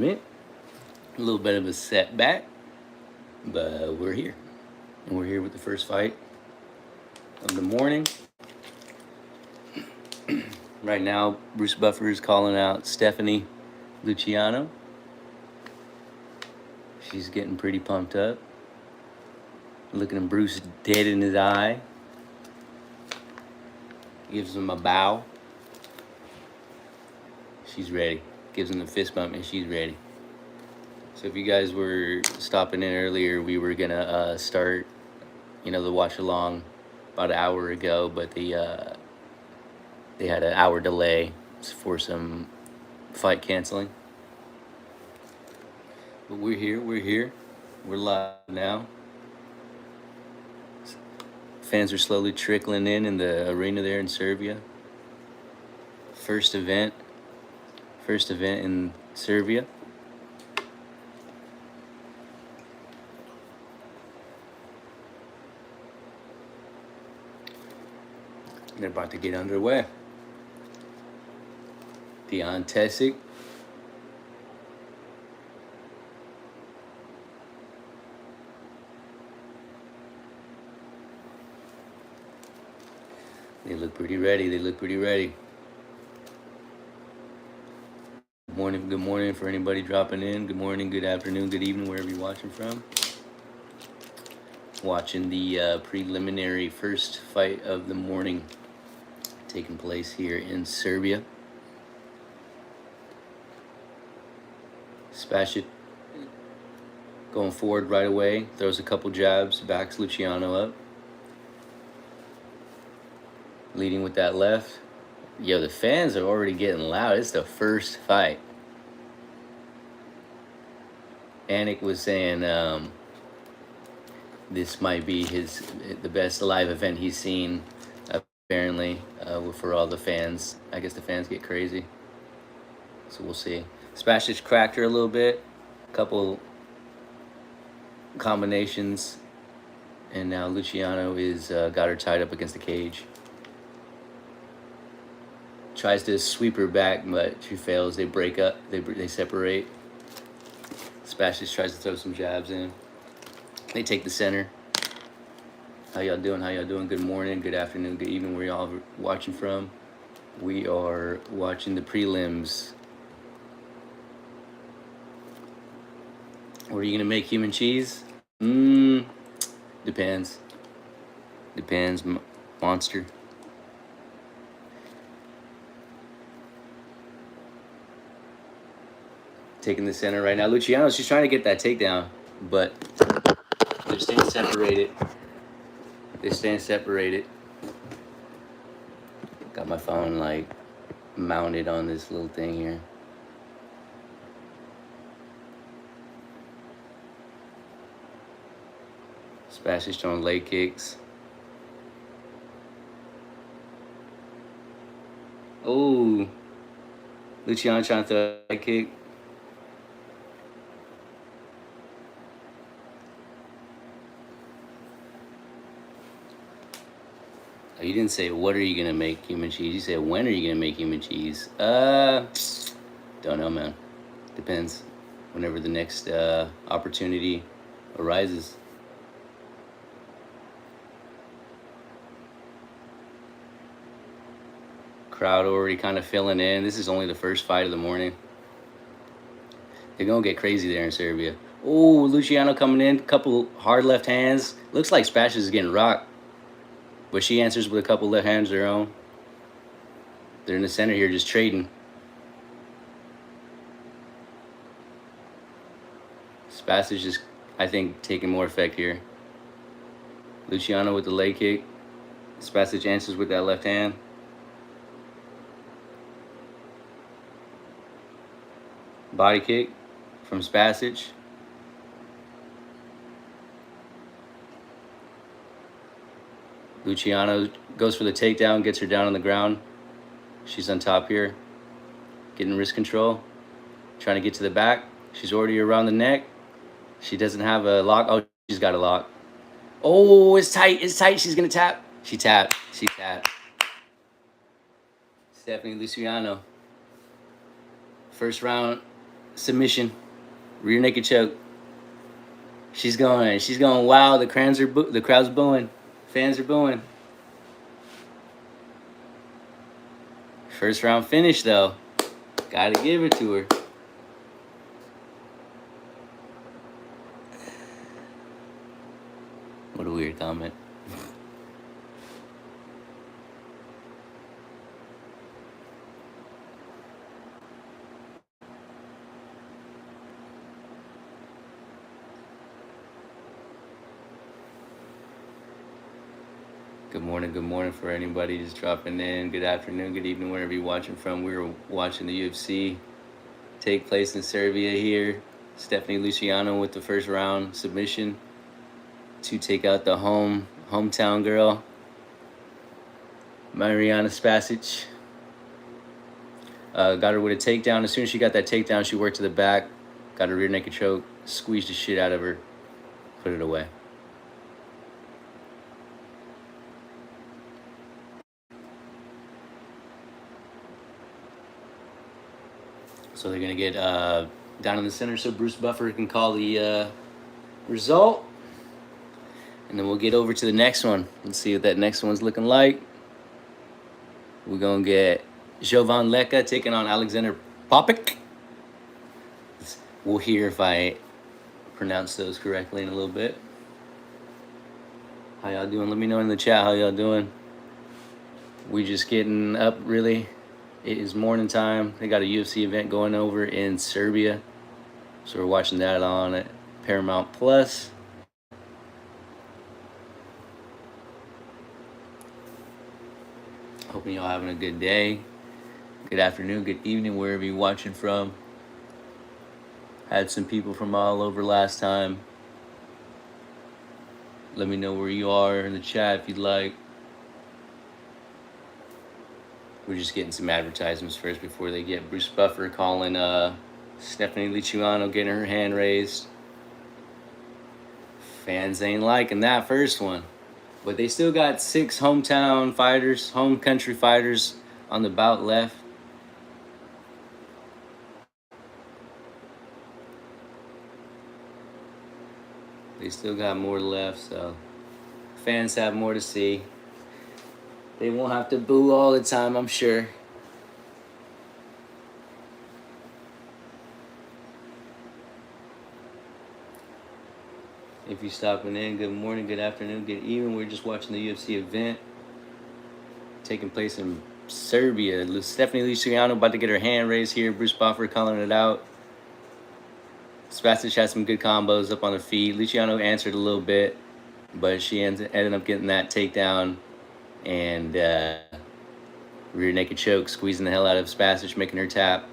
tournament. A little bit of a setback, but we're here. And we're here with the first fight of the morning. Right now, Bruce Buffer is calling out Stephanie Luciano. She's getting pretty pumped up. Looking at Bruce dead in his eye. Gives him a bow. She's ready. Gives him the fist bump, and she's ready. So if you guys were stopping in earlier, we were gonna start, the watch along about an hour ago, but they had an hour delay for some fight canceling. But we're here. We're live now. Fans are slowly trickling in the arena there in Serbia. First event in Serbia. They're about to get underway. Deon Tessic. They look pretty ready. Good morning for anybody dropping in. Good morning, good afternoon, good evening, wherever you're watching from. Watching the preliminary first fight of the morning taking place here in Serbia. Spasic going forward right away. Throws a couple jabs, backs Luciano up. Leading with that left. Yo, the fans are already getting loud. It's the first fight. Anik was saying this might be the best live event he's seen, apparently, for all the fans. I guess the fans get crazy. So we'll see. Spasic cracked her a little bit. A couple combinations. And now Luciano is got her tied up against the cage. Tries to sweep her back, but she fails. They break up. They separate. Spasic tries to throw some jabs in. They take the center. How y'all doing? Good morning, good afternoon, good evening. Where y'all watching from? We are watching the prelims. What are you gonna make, human cheese? Depends. Monster. Taking the center right now. Luciano, she's trying to get that takedown, but they're staying separated. Got my phone mounted on this little thing here. Spasic throwing leg kicks. Oh, Luciano trying to throw a leg kick. You didn't say what are you gonna make human cheese. You said when are you gonna make human cheese? Don't know, man. Depends. Whenever the next opportunity arises. Crowd already kind of filling in. This is only the first fight of the morning. They're gonna get crazy there in Serbia. Oh, Luciano coming in, couple hard left hands. Looks like Spasic is getting rocked. But she answers with a couple left hands of her own. They're in the center here just trading. Spasic just, I think, taking more effect here. Luciano with the leg kick. Spasic answers with that left hand. Body kick from Spasic. Luciano goes for the takedown, gets her down on the ground. She's on top here, getting wrist control, trying to get to the back. She's already around the neck. She doesn't have a lock. Oh, she's got a lock. Oh, it's tight. She's going to tap. She tapped. Stephanie Luciano. First round Submission. Rear naked choke. She's going wild. The crowd's booing. Fans are booing. First round finish though. Gotta give it to her. What a weird comment. Good morning for anybody just dropping in. Good afternoon, good evening, wherever you're watching from. We were watching the UFC take place in Serbia here. Stephanie Luciano with the first round submission to take out the hometown girl, Mariana Spasic. Got her with a takedown. As soon as she got that takedown, she worked to the back, got a rear naked choke, squeezed the shit out of her, put it away. So they're going to get down in the center so Bruce Buffer can call the result. And then we'll get over to the next one. Let's see what that next one's looking like. We're going to get Jovan Leka taking on Alexander Popik. We'll hear if I pronounce those correctly in a little bit. How y'all doing? Let me know in the chat how y'all doing. We just getting up, really. It is morning time. They got a UFC event going over in Serbia. So we're watching that on at Paramount Plus. Hoping y'all having a good day, good afternoon, good evening, wherever you're watching from. Had some people from all over last time. Let me know where you are in the chat if you'd like. We're just getting some advertisements first before they get Bruce Buffer calling Stephanie Luciano, getting her hand raised. Fans ain't liking that first one. But they still got 6 hometown fighters, home country fighters on the bout left. They still got more left, so fans have more to see. They won't have to boo all the time, I'm sure. If you're stopping in, good morning, good afternoon, good evening. We're just watching the UFC event taking place in Serbia. Stephanie Luciano about to get her hand raised here. Bruce Buffer calling it out. Spasic had some good combos up on her feet. Luciano answered a little bit, but she ended up getting that takedown and rear naked choke, squeezing the hell out of Spasic, making her tap.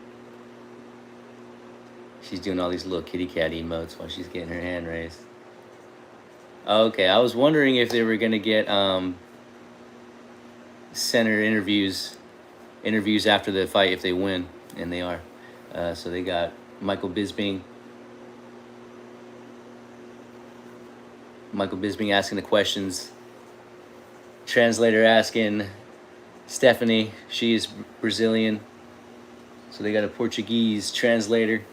She's doing all these little kitty cat emotes while she's getting her hand raised. Okay, I was wondering if they were going to get center interviews after the fight if they win, and they are. So they got Michael Bisping asking the questions. Translator asking Stephanie. She is Brazilian. So they got a Portuguese translator.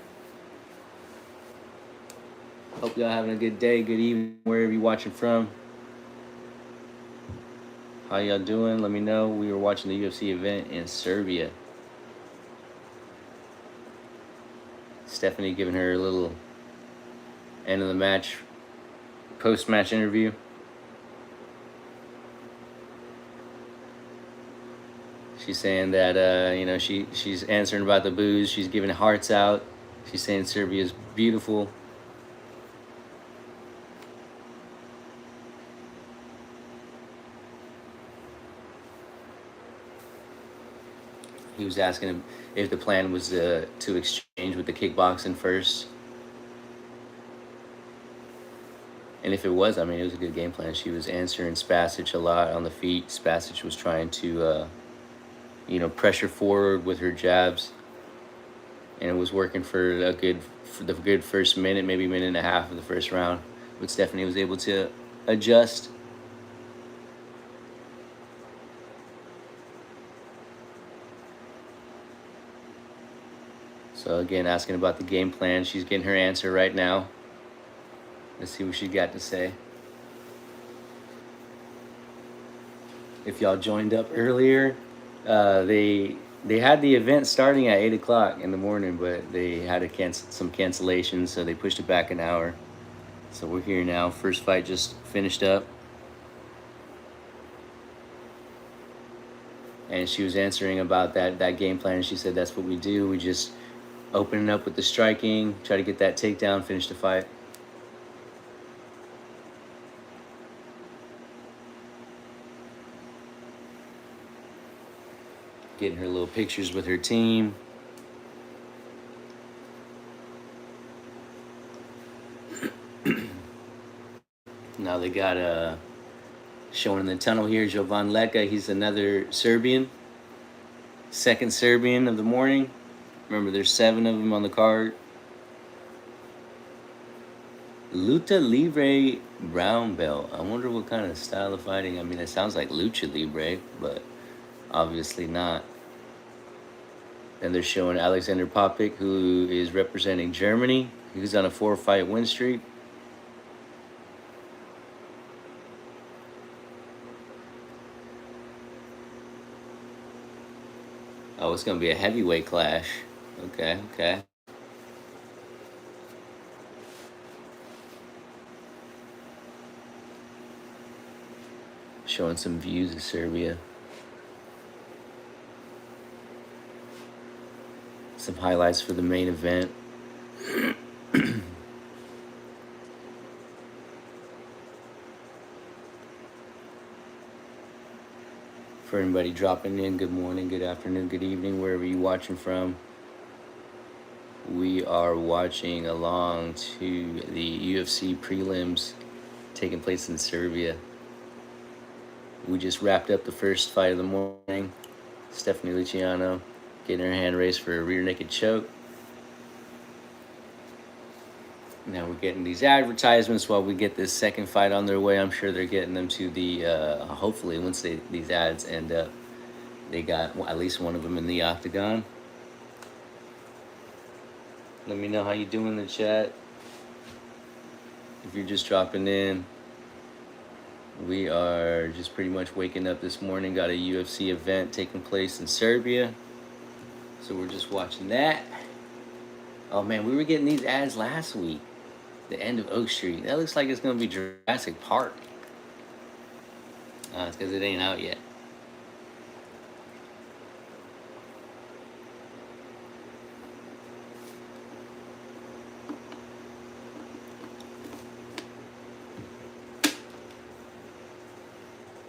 Hope y'all having a good day, good evening, wherever you're watching from. How y'all doing? Let me know. We were watching the UFC event in Serbia. Stephanie giving her a little end of the match, post-match interview. She's saying that, she's answering about the boos. She's giving hearts out. She's saying Serbia's beautiful. He was asking him if the plan was to exchange with the kickboxing first. And if it was, it was a good game plan. She was answering Spasic a lot on the feet. Spasic was trying to, pressure forward with her jabs. And it was working for the good first minute, maybe minute and a half of the first round. But Stephanie was able to adjust. So again, asking about the game plan. She's getting her answer right now. Let's see what she got to say. If y'all joined up earlier, they had the event starting at 8 o'clock in the morning, but they had to cancel some cancellations, so they pushed it back an hour. So we're here now. First fight just finished up. And she was answering about that game plan. She said that's what we do. We just open it up with the striking, try to get that takedown, finish the fight. Getting her little pictures with her team. Now they got showing in the tunnel here, Jovan Leka. He's another Serbian. Second Serbian of the morning. Remember, there's 7 of them on the card. Lucha Libre brown belt. I wonder what kind of style of fighting. I mean, it sounds like Lucha Libre, but obviously not. And they're showing Alexander Popik, who is representing Germany. He's on a 4-fight win streak. Oh, it's going to be a heavyweight clash. Okay, okay. Showing some views of Serbia. Some highlights for the main event. For anybody dropping in, good morning, good afternoon, good evening, wherever you're watching from. We are watching along to the UFC prelims taking place in Serbia. We just wrapped up the first fight of the morning. Stephanie Luciano getting her hand raised for a rear naked choke. Now we're getting these advertisements while we get this second fight on their way. I'm sure they're getting them to the, hopefully once these ads end up, they got at least one of them in the octagon. Let me know how you doing in the chat. If you're just dropping in, we are just pretty much waking up this morning. Got a UFC event taking place in Serbia. So we're just watching that. Oh man, we were getting these ads last week. The end of Oak Street. That looks like it's going to be Jurassic Park. It's because it ain't out yet.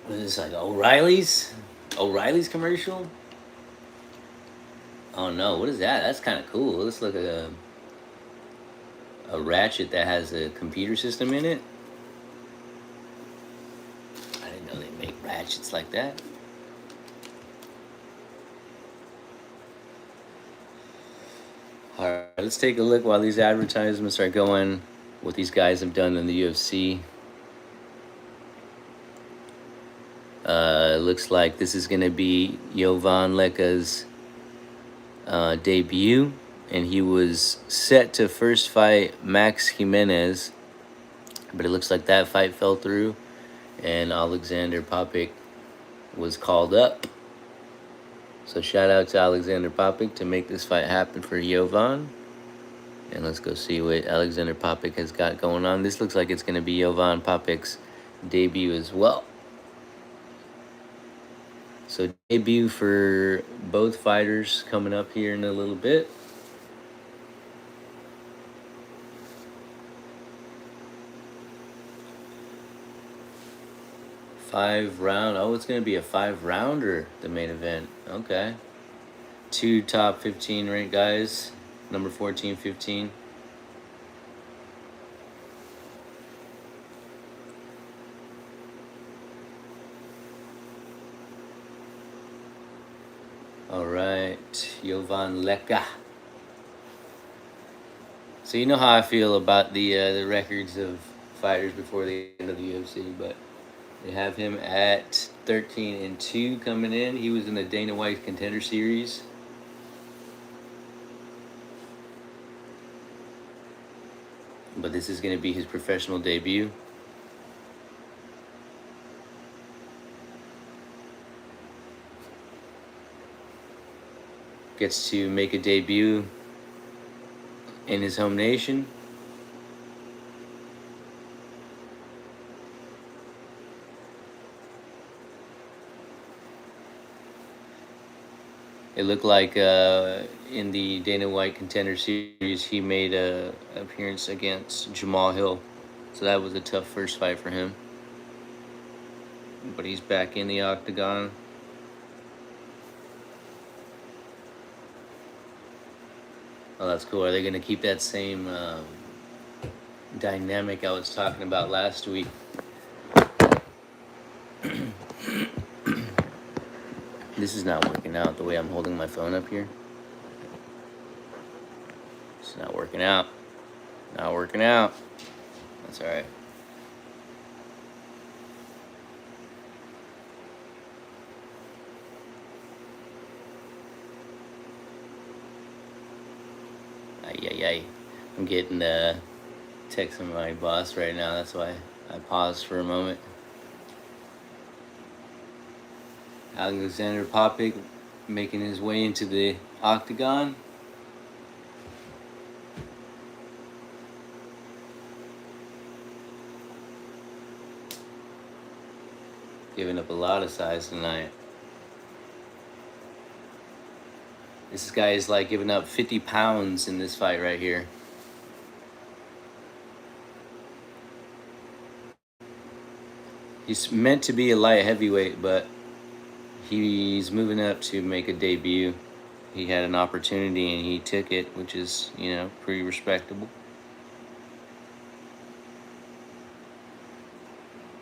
What is this, like O'Reilly's? O'Reilly's commercial? Oh no, what is that? That's kind of cool. It looks like a ratchet that has a computer system in it. I didn't know they make ratchets like that. Alright, let's take a look while these advertisements are going, what these guys have done in the UFC. Looks like this is going to be Jovan Leka's debut, and he was set to first fight Max Jimenez, but it looks like that fight fell through, and Alexander Popik was called up. So shout out to Alexander Popik to make this fight happen for Jovan. And let's go see what Alexander Popik has got going on. This looks like it's going to be Jovan Popik's debut as well. So debut for both fighters coming up here in a little bit. Five round. Oh, it's going to be a 5-rounder, the main event. Okay. 2 top 15 ranked guys. Number 14, 15. All right, Jovan Leka. So you know how I feel about the records of fighters before the end of the UFC, but they have him at 13-2 coming in. He was in the Dana White Contender Series. but this is going to be his professional debut. Gets to make a debut in his home nation. It looked like in the Dana White Contender Series, he made a appearance against Jamal Hill, so that was a tough first fight for him. But he's back in the octagon. Oh, that's cool. Are they going to keep that same dynamic I was talking about last week? This is not working out the way I'm holding my phone up here. It's not working out. Not working out. That's all right. Ay. I'm getting a text from my boss right now. That's why I paused for a moment. Alexander Popik making his way into the octagon. Giving up a lot of size tonight. This guy is like giving up 50 pounds in this fight right here. He's meant to be a light heavyweight, but he's moving up to make a debut. He had an opportunity and he took it, which is, pretty respectable.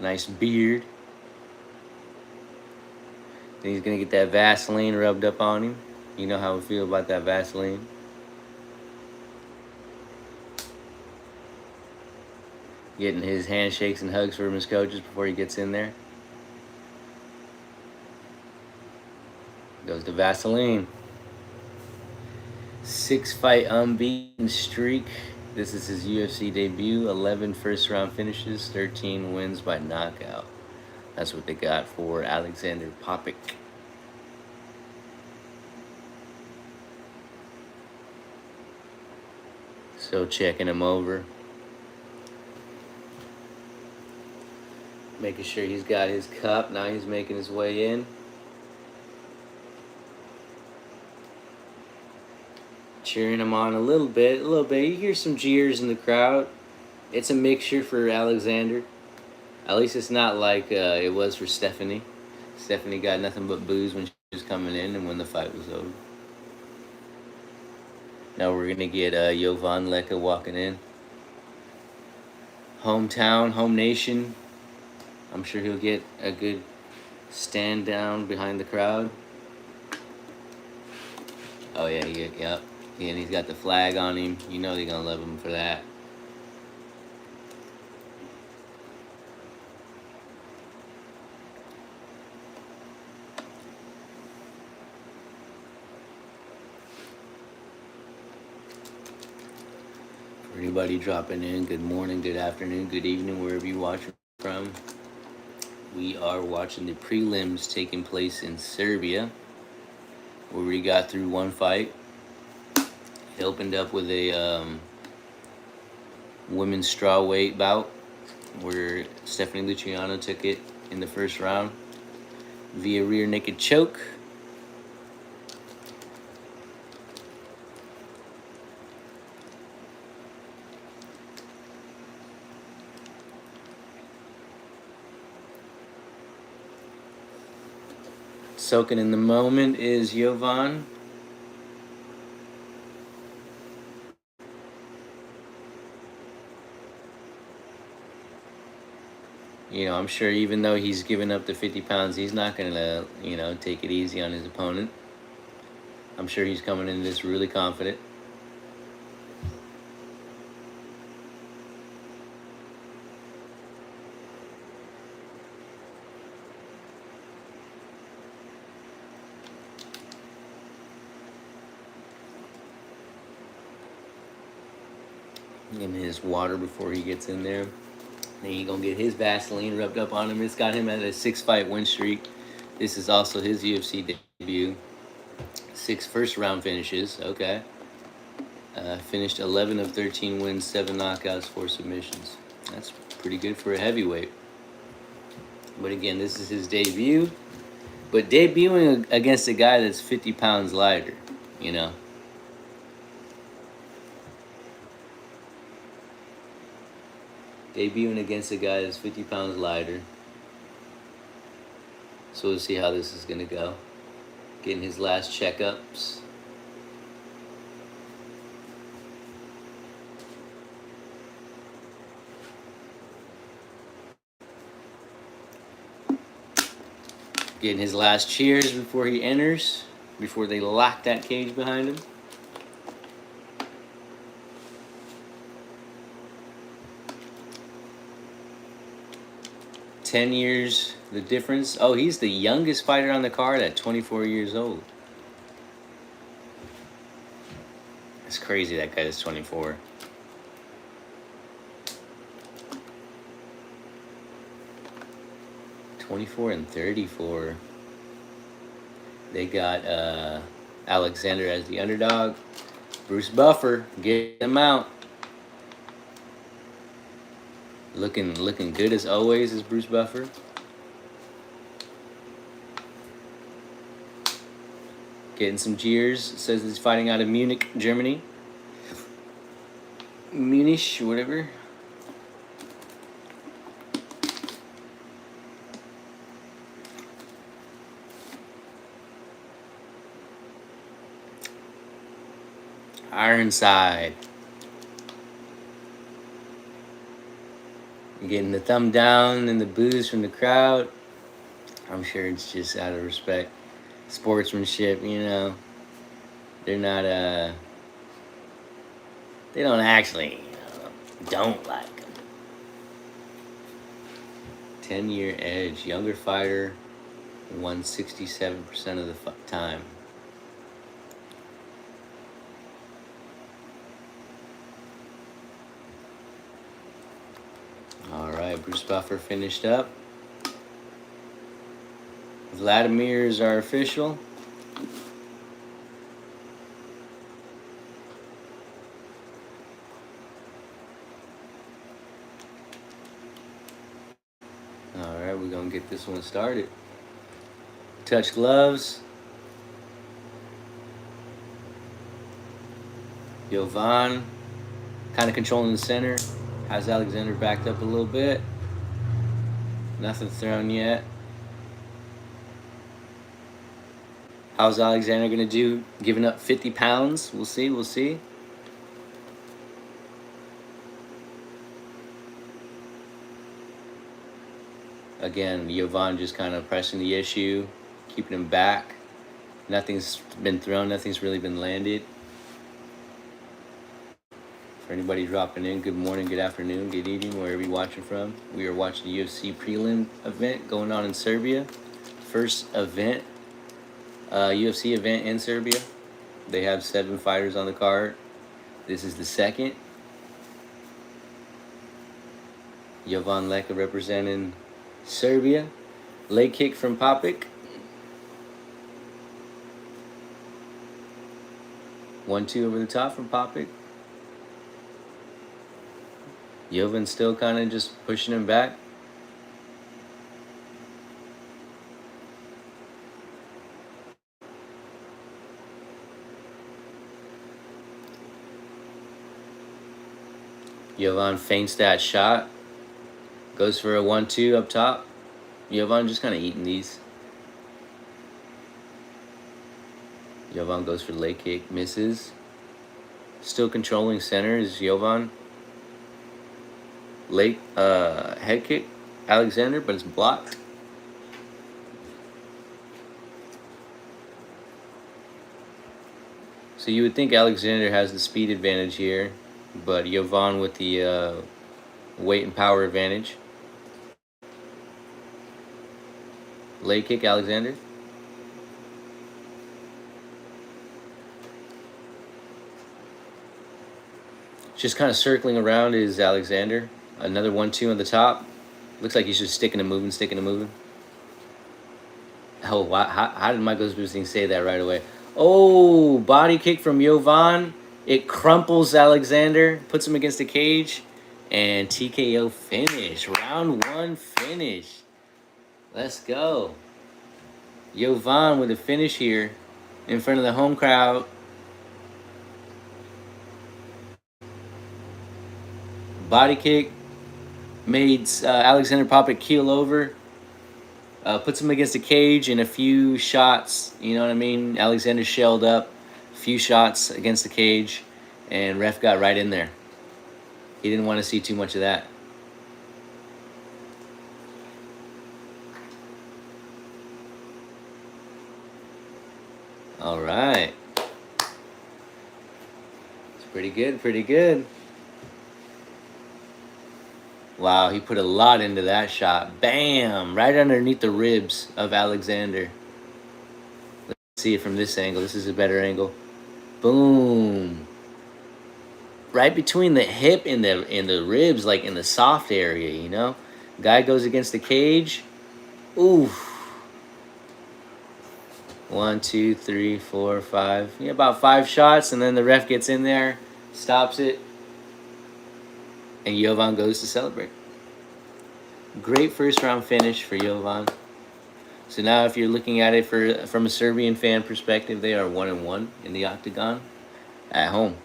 Nice beard. Then he's going to get that Vaseline rubbed up on him. You know how we feel about that Vaseline. Getting his handshakes and hugs from his coaches before he gets in there. Goes to Vaseline. 6-fight unbeaten streak. This is his UFC debut. 11 first-round finishes, 13 wins by knockout. That's what they got for Alexander Popik. So checking him over. Making sure he's got his cup. Now he's making his way in. Cheering him on a little bit. You hear some jeers in the crowd. It's a mixture for Alexander. At least it's not like it was for Stephanie. Stephanie got nothing but boos when she was coming in and when the fight was over. Now we're going to get Jovan Leka walking in. Hometown, home nation. I'm sure he'll get a good stand down behind the crowd. Oh, yeah, yep. And he's got the flag on him. You know they're going to love him for that. For anybody dropping in, good morning, good afternoon, good evening, wherever you watch from. We are watching the prelims taking place in Serbia, where we got through one fight. It opened up with a women's strawweight bout where Stephanie Luciano took it in the first round via rear naked choke. Soaking in the moment is Jovan. I'm sure even though he's giving up the 50 pounds, he's not going to, take it easy on his opponent. I'm sure he's coming into this really confident. Give him his water before he gets in there. Then he's gonna get his Vaseline rubbed up on him. It's got him at a 6-fight win streak. This is also his UFC debut. 6 first-round finishes. Okay. Finished 11 of 13 wins, 7 knockouts, 4 submissions. That's pretty good for a heavyweight. But again, this is his debut. But debuting against a guy that's 50 pounds lighter, you know. Debuting against a guy that's 50 pounds lighter. So we'll see how this is going to go. Getting his last checkups. Getting his last cheers before he enters. Before they lock that cage behind him. "10 years, the difference." Oh, he's the youngest fighter on the card at 24 years old. It's crazy that guy is 24. And 34. They got Alexander as the underdog. Bruce Buffer, get him out. Looking good as always is Bruce Buffer. Getting some cheers. Says he's fighting out of Munich, Germany. Munich, whatever. Ironside. Getting the thumb down and the boos from the crowd. I'm sure it's just out of respect. Sportsmanship, you know. They're not, they don't actually, don't like him. 10-year edge. Younger fighter. Won 67% of the time. Alright, Bruce Buffer finished up. Vladimir's our official. Alright, we're going to get this one started. Touch gloves. Jovan kind of controlling the center. Has Alexander backed up a little bit. Nothing thrown yet. How's Alexander going to do? Giving up 50 pounds? We'll see, we'll see. Again, Jovan just kind of pressing the issue, keeping him back. Nothing's been thrown, nothing's really been landed. For anybody dropping in, good morning, good afternoon, good evening, wherever you're watching from. We are watching the UFC Prelim event going on in Serbia. First event, UFC event in Serbia. They have 7 fighters on the card. This is the second. Jovan Leka representing Serbia. Leg kick from Papic. 1-2 over the top from Papic. Jovan still kind of just pushing him back. Jovan feints that shot. Goes for a 1-2 up top. Jovan just kind of eating these. Jovan goes for the leg kick. Misses. Still controlling center is Jovan. Late head kick, Alexander, but it's blocked. So you would think Alexander has the speed advantage here, but Jovan with the weight and power advantage. Leg kick, Alexander. Just kind of circling around is Alexander. Another 1-2 on the top. Looks like he's just sticking and moving, sticking and moving. Oh, wow. How did Michael Bisping say that right away? Oh, body kick from Jovan. It crumples Alexander, puts him against the cage, and TKO finish. Round 1 finish. Let's go. Jovan with a finish here in front of the home crowd. Body kick made Alexander Popek keel over. Puts him against the cage in a few shots. You know what I mean? Alexander shelled up. A few shots against the cage. And ref got right in there. He didn't want to see too much of that. All right. It's pretty good, pretty good. Wow, he put a lot into that shot. Bam! Right underneath the ribs of Alexander. Let's see it from this angle. This is a better angle. Boom. Right between the hip and the ribs, like in the soft area, you know? Guy goes against the cage. Oof. 1, 2, 3, 4, 5. Yeah, about 5 shots, and then the ref gets in there, stops it, and Jovan goes to celebrate. Great first round finish for Jovan. So now if you're looking at it from a Serbian fan perspective, they are 1-1 in the octagon at home.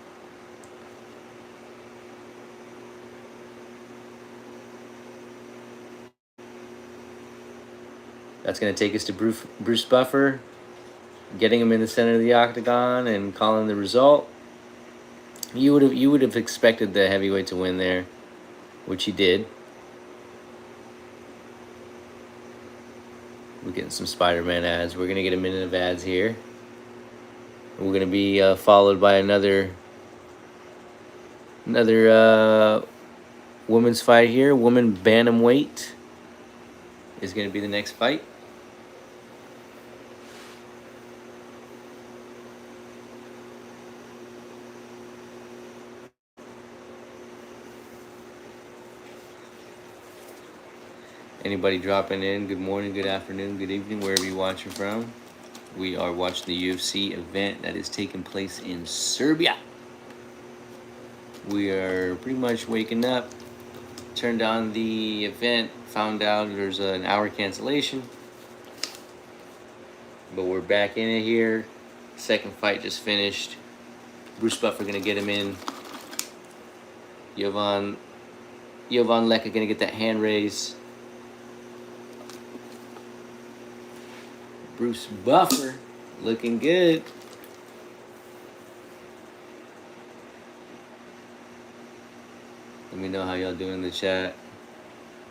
That's going to take us to Bruce Buffer, getting him in the center of the octagon and calling the result. You would have expected the heavyweight to win there, which he did. We're getting some Spider-Man ads. We're gonna get a minute of ads here. We're gonna be followed by another women's fight here. Woman bantamweight is gonna be the next fight. Anybody dropping in, good morning, good afternoon, good evening, wherever you're watching from. We are watching the UFC event that is taking place in Serbia. We are pretty much waking up, turned on the event, found out there's an hour cancellation. But we're back in it here. Second fight just finished. Bruce Buffer gonna get him in. Jovan Leka gonna get that hand raise. Bruce Buffer looking good. Let me know how y'all doing in the chat.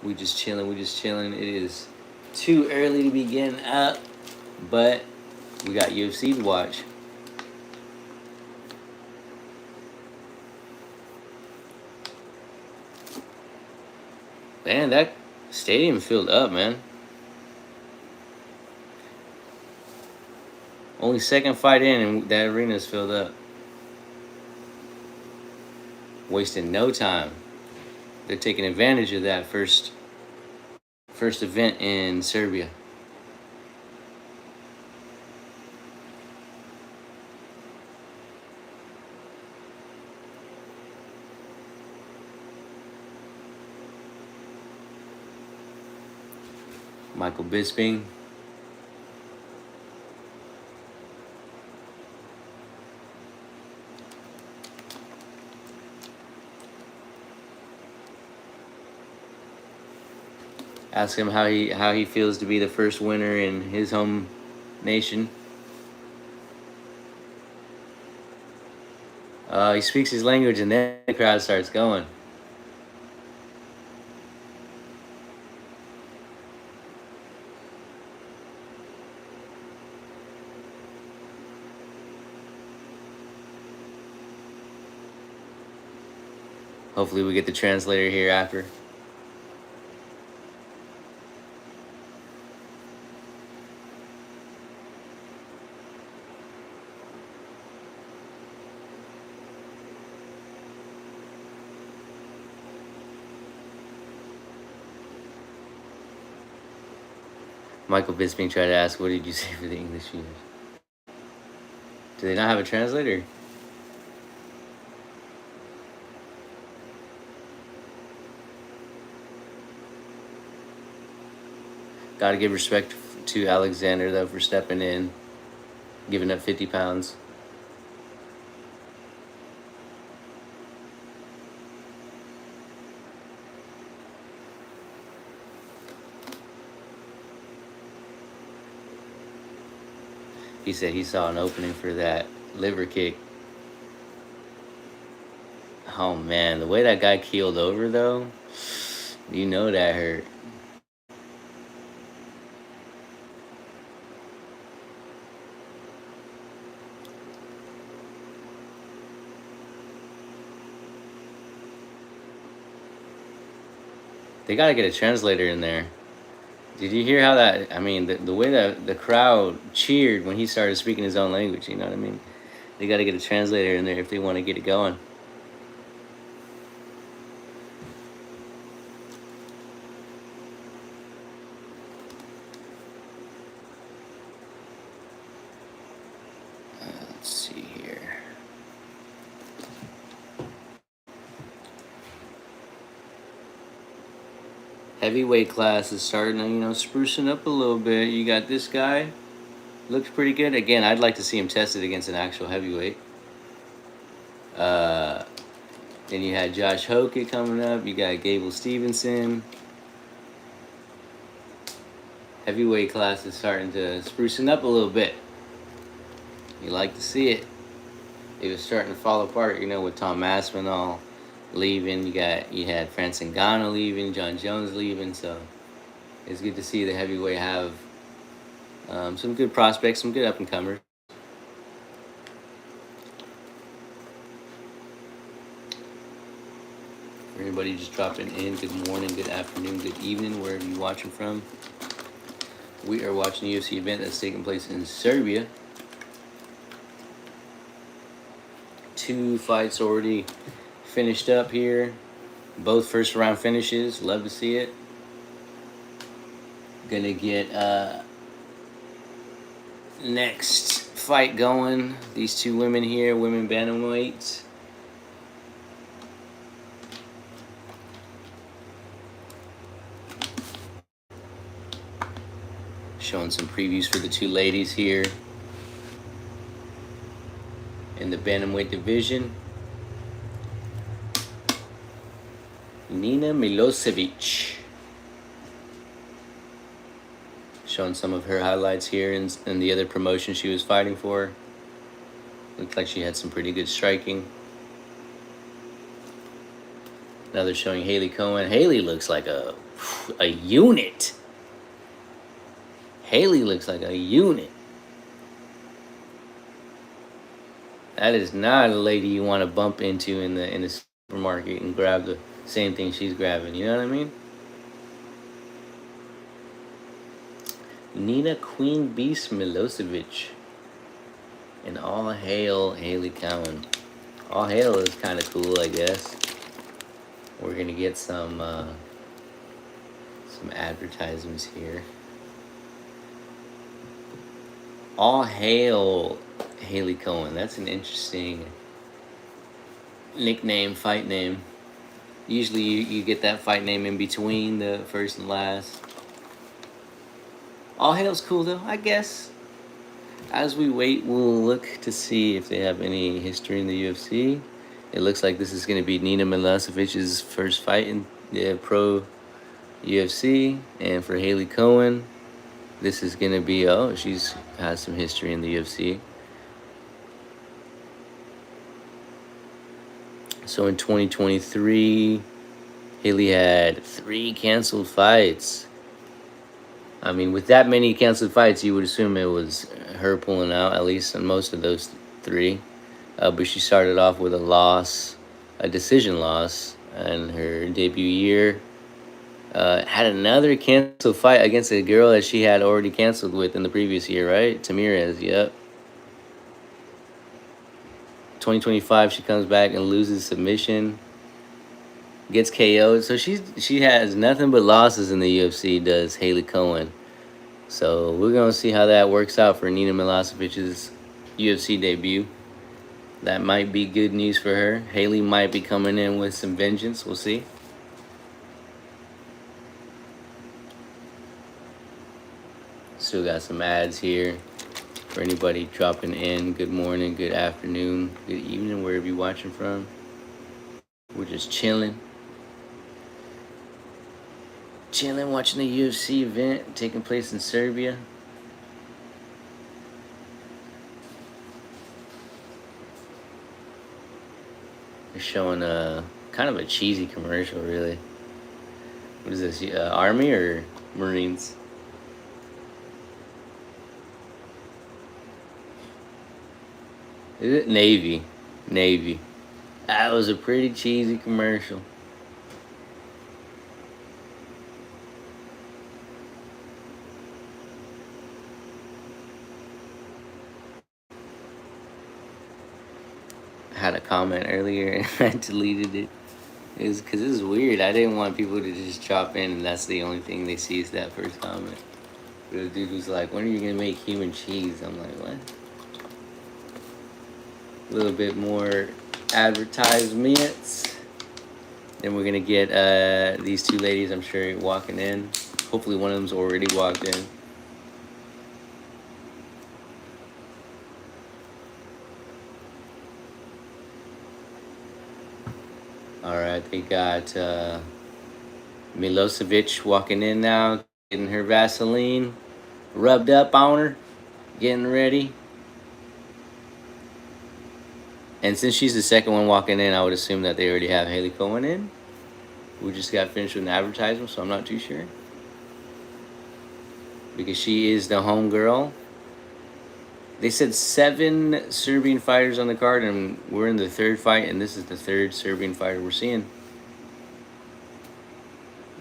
We just chilling. It is too early to begin up, but we got UFC to watch. Man, that stadium filled up, man. Only second fight in and that arena's filled up. Wasting no time. They're taking advantage of that first event in Serbia. Michael Bisping. Ask him how he feels to be the first winner in his home nation. He speaks his language and then the crowd starts going. Hopefully we get the translator here after. Michael Bisping tried to ask, what did you say for the English viewers? Do they not have a translator? Gotta give respect to Alexander, though, for stepping in, giving up 50 pounds. He said he saw an opening for that liver kick. Oh, man. The way that guy keeled over, though, you know that hurt. They got to get a translator in there. Did you hear how that? I mean, the way that the crowd cheered when he started speaking his own language, you know what I mean? They got to get a translator in there if they want to get it going. Let's see here. Heavyweight class is starting to, sprucing up a little bit. You got this guy. Looks pretty good. Again, I'd like to see him tested against an actual heavyweight. Then you had Josh Hoke coming up. You got Gable Stevenson. Heavyweight class is starting to sprucing up a little bit. You like to see it. It was starting to fall apart, with Tom Aspinall leaving. You had Francis Ngannou leaving, John Jones leaving. So it's good to see the heavyweight have some good prospects, some good up and comers. For anybody just dropping in, good morning, good afternoon, good evening, wherever you're watching from. We are watching a UFC event that's taking place in Serbia. 2 fights already finished up here. Both first round finishes. Love to see it. Gonna get next fight going. These 2 women here, women bantamweights. Showing some previews for the 2 ladies here in the bantamweight division. Nina Milosevic. Showing some of her highlights here in the other promotion she was fighting for. Looked like she had some pretty good striking. Now they're showing Haley Cohen. Haley looks like a unit. Haley looks like a unit. That is not a lady you want to bump into in the supermarket and grab the same thing she's grabbing. You know what I mean? Nina Queen Beast Milosevic. And all hail Haley Cowan. All hail is kind of cool, I guess. We're gonna get some advertisements here. All hail Haley Cohen. That's an interesting nickname, fight name. Usually you get that fight name in between the first and last. All hail's cool though, I guess. As we wait, we'll look to see if they have any history in the UFC. It looks like this is going to be Nina Milosevic's first fight in the pro UFC. And for Haley Cohen, this is going to be, she's has some history in the UFC. So in 2023, Haley had 3 canceled fights. I mean, with that many canceled fights, you would assume it was her pulling out, at least in most of those 3. But she started off with a loss, a decision loss, in her debut year. Had another canceled fight against a girl that she had already canceled with in the previous year, right? Tamirez, yep. 2025, she comes back and loses submission. Gets KO'd. So she has nothing but losses in the UFC, does Haley Cohen. So we're gonna see how that works out for Nina Milosevic's UFC debut. That might be good news for her. Haley might be coming in with some vengeance. We'll see. Still got some ads here for anybody dropping in. Good morning, good afternoon, good evening, wherever you're watching from. We're just chilling. Chilling, watching the UFC event taking place in Serbia. They're showing a kind of a cheesy commercial, really. What is this? Army or Marines? Is it Navy? Navy. That was a pretty cheesy commercial. I had a comment earlier and I deleted it. It was because it was weird. I didn't want people to just chop in and that's the only thing they see is that first comment. The dude was like, when are you going to make human cheese? I'm like, what? A little bit more advertisements. Then we're going to get these two ladies, I'm sure, walking in. Hopefully one of them's already walked in. All right, they got Milosevic walking in now, getting her Vaseline rubbed up on her, getting ready. And since she's the second one walking in, I would assume that they already have Haley Cohen in. We just got finished with an advertisement, so I'm not too sure. Because she is the home girl. They said 7 Serbian fighters on the card, and we're in the third fight, and this is the third Serbian fighter we're seeing.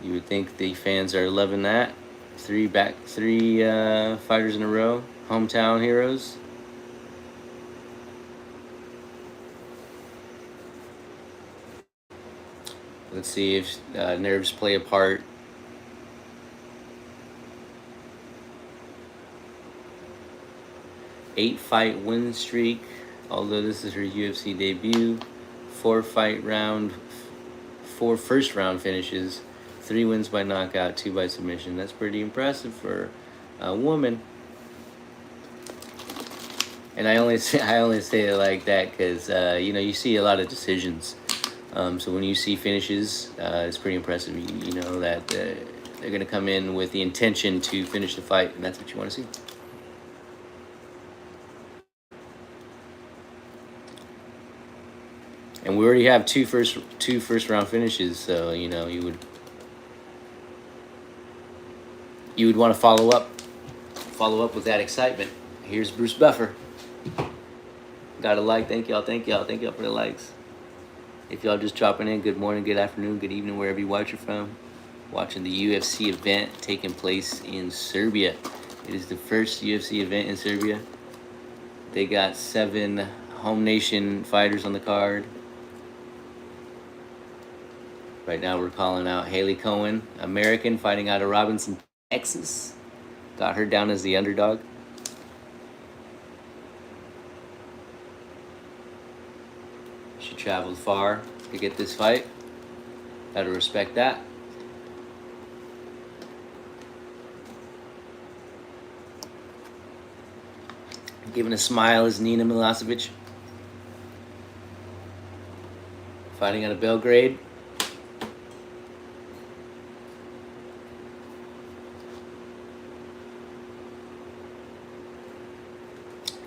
You would think the fans are loving that. 3 fighters in a row, hometown heroes. Let's see if nerves play a part. Eight-fight win streak, although this is her UFC debut. 4 first round finishes, 3 wins by knockout, 2 by submission. That's pretty impressive for a woman. And I only say it like that because you see a lot of decisions. So when you see finishes, it's pretty impressive. You know that they're going to come in with the intention to finish the fight, and that's what you want to see. And we already have two first round finishes, so you would want to follow up with that excitement. Here's Bruce Buffer. Got a like, thank y'all for the likes. If y'all just dropping in, good morning, good afternoon, good evening, wherever you watch it from. Watching the UFC event taking place in Serbia. It is the first UFC event in Serbia. They got 7 home nation fighters on the card. Right now we're calling out Haley Cohen, American, fighting out of Robinson, Texas. Got her down as the underdog. She traveled far to get this fight. Gotta respect that. Giving a smile is Nina Milosevic. Fighting out of Belgrade.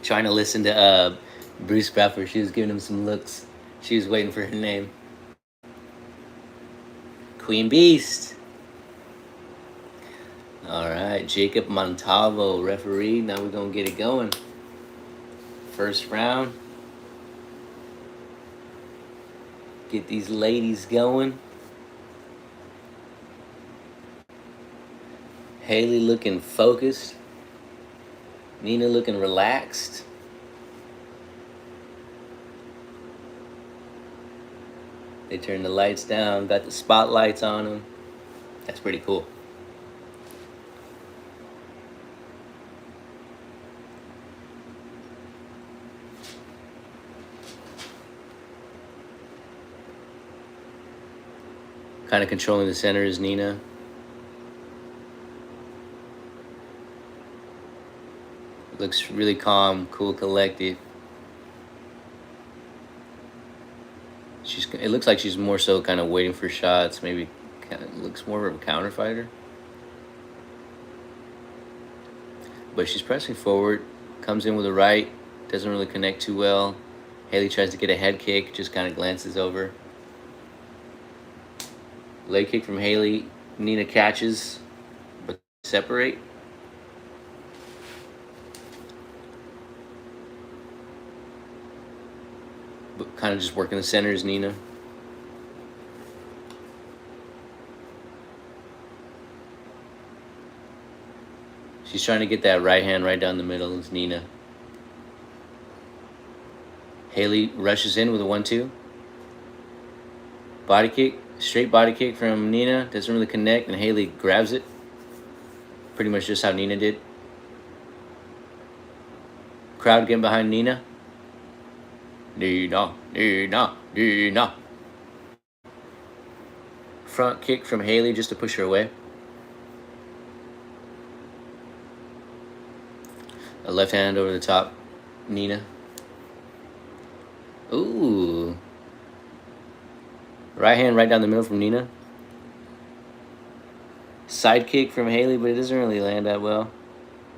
Trying to listen to Bruce Buffer. She was giving him some looks. She was waiting for her name. Queen Beast. All right, Jacob Montalvo, referee. Now we're going to get it going. First round. Get these ladies going. Haley looking focused. Nina looking relaxed. They turned the lights down, got the spotlights on them. That's pretty cool. Kind of controlling the center is Nina. Looks really calm, cool, collected. It looks like she's more so kind of waiting for shots. Maybe kind of looks more of a counter fighter. But she's pressing forward. Comes in with a right. Doesn't really connect too well. Haley tries to get a head kick. Just kind of glances over. Leg kick from Haley. Nina catches. But separate. But kind of just working the center is Nina. She's trying to get that right hand right down the middle. It's Nina. Haley rushes in with a 1-2. Body kick. Straight body kick from Nina. Doesn't really connect, and Haley grabs it. Pretty much just how Nina did. Crowd getting behind Nina. Nina, Nina, Nina. Front kick from Haley just to push her away. A left hand over the top, Nina. Ooh. Right hand right down the middle from Nina. Side kick from Haley, but it doesn't really land that well.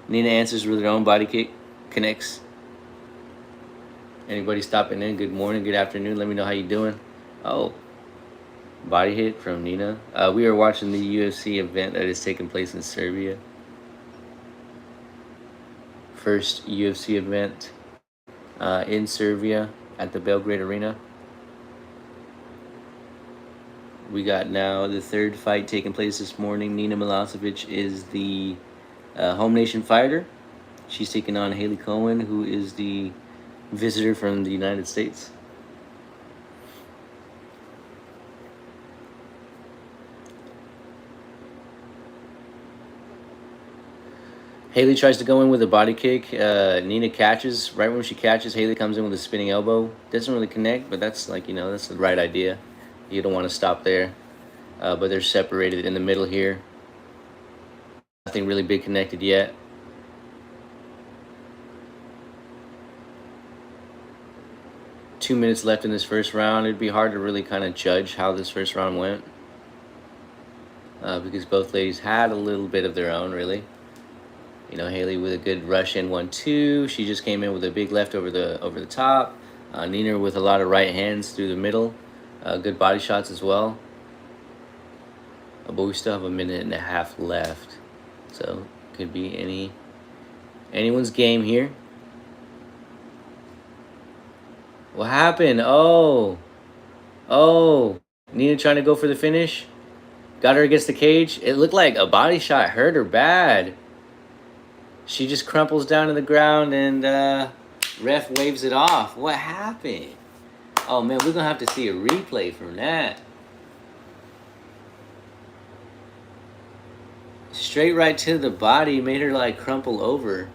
Nina answers with her own body kick. Connects. Anybody stopping in? Good morning, good afternoon. Let me know how you doing. Oh. Body hit from Nina. We are watching the UFC event that is taking place in Serbia. First UFC event in Serbia at the Belgrade Arena. We got now the third fight taking place this morning. Nina Milosevic is the home nation fighter. She's taking on Haley Cohen, who is the visitor from the United States. Haley tries to go in with a body kick. Nina catches. Right when she catches, Haley comes in with a spinning elbow. Doesn't really connect, but that's that's the right idea. You don't want to stop there. But they're separated in the middle here. Nothing really big connected yet. Two minutes left in this first round. It'd be hard to really kind of judge how this first round went. Because both ladies had a little bit of their own, really. Haley with a good rush in 1-2. She just came in with a big left over the top. Nina with a lot of right hands through the middle. Good body shots as well. But we still have a minute and a half left. So could be anyone's game here. What happened? Oh. Nina trying to go for the finish. Got her against the cage. It looked like a body shot hurt her bad. She just crumples down to the ground and ref waves it off. What happened? Oh, man, we're going to have to see a replay from that. Straight right to the body. Made her, crumple over.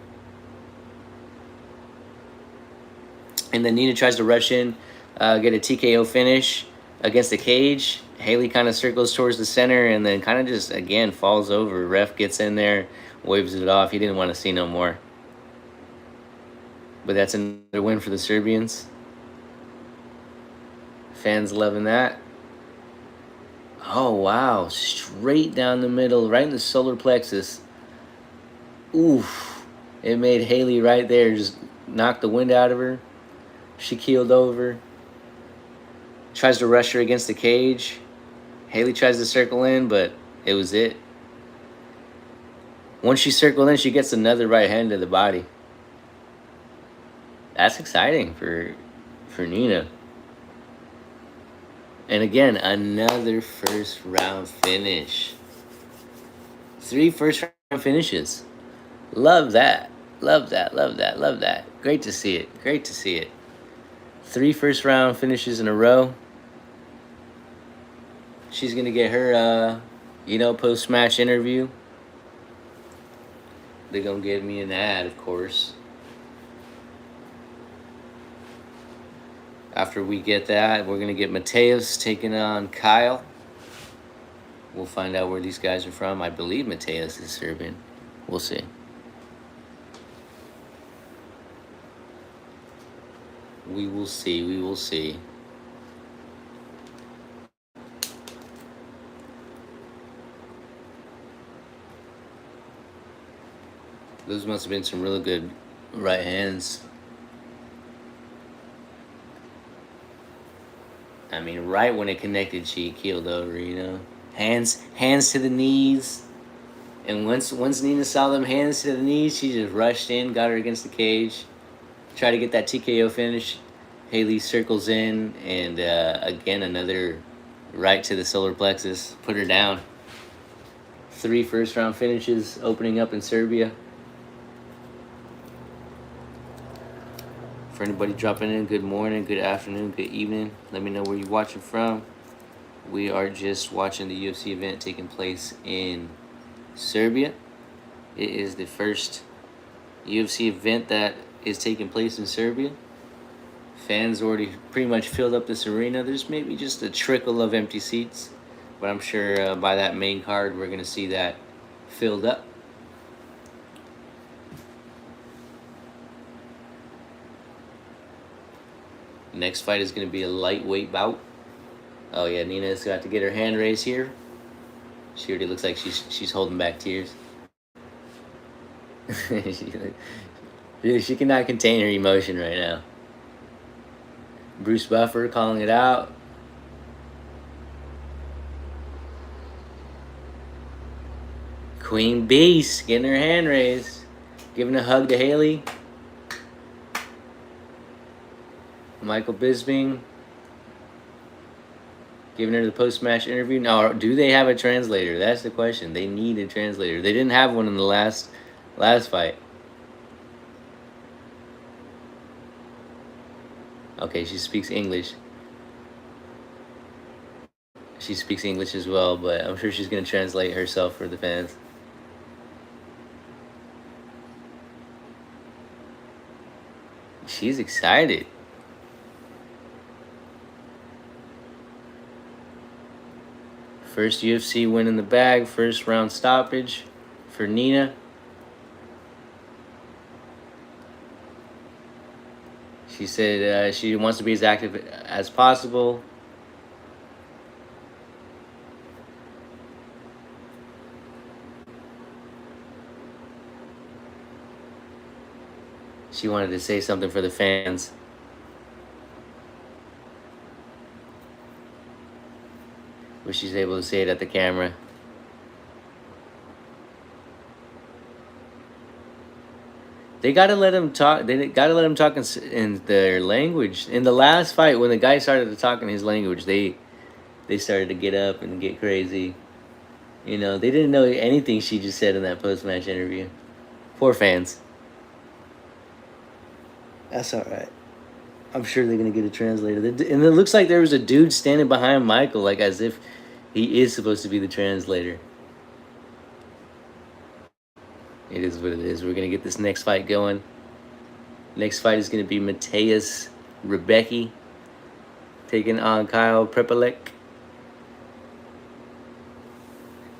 And then Nina tries to rush in, get a TKO finish against the cage. Haley kind of circles towards the center and then kind of just, again, falls over. Ref gets in there, waves it off. He didn't want to see no more. But that's another win for the Serbians. Fans loving that. Oh, wow. Straight down the middle, right in the solar plexus. Oof. It made Haley right there just knock the wind out of her. She keeled over. Tries to rush her against the cage. Haley tries to circle in, but it was it. Once she circled in, she gets another right hand to the body. That's exciting for Nina. And again, another first round finish. 3 first round finishes. Love that. Love that. Love that. Love that. Great to see it. Great to see it. 3 first round finishes in a row. She's going to get her, post-match interview. They're going to give me an ad, of course. After we get that, we're going to get Mateus taking on Kyle. We'll find out where these guys are from. I believe Mateus is Serbian. We'll see. We will see. We will see. Those must have been some really good right hands. I mean, right when it connected, she keeled over. You know, hands to the knees. And once Nina saw them hands to the knees, she just rushed in, got her against the cage, tried to get that TKO finish. Haley circles in, and again another right to the solar plexus, put her down. 3 first-round finishes opening up in Serbia. For anybody dropping in, good morning, good afternoon, good evening. Let me know where you're watching from. We are just watching the UFC event taking place in Serbia. It is the first UFC event that is taking place in Serbia. Fans already pretty much filled up this arena. There's maybe just a trickle of empty seats, but I'm sure by that main card we're going to see that filled up. Next fight is going to be a lightweight bout. Oh yeah, Nina's got to get her hand raised here. She already looks like she's holding back tears. She cannot contain her emotion right now. Bruce Buffer calling it out. Queen Beast getting her hand raised. Giving a hug to Haley. Michael Bisping giving her the post-match interview. Now, do they have a translator? That's the question. They need a translator. They didn't have one in the last fight. Okay, she speaks English. She speaks English as well, but I'm sure she's going to translate herself for the fans. She's excited. First UFC win in the bag, first round stoppage for Nina. She said she wants to be as active as possible. She wanted to say something for the fans. But she's able to say it at the camera. They gotta let him talk. They gotta let him talk in their language. In the last fight, when the guy started to talk in his language, they started to get up and get crazy. You know, they didn't know anything she just said in that post-match interview. Poor fans. That's all right. I'm sure they're gonna get a translator. And it looks like there was a dude standing behind Michael, like as if he is supposed to be the translator. It is what it is. We're gonna get this next fight going. Next fight is gonna be Mateus Rebecki taking on Kyle Prepelec.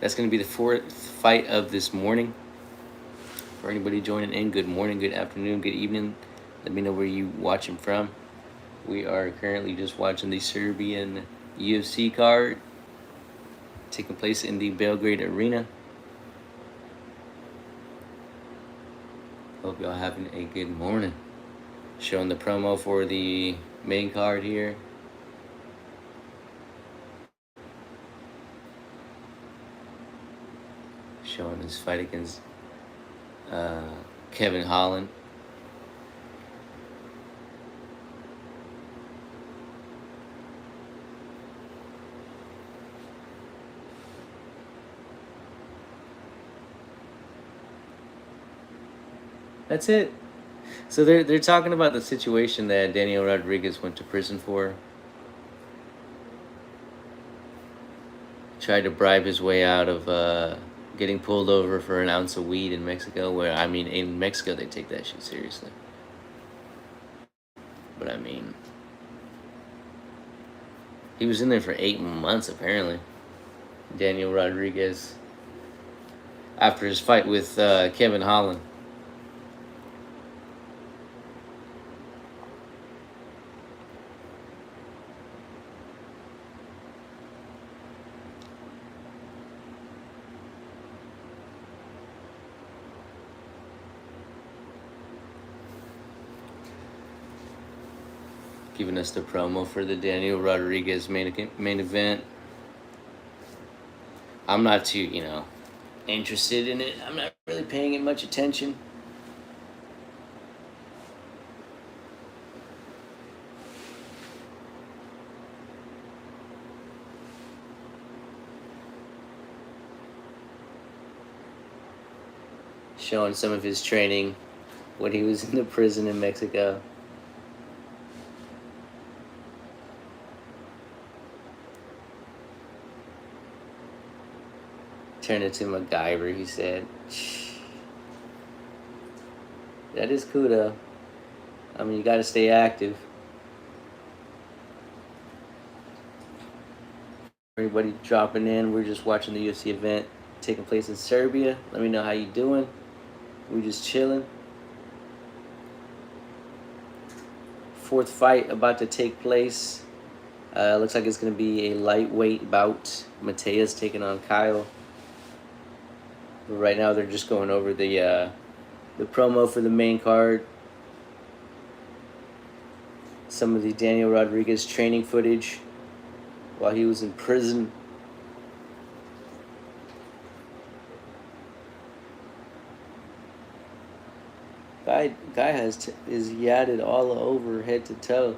That's gonna be the 4th fight of this morning. For anybody joining in, good morning, good afternoon, good evening. Let me know where you watching from. We are currently just watching the Serbian UFC card taking place in the Belgrade Arena. Hope y'all having a good morning. Showing the promo for the main card here. Showing his fight against Kevin Holland. That's it. So they're talking about the situation that Daniel Rodriguez went to prison for. Tried to bribe his way out of getting pulled over for an ounce of weed in Mexico. Where, I mean, in Mexico they take that shit seriously. But I mean, he was in there for 8 months apparently. Daniel Rodriguez, after his fight with Kevin Holland. Giving us the promo for the Daniel Rodriguez main event. I'm not too, interested in it. I'm not really paying it much attention. Showing some of his training when he was in the prison in Mexico. Turn it to MacGyver, he said. That is cool, though. I mean, you gotta stay active. Everybody dropping in. We're just watching the UFC event taking place in Serbia. Let me know how you doing. We're just chilling. Fourth fight about to take place. Looks like it's going to be a lightweight bout. Mateus taking on Kyle. But right now they're just going over the promo for the main card. Some of the Daniel Rodriguez training footage while he was in prison. Guy is yadded all over head to toe.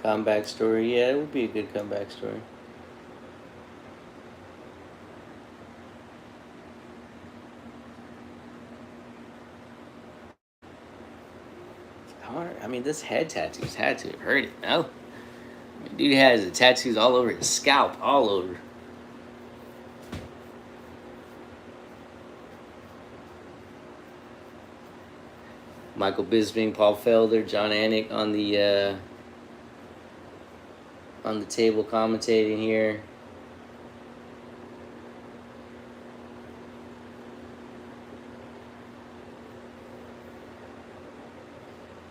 Comeback story, yeah, it would be a good comeback story. Hard. I mean, this head tattoos had to have hurt it, no? I mean, dude has the tattoos all over his scalp, all over. Michael Bisping, Paul Felder, John Anik on the table commentating here.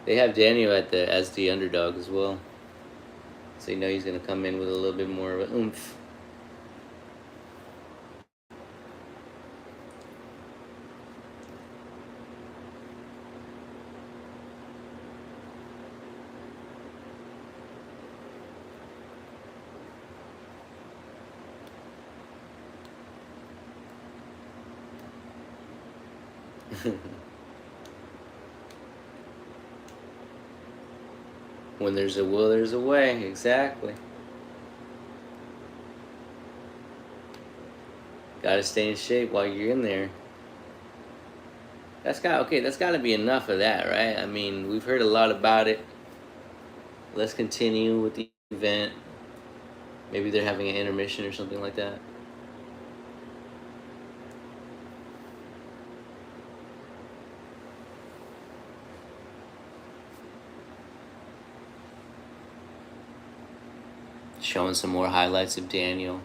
They have Daniel as the underdog as well. So you know he's going to come in with a little bit more of an oomph. When there's a will, there's a way. Exactly. Gotta stay in shape while you're in there. That's got to be enough of that, right? I mean, we've heard a lot about it. Let's continue with the event. Maybe they're having an intermission or something like that. Showing some more highlights of Daniel.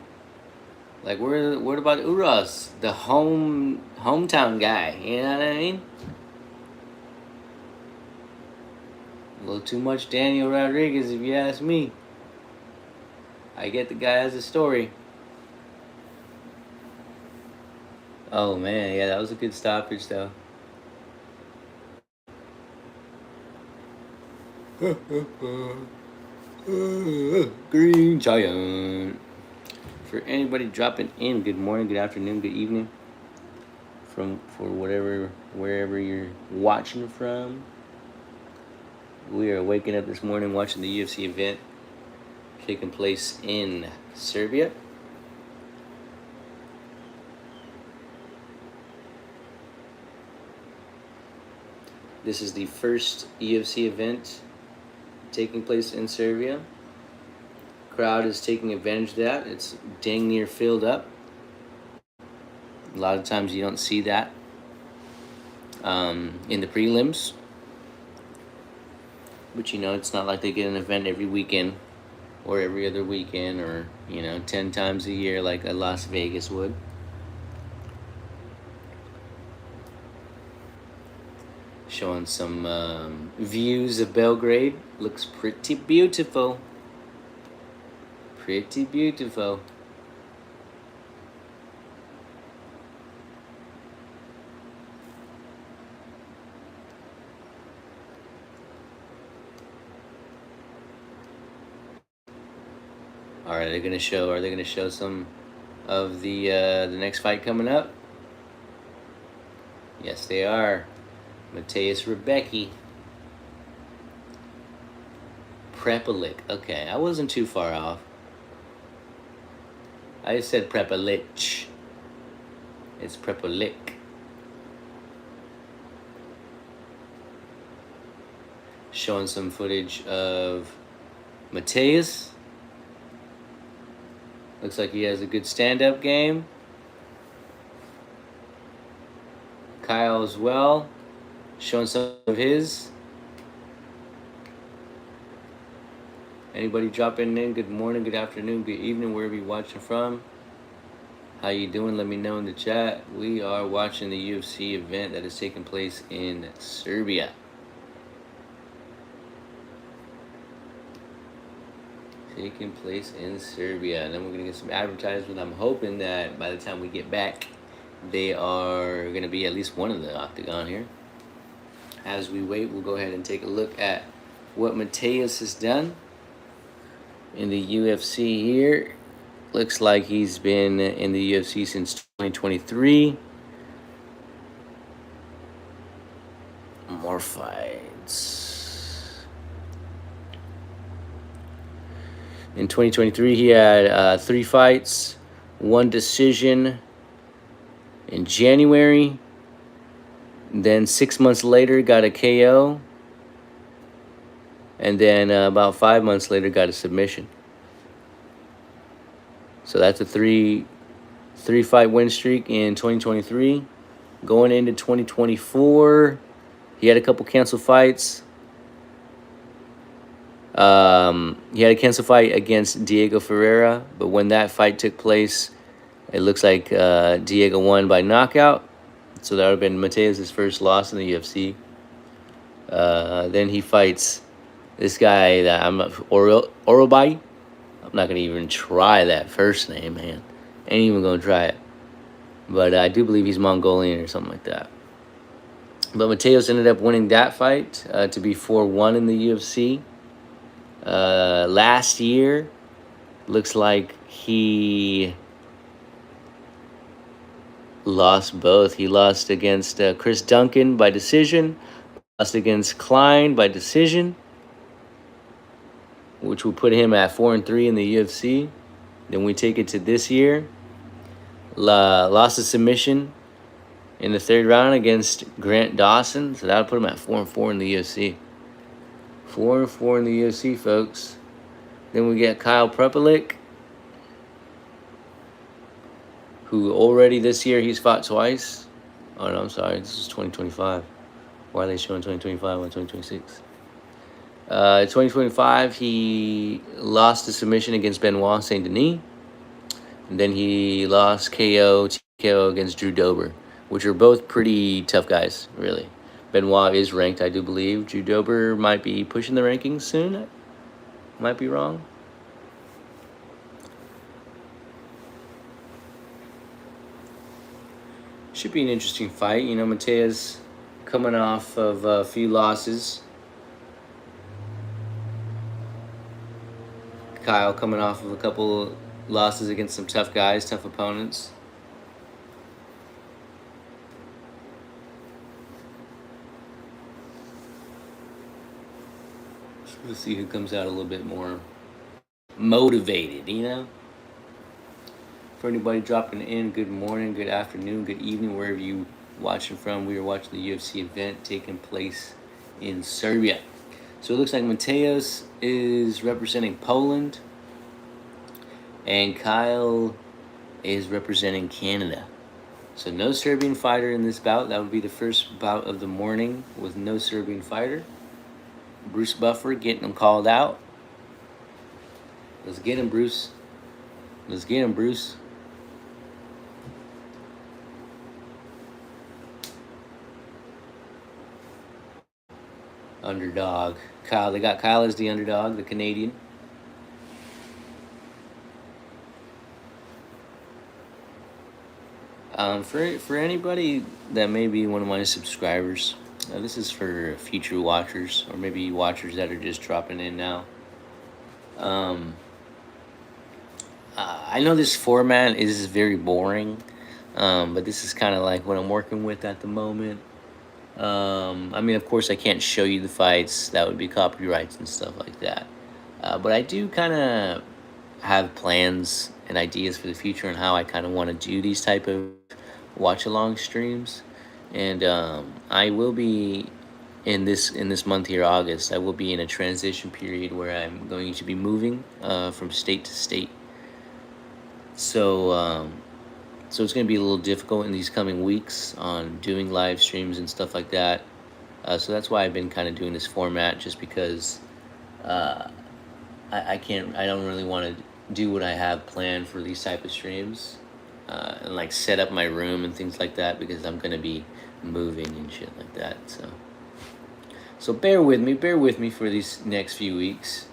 Like, what about Uras, the hometown guy? You know what I mean? A little too much Daniel Rodriguez, if you ask me. I get the guy has a story. Oh man, yeah, that was a good stoppage though. Green Giant. For anybody dropping in, good morning, good afternoon, good evening. Wherever you're watching from. We are waking up this morning watching the UFC event taking place in Serbia. This is the first UFC event taking place in Serbia. Crowd is taking advantage of that. It's dang near filled up. A lot of times you don't see that in the prelims. But it's not like they get an event every weekend or every other weekend or, 10 times a year like a Las Vegas would. Showing some views of Belgrade. Looks pretty beautiful. Pretty beautiful. Are they gonna show some of the next fight coming up? Yes, they are. Mateus Rebecki. Prepelic. Okay, I wasn't too far off. I just said Prepelic. It's Prepelic. Showing some footage of Mateus. Looks like he has a good stand-up game. Kyle as well. Showing some of his. Anybody dropping in? Good morning, good afternoon, good evening, wherever you're watching from. How you doing? Let me know in the chat. We are watching the UFC event that is taking place in Serbia. Taking place in Serbia. And then we're going to get some advertisements. I'm hoping that by the time we get back, they are going to be at least one of the octagon here. As we wait, we'll go ahead and take a look at what Mateus has done in the UFC here. Looks like he's been in the UFC since 2023. More fights. In 2023, he had 3 fights, 1 decision in January. Then 6 months later, got a KO. And then about 5 months later, got a submission. So that's a 3-fight win streak in 2023. Going into 2024, he had a couple canceled fights. He had a canceled fight against Diego Ferreira, but when that fight took place, it looks like Diego won by knockout. So that would have been Mateus' first loss in the UFC. Then he fights this guy that Orobai. I'm not going to even try that first name, man. Ain't even going to try it. But I do believe he's Mongolian or something like that. But Mateus ended up winning that fight to be 4-1 in the UFC. Last year, looks like he lost both. He lost against Chris Duncan by decision, lost against Klein by decision, which will put him at 4-3 in the UFC. Then we take it to this year. Lost a submission in the 3rd round against Grant Dawson, so that'll put him at 4-4 in the UFC. 4-4 in the UFC, folks. Then we get Kyle Prepelic, who already this year he's fought twice. Oh, no, I'm sorry. This is 2025. Why are they showing 2025 on 2026? 2025, he lost a submission against Benoit Saint Denis. And then he lost TKO against Drew Dober, which are both pretty tough guys, really. Benoit is ranked, I do believe. Drew Dober might be pushing the rankings soon. Might be wrong. Should be an interesting fight. Mateus coming off of a few losses. Kyle coming off of a couple losses against some tough guys, tough opponents. We'll see who comes out a little bit more motivated, For anybody dropping in, good morning, good afternoon, good evening, wherever you watching from. We were watching the UFC event taking place in Serbia. So it looks like Mateus is representing Poland, and Kyle is representing Canada. So no Serbian fighter in this bout. That would be the first bout of the morning with no Serbian fighter. Bruce Buffer getting him called out. Let's get him, Bruce. Let's get him, Bruce. Underdog. Kyle. They got Kyle as the underdog, the Canadian. For anybody that may be one of my subscribers, this is for future watchers or maybe watchers that are just dropping in now. I know this format is very boring, but this is kind of like what I'm working with at the moment. I mean, of course, I can't show you the fights. That would be copyrights and stuff like that. But I do kind of have plans and ideas for the future on how I kind of want to do these type of watch-along streams. And I will be in this month here, August. I will be in a transition period where I'm going to be moving from state to state. So so it's going to be a little difficult in these coming weeks on doing live streams and stuff like that. So that's why I've been kind of doing this format, just because I don't really want to do what I have planned for these type of streams, and like set up my room and things like that, because I'm going to be moving and shit like that. So bear with me for these next few weeks.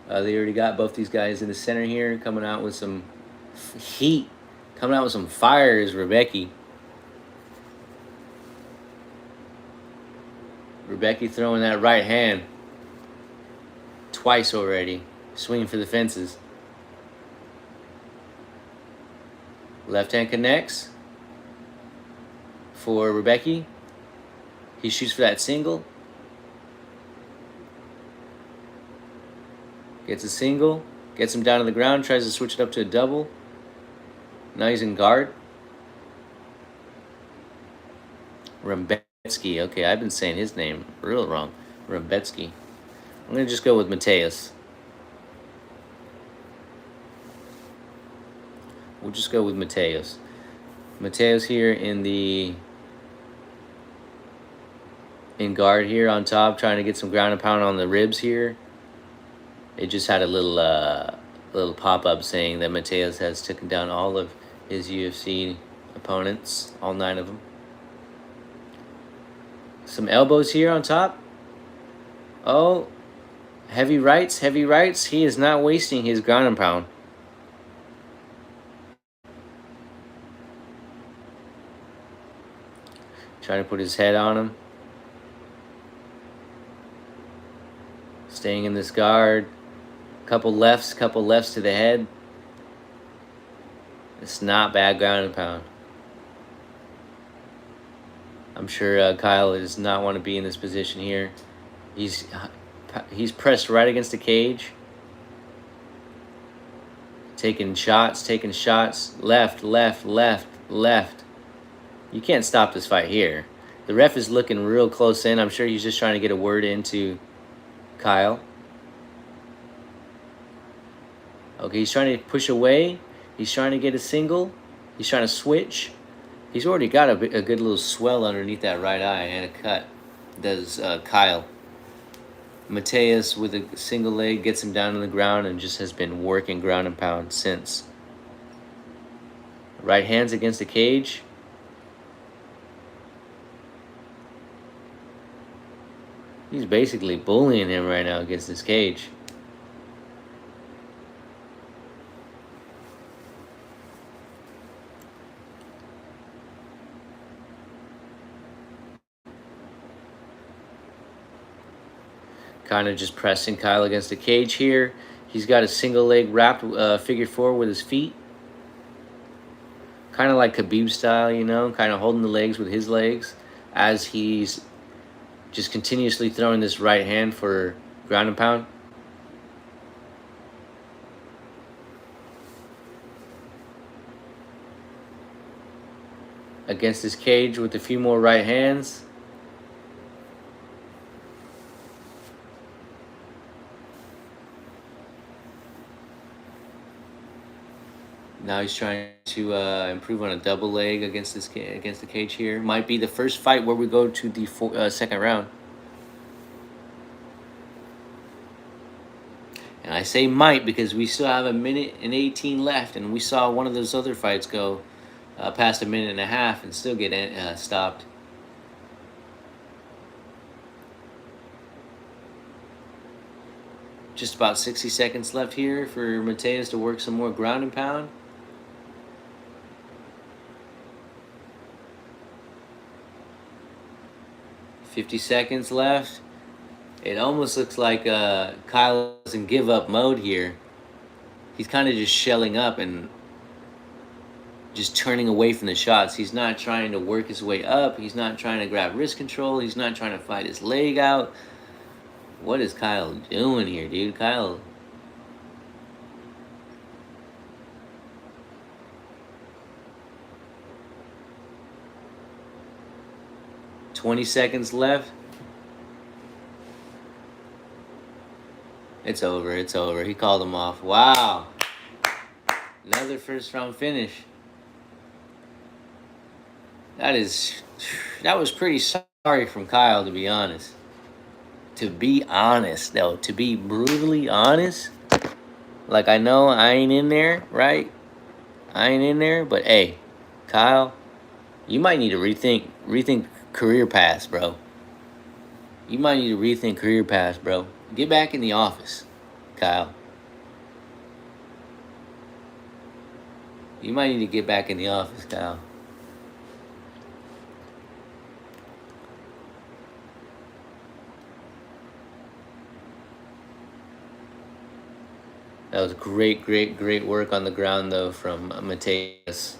They already got both these guys in the center here, coming out with some heat, coming out with some fire is Rebecca. Rebecca throwing that right hand twice already, swinging for the fences. Left hand connects for Rebecca. He shoots for that single. Gets a single, gets him down to the ground, tries to switch it up to a double. Now he's in guard. Rembetsky. Okay, I've been saying his name real wrong. Rembetsky. I'm going to just go with Mateus. We'll just go with Mateus. Mateus here in guard here on top, trying to get some ground and pound on the ribs here. It just had a little pop-up saying that Mateus has taken down all of his UFC opponents, all 9 of them. Some elbows here on top. Oh, heavy rights. He is not wasting his ground and pound. Trying to put his head on him. Staying in this guard. Couple lefts to the head. It's not bad ground and pound. I'm sure Kyle does not want to be in this position here. He's pressed right against the cage. Taking shots. Left. You can't stop this fight here. The ref is looking real close in. I'm sure he's just trying to get a word into Kyle. Okay, he's trying to push away. He's trying to get a single. He's trying to switch. He's already got a good little swell underneath that right eye and a cut. Does Kyle. Mateus with a single leg gets him down on the ground and just has been working ground and pound since. Right hands against the cage. He's basically bullying him right now against this cage. Kind of just pressing Kyle against the cage here. He's got a single leg wrapped figure 4 with his feet. Kind of like Khabib style, you know, kind of holding the legs with his legs as he's just continuously throwing this right hand for ground and pound. against this cage with a few more right hands. Now he's trying to improve on a double leg against the cage here. Might be the first fight where we go to the second round. And I say might because we still have a minute and 18 left, and we saw one of those other fights go past a minute and a half and still get stopped. Just about 60 seconds left here for Mateus to work some more ground and pound. $50 left. It almost looks like Kyle is in give up mode here. He's kind of just shelling up and just turning away from the shots. He's not trying to work his way up. He's not trying to grab wrist control. He's not trying to fight his leg out. What is Kyle doing here, dude? Kyle. $20 seconds left. It's over. It's over. He called him off. Wow. Another first round finish. That was pretty sorry from Kyle, to be honest. To be honest, though, to be brutally honest, like I know I ain't in there, right? I ain't in there, but hey, Kyle, you might need to rethink career paths, bro. You might need to rethink career paths, bro. Get back in the office, Kyle. You might need to get back in the office, Kyle. That was great work on the ground, though, from Mateus.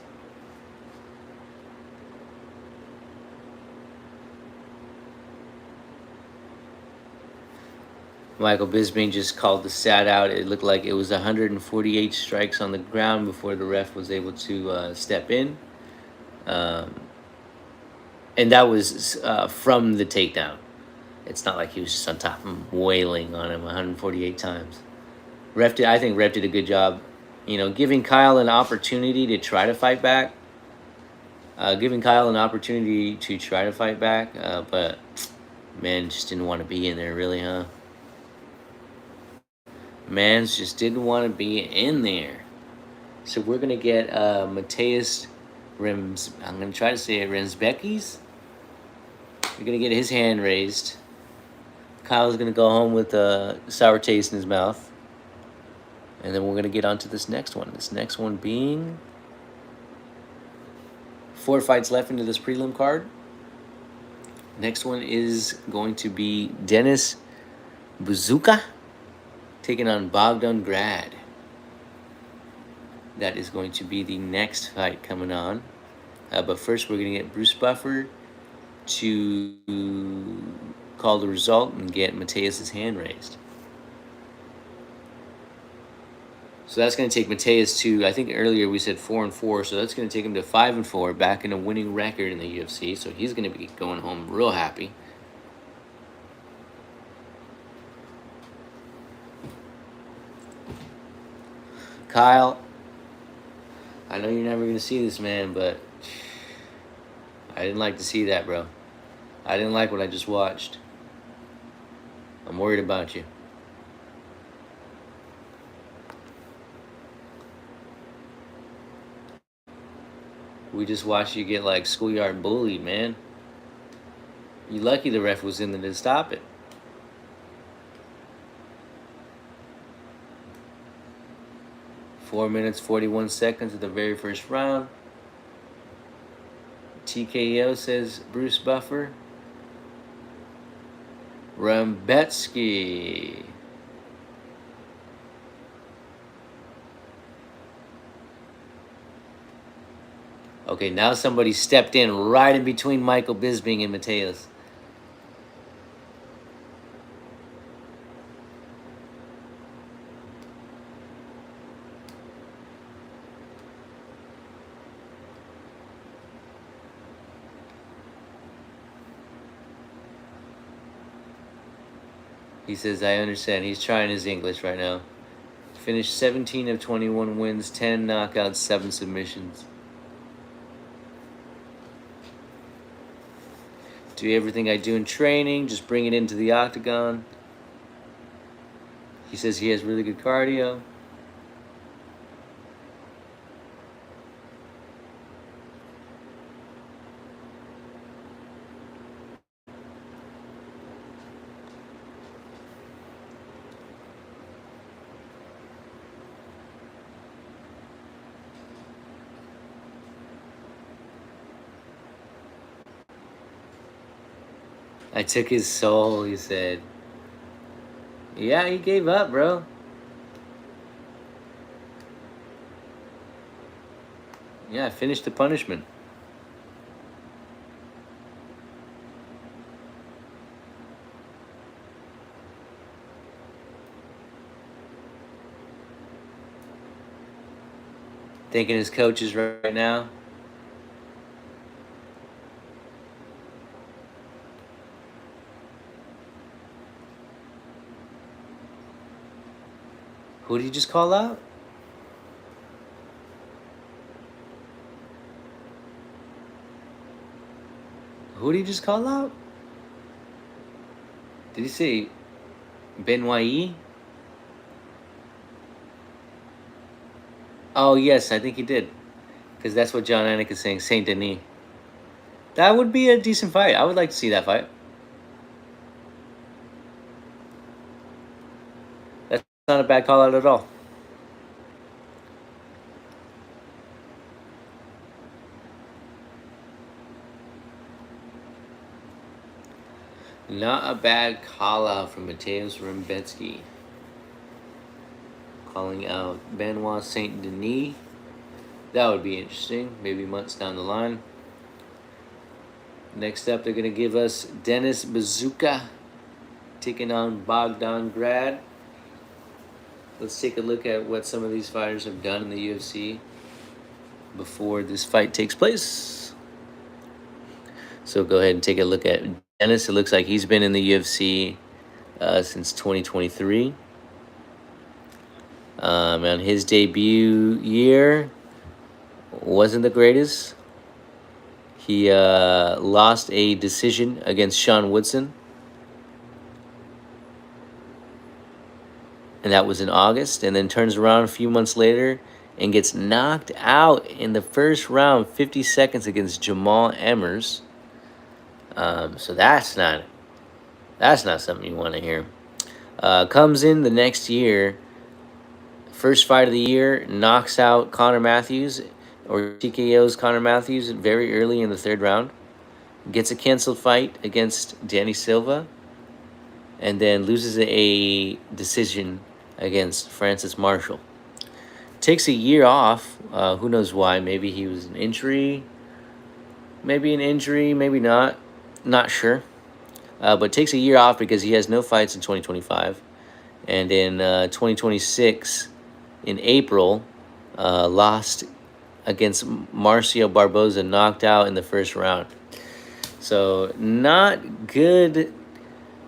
Michael Bisping just called the stat out. It looked like it was 148 strikes on the ground before the ref was able to step in. And that was from the takedown. It's not like he was just on top of him, wailing on him 148 times. I think Ref did a good job, giving Kyle an opportunity to try to fight back. But man just didn't want to be in there, really, huh? Mans just didn't want to be in there. So we're going to get Mateus Rims. I'm going to try to say it, Remsbekis. We're going to get his hand raised. Kyle's going to go home with a sour taste in his mouth. And then we're going to get on to this next one. This next one being 4 fights left into this prelim card. Next one is going to be Dennis Buzuka taking on Bogdan Grad. That is going to be the next fight coming on. But first, we're going to get Bruce Buffer to call the result and get Mateus' hand raised. So that's going to take Mateus to, I think earlier we said 4-4, so that's going to take him to 5-4, back in a winning record in the UFC. So he's going to be going home real happy. Kyle, I know you're never going to see this, man, but I didn't like to see that, bro. I didn't like what I just watched. I'm worried about you. We just watched you get like schoolyard bullied, man. You lucky the ref was in there to stop it. Four minutes, 41 seconds of the very first round. TKO, says Bruce Buffer. Rambetsky. Okay, now somebody stepped in right in between Michael Bisping and Mateus. He says, I understand. He's trying his English right now. Finished 17 of 21 wins, 10 knockouts, 7 submissions. Do everything I do in training, just bring it into the octagon. He says he has really good cardio. I took his soul, he said. Yeah, he gave up, bro. Yeah, I finished the punishment. Thanking his coaches right now. Who did you just call out? Who did he just call out? Did he say Benoit? Oh, yes, I think he did. Because that's what John Anik is saying, Saint Denis. That would be a decent fight. I would like to see that fight. That's not a bad call out at all. Not a bad call out from Mateusz Rembetsky. Calling out Benoit Saint Denis. That would be interesting. Maybe months down the line. Next up, they're going to give us Denis Bazooka taking on Bogdan Grad. Let's take a look at what some of these fighters have done in the UFC before this fight takes place. So go ahead and take a look at Dennis. It looks like he's been in the UFC since 2023. And his debut year wasn't the greatest. He lost a decision against Sean Woodson. And that was in August. And then turns around a few months later and gets knocked out in the first round, 50 seconds against Jamal Emmers. So that's not something you want to hear. Comes in the next year, first fight of the year, knocks out Connor Matthews, or TKO's Connor Matthews very early in the third round. Gets a canceled fight against Danny Silva, and then loses a decision against Francis Marshall. Takes a year off. Who knows why? Maybe he was an injury. Maybe not. Not sure. But takes a year off because he has no fights in 2025. And in 2026, in April, lost against Marcio Barboza, knocked out in the first round. So not good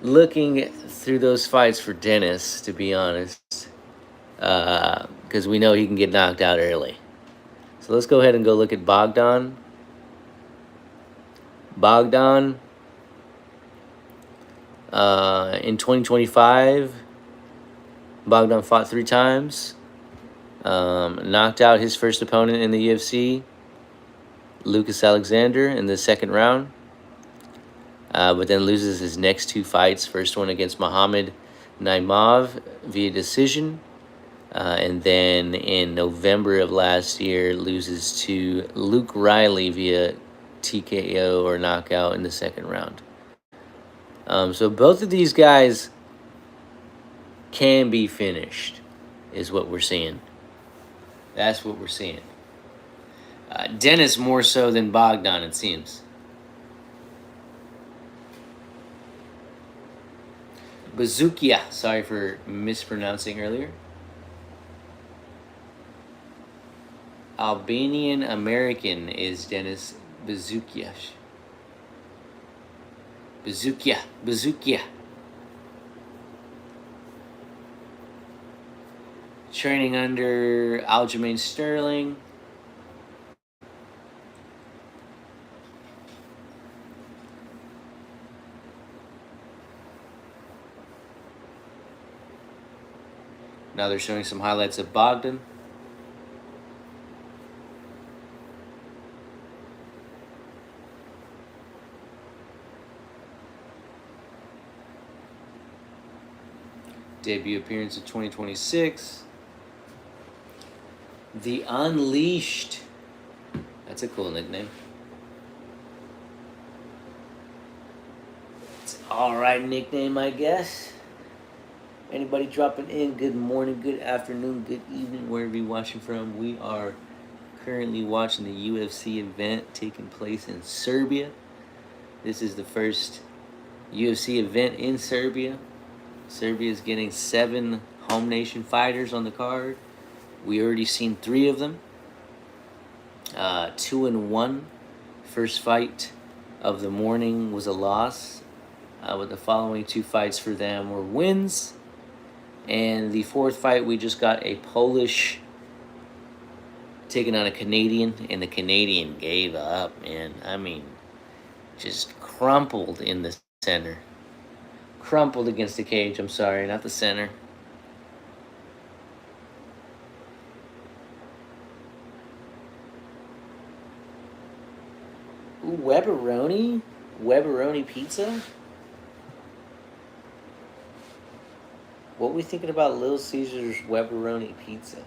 looking through those fights for Dennis, to be honest, because we know he can get knocked out early. So let's go ahead and go look at Bogdan. In 2025, Bogdan fought 3 times. Knocked out his first opponent in the UFC, Lucas Alexander, in the second round. But then loses his next 2 fights. First one against Muhammad Naimov via decision. And then in November of last year, loses to Luke Riley via TKO or knockout in the second round. So both of these guys can be finished, is what we're seeing. That's what we're seeing. Dennis more so than Bogdan, it seems. Bazookia. Sorry for mispronouncing earlier. Albanian American is Denis Bazookia. Bazookia. training under Aljamain Sterling. Now they're showing some highlights of Bogdan. Debut appearance of 2026. The Unleashed. That's a cool nickname. It's alright nickname, I guess. Anybody dropping in, good morning, good afternoon, good evening, wherever you're watching from. We are currently watching the UFC event taking place in Serbia. This is the first UFC event in Serbia. Serbia is getting 7 home nation fighters on the card. We already seen 3 of them. 2-1. First fight of the morning was a loss. But the following 2 fights for them were wins. And the 4th fight, we just got a Polish taking on a Canadian. And the Canadian gave up, man. I mean, just crumpled in the center. Crumpled against the cage. I'm sorry, not the center. Ooh, Webberoni? Webberoni pizza? What we thinking about Little Caesar's Webberoni pizza?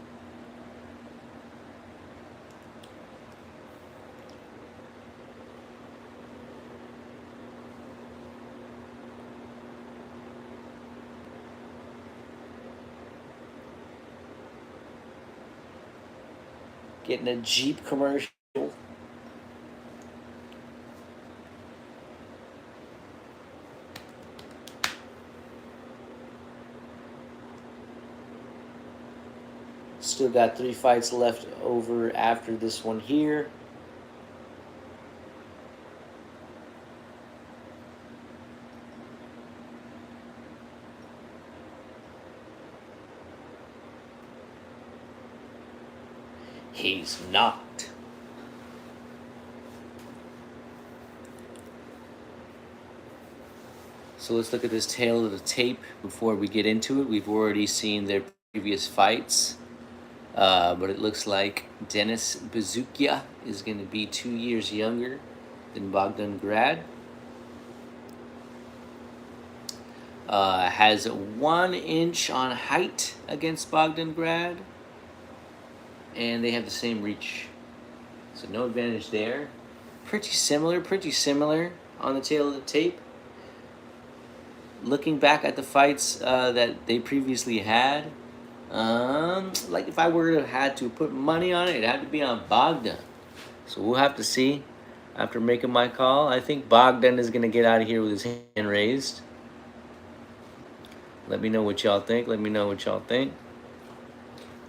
Getting a Jeep commercial. Still got 3 fights left over after this one here. He's not. So let's look at this tail of the tape before we get into it. We've already seen their previous fights. But it looks like Denis Bezukia is going to be 2 years younger than Bogdan Grad. Has 1 inch on height against Bogdan Grad. And they have the same reach. So no advantage there. Pretty similar on the tail of the tape. Looking back at the fights that they previously had, like if I were to had to put money on it, it'd have to be on Bogdan. So we'll have to see after making my call. I think Bogdan is going to get out of here with his hand raised. Let me know what y'all think.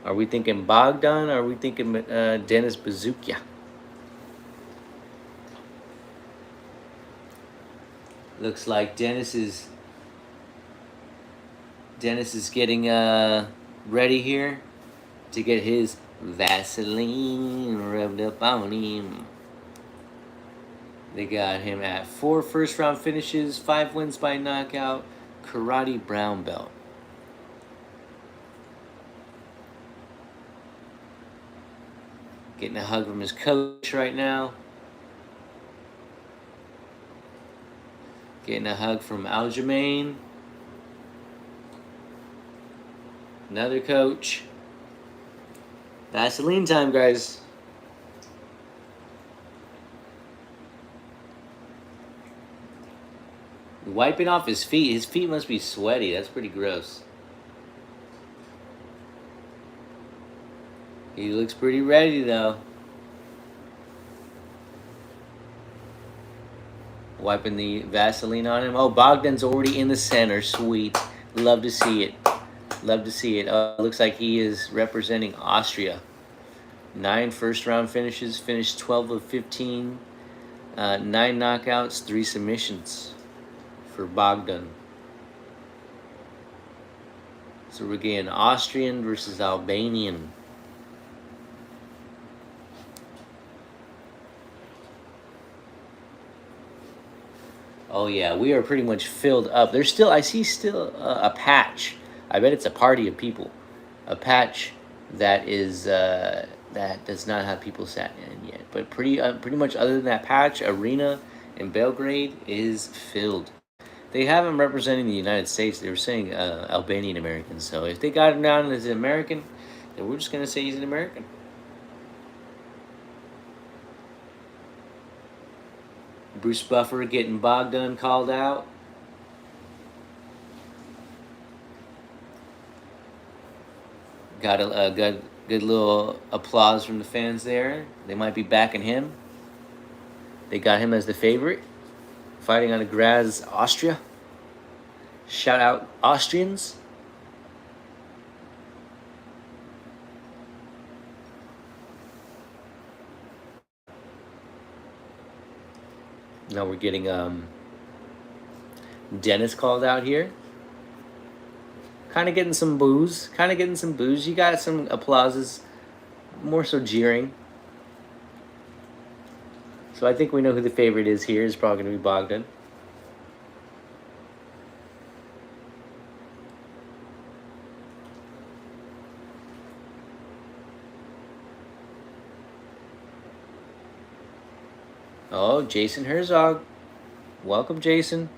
Are we thinking Bogdan or are we thinking Denis Bezukia? Looks like Dennis is getting ready here to get his Vaseline rubbed up on him. They got him at 4 first-round finishes, 5 wins by knockout, karate brown belt. Getting a hug from his coach right now. Getting a hug from Aljamain. Another coach. Vaseline time, guys. Wiping off his feet. His feet must be sweaty. That's pretty gross. He looks pretty ready, though. Wiping the Vaseline on him. Oh, Bogdan's already in the center. Sweet. Love to see it. Looks like he is representing Austria. 9 first-round finishes. Finished 12 of 15. 9 knockouts, 3 submissions for Bogdan. So we're getting Austrian versus Albanian. Oh yeah, we are pretty much filled up. There's still, I see still a patch. I bet it's a party of people. A patch that is that does not have people sat in yet. But pretty much other than that patch, arena in Belgrade is filled. They have him representing the United States. They were saying Albanian American. So if they got him down as an American, then we're just gonna say he's an American. Bruce Buffer getting Bogdan called out. Got a good little applause from the fans there. They might be backing him. They got him as the favorite, fighting out of Graz, Austria. Shout out Austrians. Now we're getting Dennis called out here. Kind of getting some boos. You got some applauses. More so jeering. So I think we know who the favorite is here. It's probably going to be Bogdan. Oh, Jason Herzog. Welcome, Jason.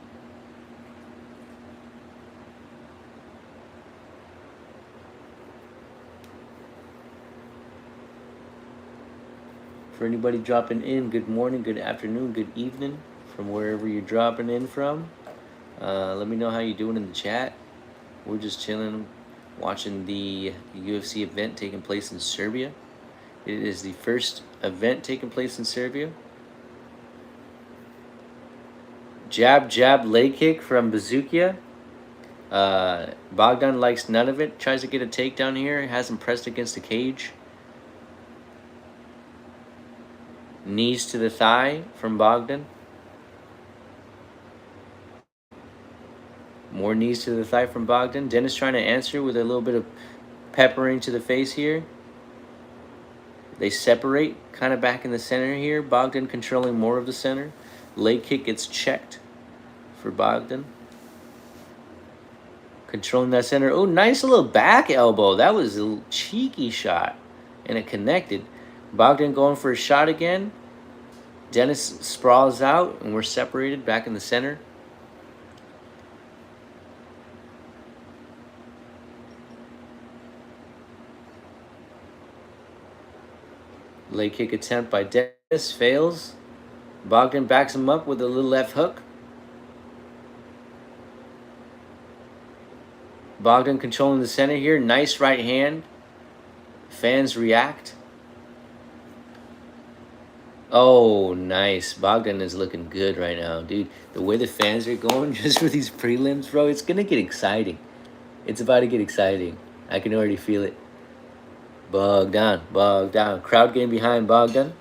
For anybody dropping in, good morning, good afternoon, good evening from wherever you're dropping in from. Let me know how you're doing in the chat. We're just chilling, watching the UFC event taking place in Serbia. It is the first event taking place in Serbia. Jab, leg kick from Bazookia. Bogdan likes none of it. Tries to get a takedown here. Has him pressed against the cage. Knees to the thigh from Bogdan. More knees to the thigh from Bogdan. Dennis trying to answer with a little bit of peppering to the face here. They separate, kind of back in the center here. Bogdan controlling more of the center. Leg kick gets checked for Bogdan. Controlling that center. Oh, nice little back elbow. That was a little cheeky shot. And it connected. Bogdan going for a shot again. Dennis sprawls out, and we're separated back in the center. Leg kick attempt by Dennis fails. Bogdan backs him up with a little left hook. Bogdan controlling the center here. Nice right hand. Fans react. Oh, nice. Bogdan is looking good right now, dude. The way the fans are going just for these prelims, bro, it's going to get exciting. It's about to get exciting. I can already feel it. Bogdan. Crowd getting behind Bogdan.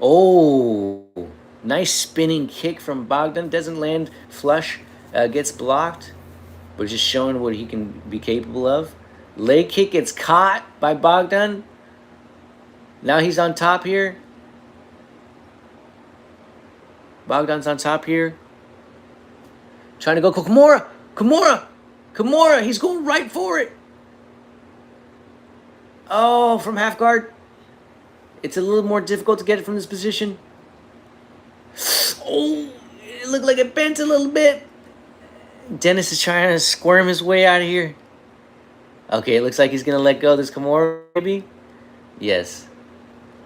Oh, nice spinning kick from Bogdan. Doesn't land flush. Gets blocked. But just showing what he can be capable of. Leg kick gets caught by Bogdan. Now he's on top here. Bogdan's on top here. Trying to go Kimura. He's going right for it. Oh, from half guard. It's a little more difficult to get it from this position. Oh, it looked like it bent a little bit. Dennis is trying to squirm his way out of here. Okay, it looks like he's going to let go of this Kimura, maybe. Yes.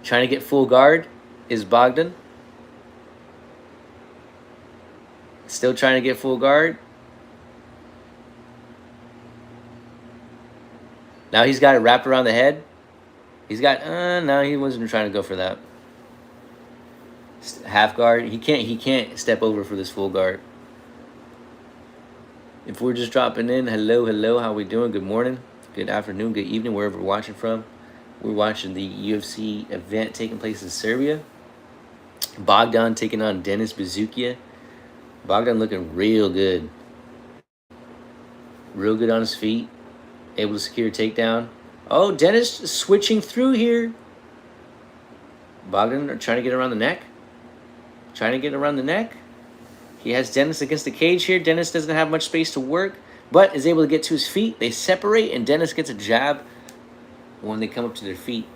Trying to get full guard is Bogdan. Still trying to get full guard. Now he's got it wrapped around the head. He's got, no, he wasn't trying to go for that. Half guard. He can't step over for this full guard. If we're just dropping in, hello, how we doing? Good morning, good afternoon, good evening, wherever we're watching from. We're watching the UFC event taking place in Serbia. Bogdan taking on Dennis Bezukia. Bogdan looking real good. Real good on his feet. Able to secure a takedown. Oh, Dennis switching through here. Bogdan trying to get around the neck. Trying to get around the neck. He has Dennis against the cage here. Dennis doesn't have much space to work, but is able to get to his feet. They separate, and Dennis gets a jab when they come up to their feet.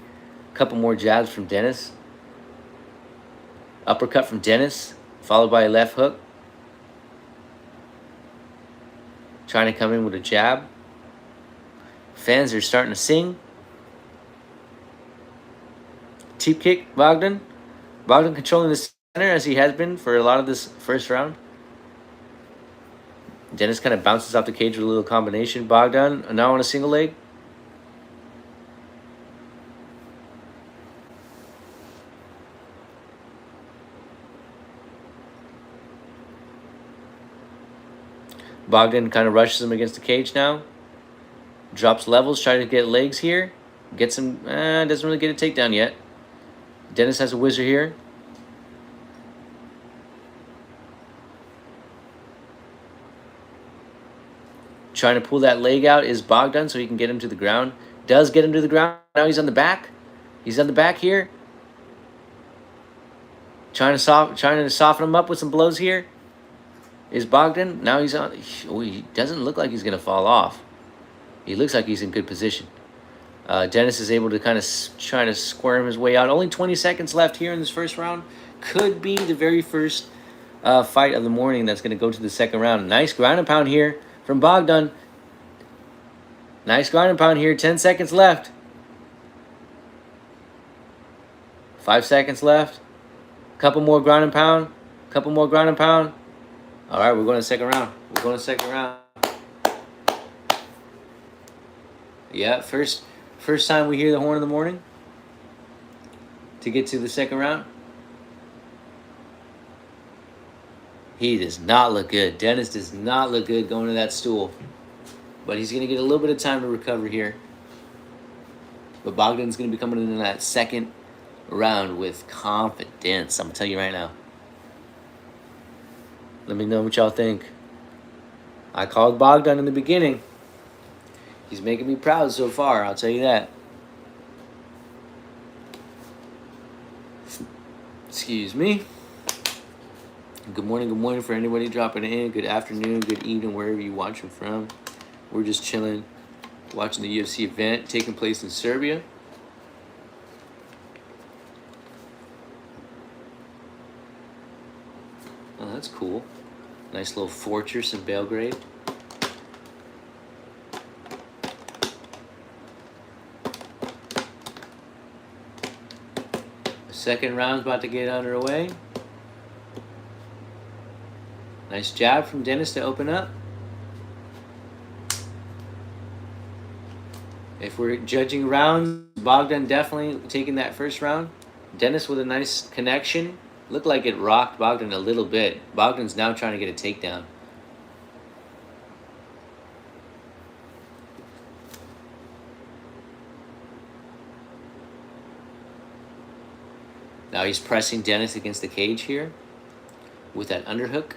A couple more jabs from Dennis. Uppercut from Dennis, followed by a left hook. Trying to come in with a jab. Fans are starting to sing. Teep kick, Bogdan. Bogdan controlling the center as he has been for a lot of this first round. Dennis kind of bounces off the cage with a little combination. Bogdan now on a single leg. Bogdan kind of rushes him against the cage now. Drops levels, trying to get legs here. Gets him, doesn't really get a takedown yet. Dennis has a whizzer here. Trying to pull that leg out is Bogdan so he can get him to the ground. Does get him to the ground. Now he's on the back. He's on the back here. Trying to soften him up with some blows here. Is Bogdan. Now he's on. Oh, he doesn't look like he's going to fall off. He looks like he's in good position. Dennis is able to kind of try to squirm his way out. Only 20 seconds left here in this first round. Could be the very first fight of the morning that's going to go to the second round. Nice ground and pound here from Bogdan. Nice ground and pound here. 10 seconds left. 5 seconds left. Couple more ground and pound. Couple more ground and pound. All right, we're going to second round. We're going to second round. Yeah, first time we hear the horn in the morning to get to the second round. He does not look good. Dennis does not look good going to that stool. But he's going to get a little bit of time to recover here. But Bogdan's going to be coming into that second round with confidence. I'm going to tell you right now. Let me know what y'all think. I called Bogdan in the beginning. He's making me proud so far, I'll tell you that. Excuse me. Good morning for anybody dropping in. Good afternoon, good evening, wherever you watching from. We're just chilling, watching the UFC event taking place in Serbia. Oh, that's cool. Nice little fortress in Belgrade. The second round's about to get underway. Nice jab from Dennis to open up. If we're judging rounds, Bogdan definitely taking that first round. Dennis with a nice connection. Looked like it rocked Bogdan a little bit. Bogdan's now trying to get a takedown. Now he's pressing Dennis against the cage here with that underhook.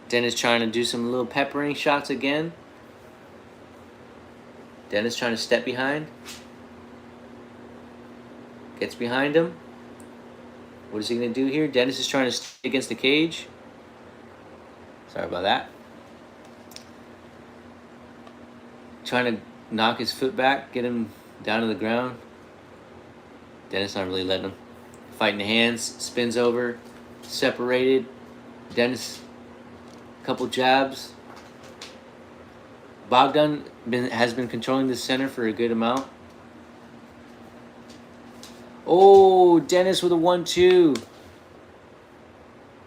Dennis trying to do some little peppering shots again. Dennis trying to step behind. Gets behind him. What is he going to do here? Dennis is trying to stay against the cage. Sorry about that. Trying to knock his foot back, get him down to the ground. Dennis not really letting him. Fighting the hands, spins over, separated. Dennis, a couple jabs. Bogdan has been controlling the center for a good amount. Oh, Dennis with a 1-2.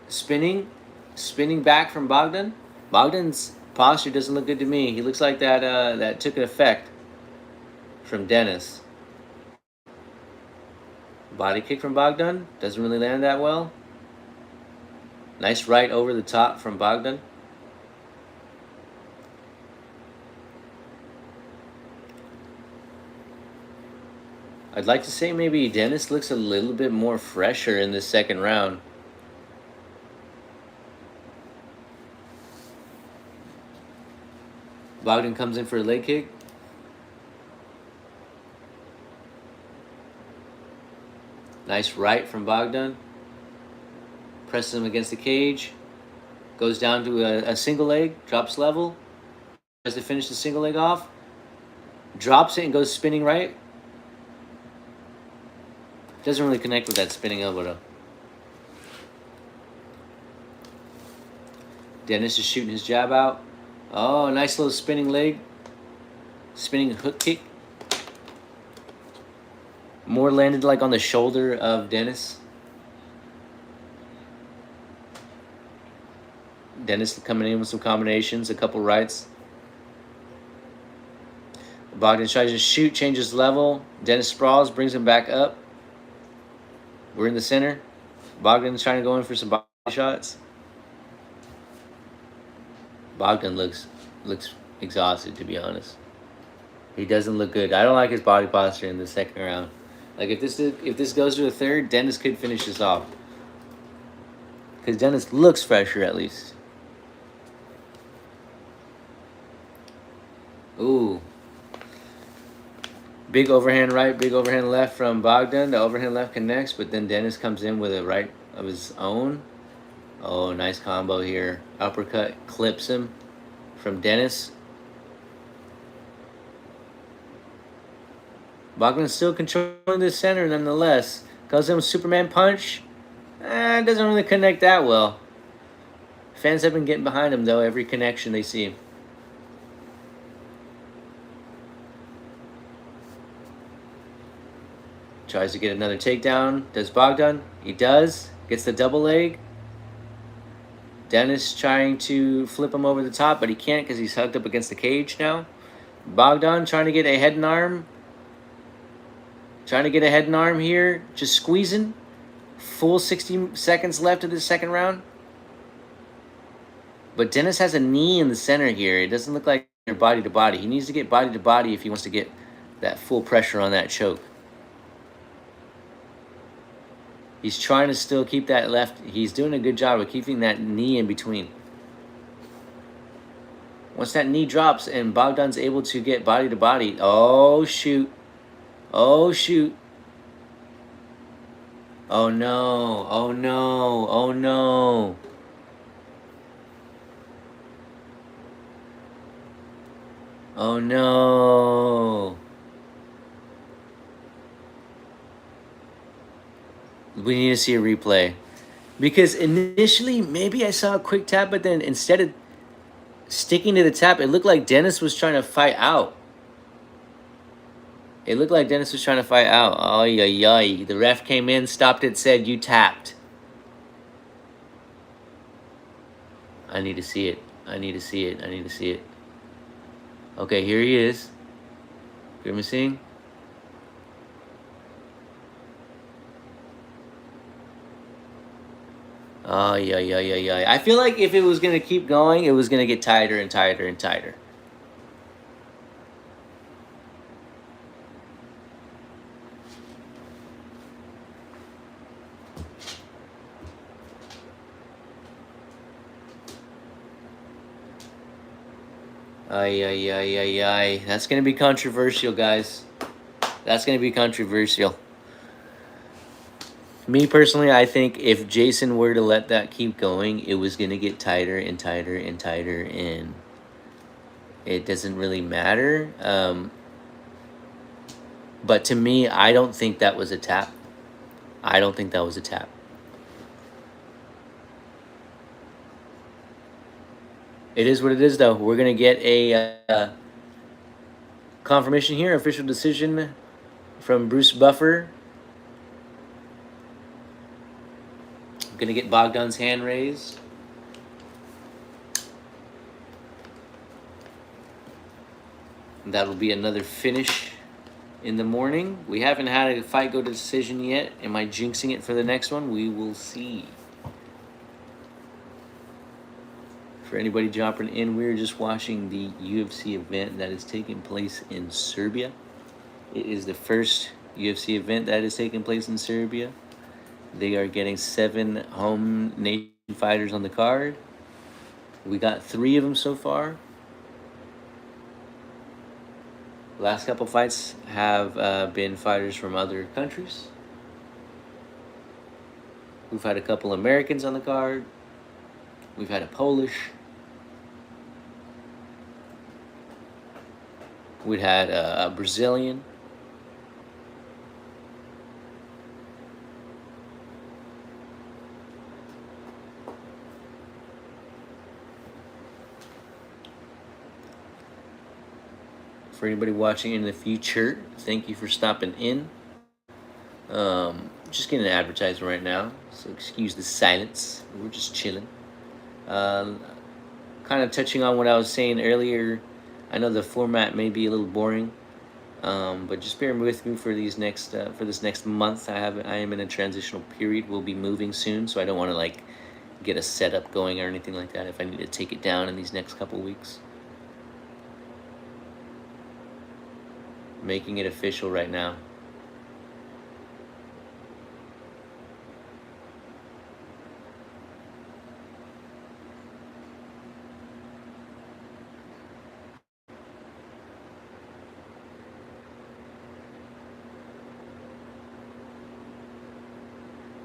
Spinning back from Bogdan. Bogdan's posture doesn't look good to me. He looks like that took an effect from Dennis. Body kick from Bogdan. Doesn't really land that well. Nice right over the top from Bogdan. I'd like to say maybe Dennis looks a little bit more fresher in the second round. Bogdan comes in for a leg kick. Nice right from Bogdan. Presses him against the cage. Goes down to a single leg. Drops level. Tries to finish the single leg off. Drops it and goes spinning right. Doesn't really connect with that spinning elbow though. Dennis is shooting his jab out. Oh, nice little spinning leg. Spinning hook kick. More landed like on the shoulder of Dennis. Dennis coming in with some combinations, a couple rights. Bogdan tries to shoot, changes level. Dennis sprawls, brings him back up. We're in the center. Bogdan's trying to go in for some body shots. Bogdan looks exhausted, to be honest. He doesn't look good. I don't like his body posture in the second round. Like if this goes to a third, Dennis could finish this off. Because Dennis looks fresher at least. Ooh. Big overhand right, big overhand left from Bogdan. The overhand left connects, but then Dennis comes in with a right of his own. Oh, nice combo here. Uppercut clips him from Dennis. Bogdan's still controlling the center nonetheless. Goes in with Superman punch. Doesn't really connect that well. Fans have been getting behind him, though, every connection they see. Tries to get another takedown. Does Bogdan? He does. Gets the double leg. Dennis trying to flip him over the top, but he can't because he's hugged up against the cage now. Bogdan trying to get a head and arm. Trying to get a head and arm here. Just squeezing. Full 60 seconds left of the second round. But Dennis has a knee in the center here. It doesn't look like they're body to body. He needs to get body to body if he wants to get that full pressure on that choke. He's trying to still keep that left. He's doing a good job of keeping that knee in between. Once that knee drops and Bogdan's able to get body to body. Oh, shoot. Oh, shoot. Oh, no. Oh, no. Oh, no. Oh, no. We need to see a replay. Because initially, maybe I saw a quick tap, but then instead of sticking to the tap, it looked like Dennis was trying to fight out. It looked like Dennis was trying to fight out. Oh, yeah. The ref came in, stopped it, said, you tapped. I need to see it. I need to see it. I need to see it. Okay, here he is. Grimacing. Oh, yeah. I feel like if it was going to keep going, it was going to get tighter and tighter and tighter. Ay. That's going to be controversial, guys. That's going to be controversial. Me personally, I think if Jason were to let that keep going, it was going to get tighter and tighter and tighter, and it doesn't really matter. But to me, I don't think that was a tap. I don't think that was a tap. It is what it is, though. We're going to get a confirmation here, official decision from Bruce Buffer. Going to get Bogdan's hand raised. That'll be another finish in the morning. We haven't had a fight go to decision yet. Am I jinxing it for the next one? We will see. For anybody jumping in, we're just watching the UFC event that is taking place in Serbia. It is the first UFC event that is taking place in Serbia. They are getting 7 home nation fighters on the card. We got 3 of them so far. Last couple fights have been fighters from other countries. We've had a couple Americans on the card. We've had a Polish. We've had a Brazilian. For anybody watching in the future, thank you for stopping in. Just getting an advertisement right now, so excuse the silence. We're just chilling. Kind of touching on what I was saying earlier. I know the format may be a little boring, but just bear with me for these next for this next month. I am in a transitional period. We'll be moving soon, so I don't want to like get a setup going or anything like that. If I need to take it down in these next couple weeks, making it official right now.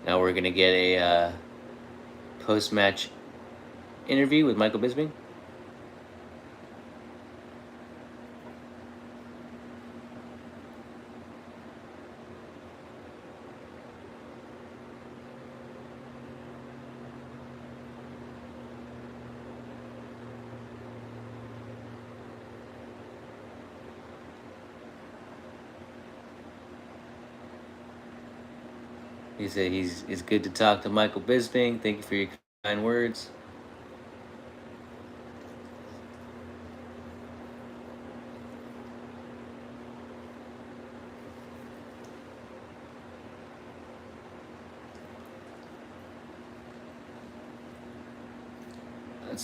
Now we're gonna get a post-match interview with Michael Bisping. He said it's good to talk to Michael Bisping. Thank you for your kind words.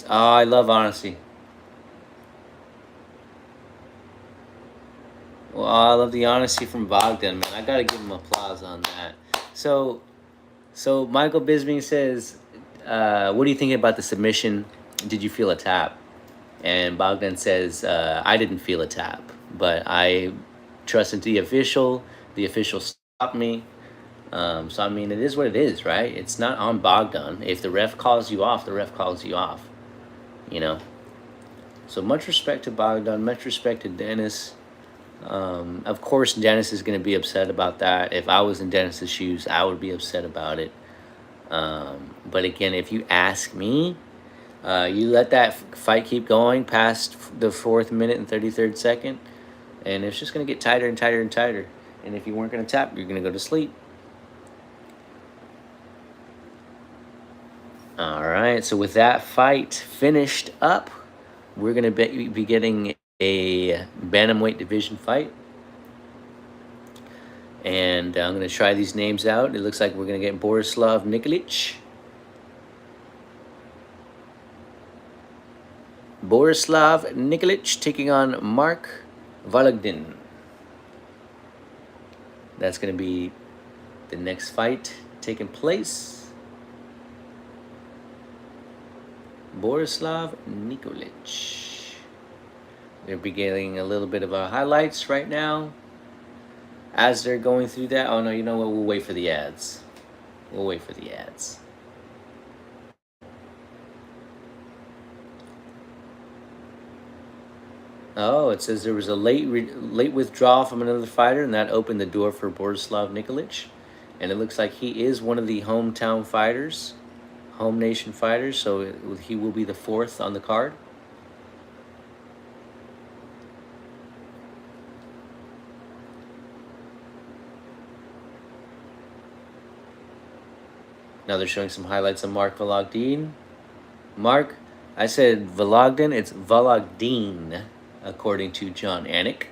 I love honesty. Well, I love the honesty from Bogdan, man. I gotta give him applause on that. So, Michael Bisping says, "What do you think about the submission? Did you feel a tap?" And Bogdan says, "I didn't feel a tap, but I trusted the official. The official stopped me. So I mean, it is what it is, right? It's not on Bogdan. If the ref calls you off, the ref calls you off. You know. So much respect to Bogdan. Much respect to Dennis." Of course, Dennis is going to be upset about that. If I was in Dennis's shoes, I would be upset about it. But again, if you ask me, you let that fight keep going past the 4th minute and 33rd second, and it's just going to get tighter and tighter and tighter. And if you weren't going to tap, you're going to go to sleep. All right, so with that fight finished up, we're going to be getting a bantamweight division fight. And I'm going to try these names out. It looks like we're going to get Borislav Nikolic. Borislav Nikolic taking on Mark Vologdin. That's going to be the next fight taking place. Borislav Nikolic. They're be getting a little bit of highlights right now. As they're going through that, oh no, you know what? We'll wait for the ads. We'll wait for the ads. Oh, it says there was a late withdrawal from another fighter, and that opened the door for Borislav Nikolic. And it looks like he is one of the hometown fighters, home nation fighters, so he will be the 4th on the card. Now they're showing some highlights of Mark Vologdin. Mark, I said Vologdin, it's Vologdin, according to John Anik.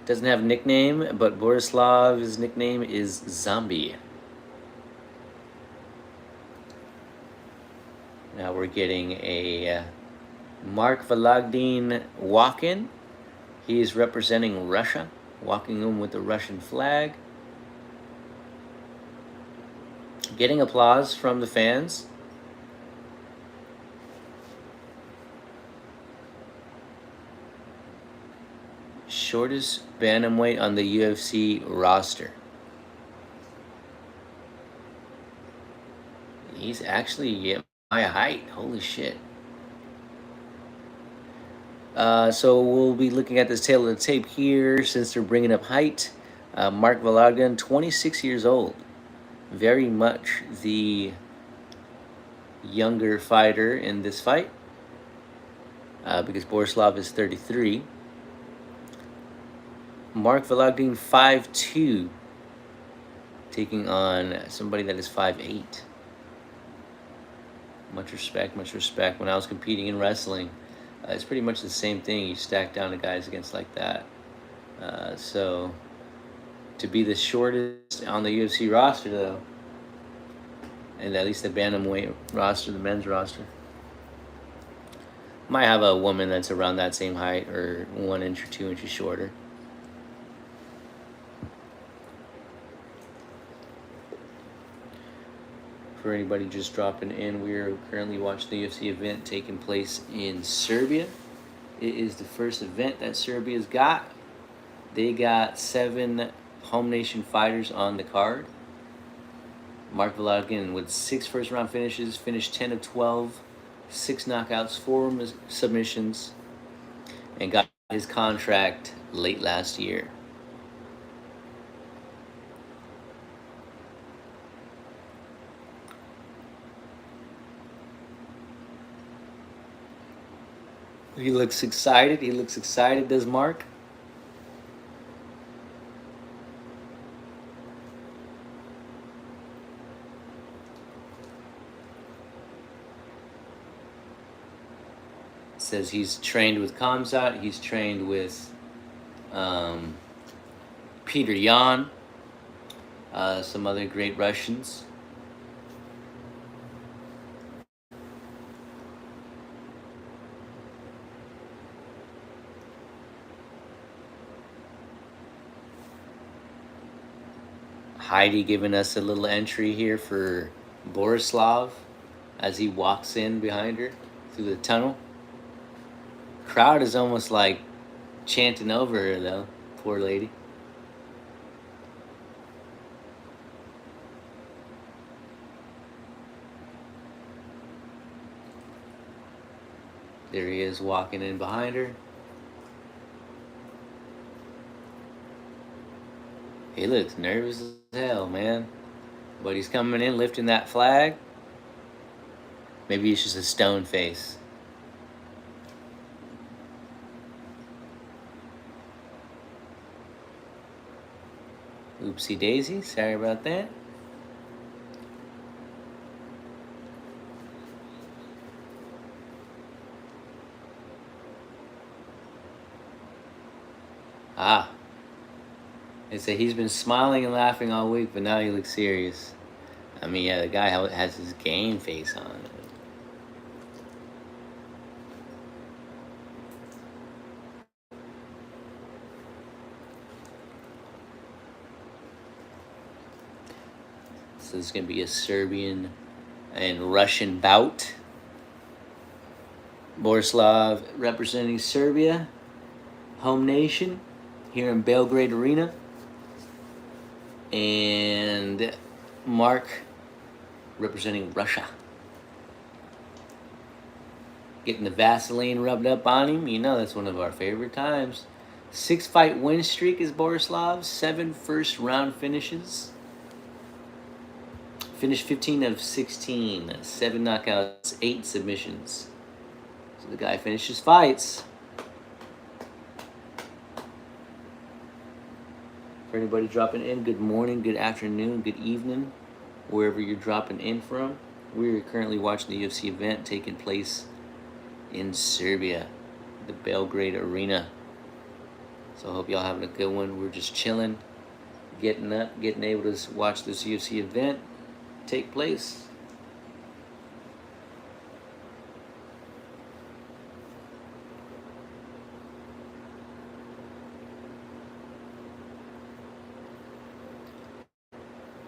Doesn't have a nickname, but Borislav's nickname is Zombie. Now we're getting a Mark Volodin walk-in. He is representing Russia, walking in with the Russian flag. Getting applause from the fans. Shortest bantamweight on the UFC roster. He's actually my height. Holy shit. So we'll be looking at this tail of the tape here since they're bringing up height. Mark Volodin, 26 years old. Very much the younger fighter in this fight because Borislav is 33. Mark Volodin, 5'2", taking on somebody that is 5'8". Much respect, much respect. When I was competing in wrestling, it's pretty much the same thing. You stack down the guys against like that. So to be the shortest on the UFC roster, though, and at least the bantamweight roster, the men's roster, might have a woman that's around that same height or 1 inch or 2 inches shorter. For anybody just dropping in, we are currently watching the UFC event taking place in Serbia. It is the first event that Serbia's got. They got 7 home nation fighters on the card. Mark Volodin with 6 first-round finishes, finished 10 of 12, 6 knockouts, 4 submissions, and got his contract late last year. He looks excited. He looks excited, does Mark? Says he's trained with Kamzat. He's trained with Peter Yan, some other great Russians. Heidi giving us a little entry here for Borislav as he walks in behind her through the tunnel. Crowd is almost like chanting over her, though. Poor lady. There he is walking in behind her. He looks nervous as hell, man. But he's coming in, lifting that flag. Maybe it's just a stone face. Oopsie daisy, sorry about that. They say he's been smiling and laughing all week, but now he looks serious. I mean, yeah, the guy has his game face on. So it's going to be a Serbian and Russian bout. Borislav representing Serbia, home nation, here in Belgrade Arena. And Mark representing Russia. Getting the Vaseline rubbed up on him. You know that's one of our favorite times. 6-fight win streak is Borislav. 7 first-round finishes. Finished 15 of 16. 7 knockouts, 8 submissions. So the guy finishes fights. For anybody dropping in, good morning, good afternoon, good evening, wherever you're dropping in from. We're currently watching the UFC event taking place in Serbia, the Belgrade Arena. So I hope y'all having a good one. We're just chilling, getting up, getting able to watch this UFC event take place.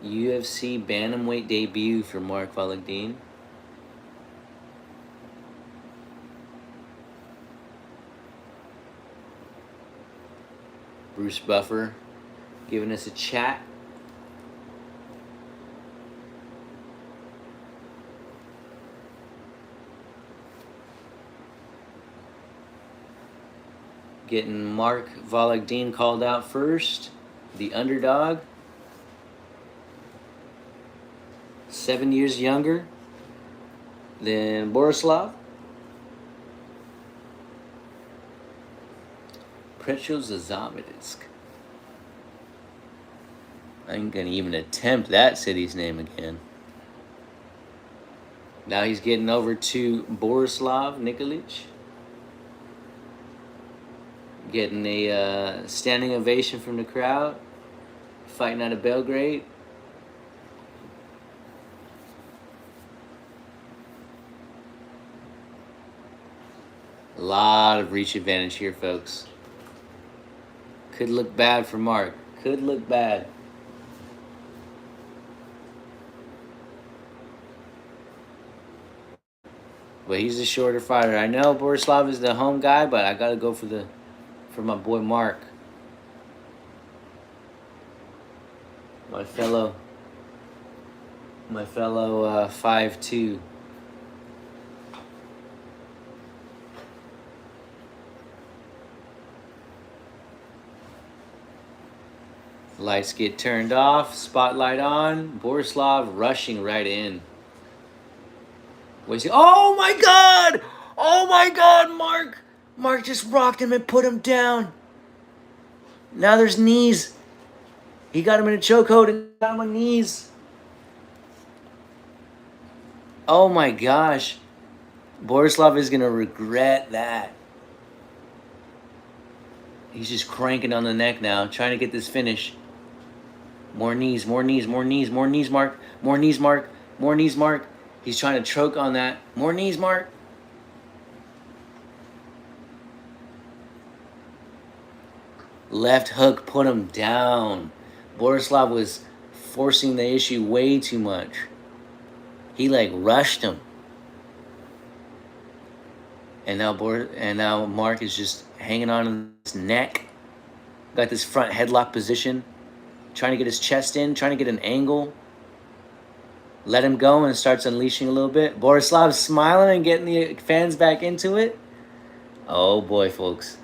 UFC bantamweight debut for Mark Valagdin. Bruce Buffer giving us a chat. Getting Mark Valagdin called out first. The underdog. 7 years younger than Borislav. Prelims. I ain't gonna even attempt that city's name again. Now he's getting over to Borislav Nikolic. Getting a standing ovation from the crowd. Fighting out of Belgrade. A lot of reach advantage here, folks. Could look bad for Mark. Could look bad. But he's the shorter fighter. I know Borislav is the home guy, but I gotta go for my boy Mark. My fellow 5'2". Lights get turned off, spotlight on, Borislav rushing right in. Oh my God! Oh my God, Mark! Mark just rocked him and put him down. Now there's knees. He got him in a chokehold and got him on knees. Oh my gosh. Borislav is going to regret that. He's just cranking on the neck now, trying to get this finish. More knees, more knees, more knees, more knees, Mark. More knees, Mark. More knees, Mark. He's trying to choke on that. More knees, Mark. Left hook put him down. Borislav was forcing the issue way too much. He like rushed him. And now Mark is just hanging on his neck. Got this front headlock position. Trying to get his chest in, trying to get an angle. Let him go and starts unleashing a little bit. Borislav's smiling and getting the fans back into it. Oh boy, folks.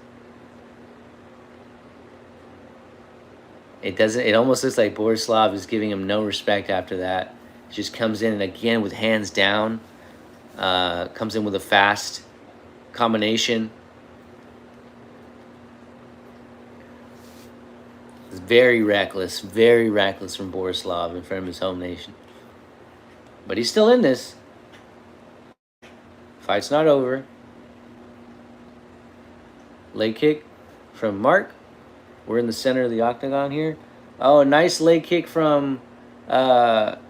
It almost looks like Borislav is giving him no respect after that. He just comes in and again with hands down. Comes in with a fast combination. It's very reckless from Borislav in front of his home nation. But he's still in this. Fight's not over. Leg kick from Mark. We're in the center of the octagon here. Oh, nice leg kick from Borislav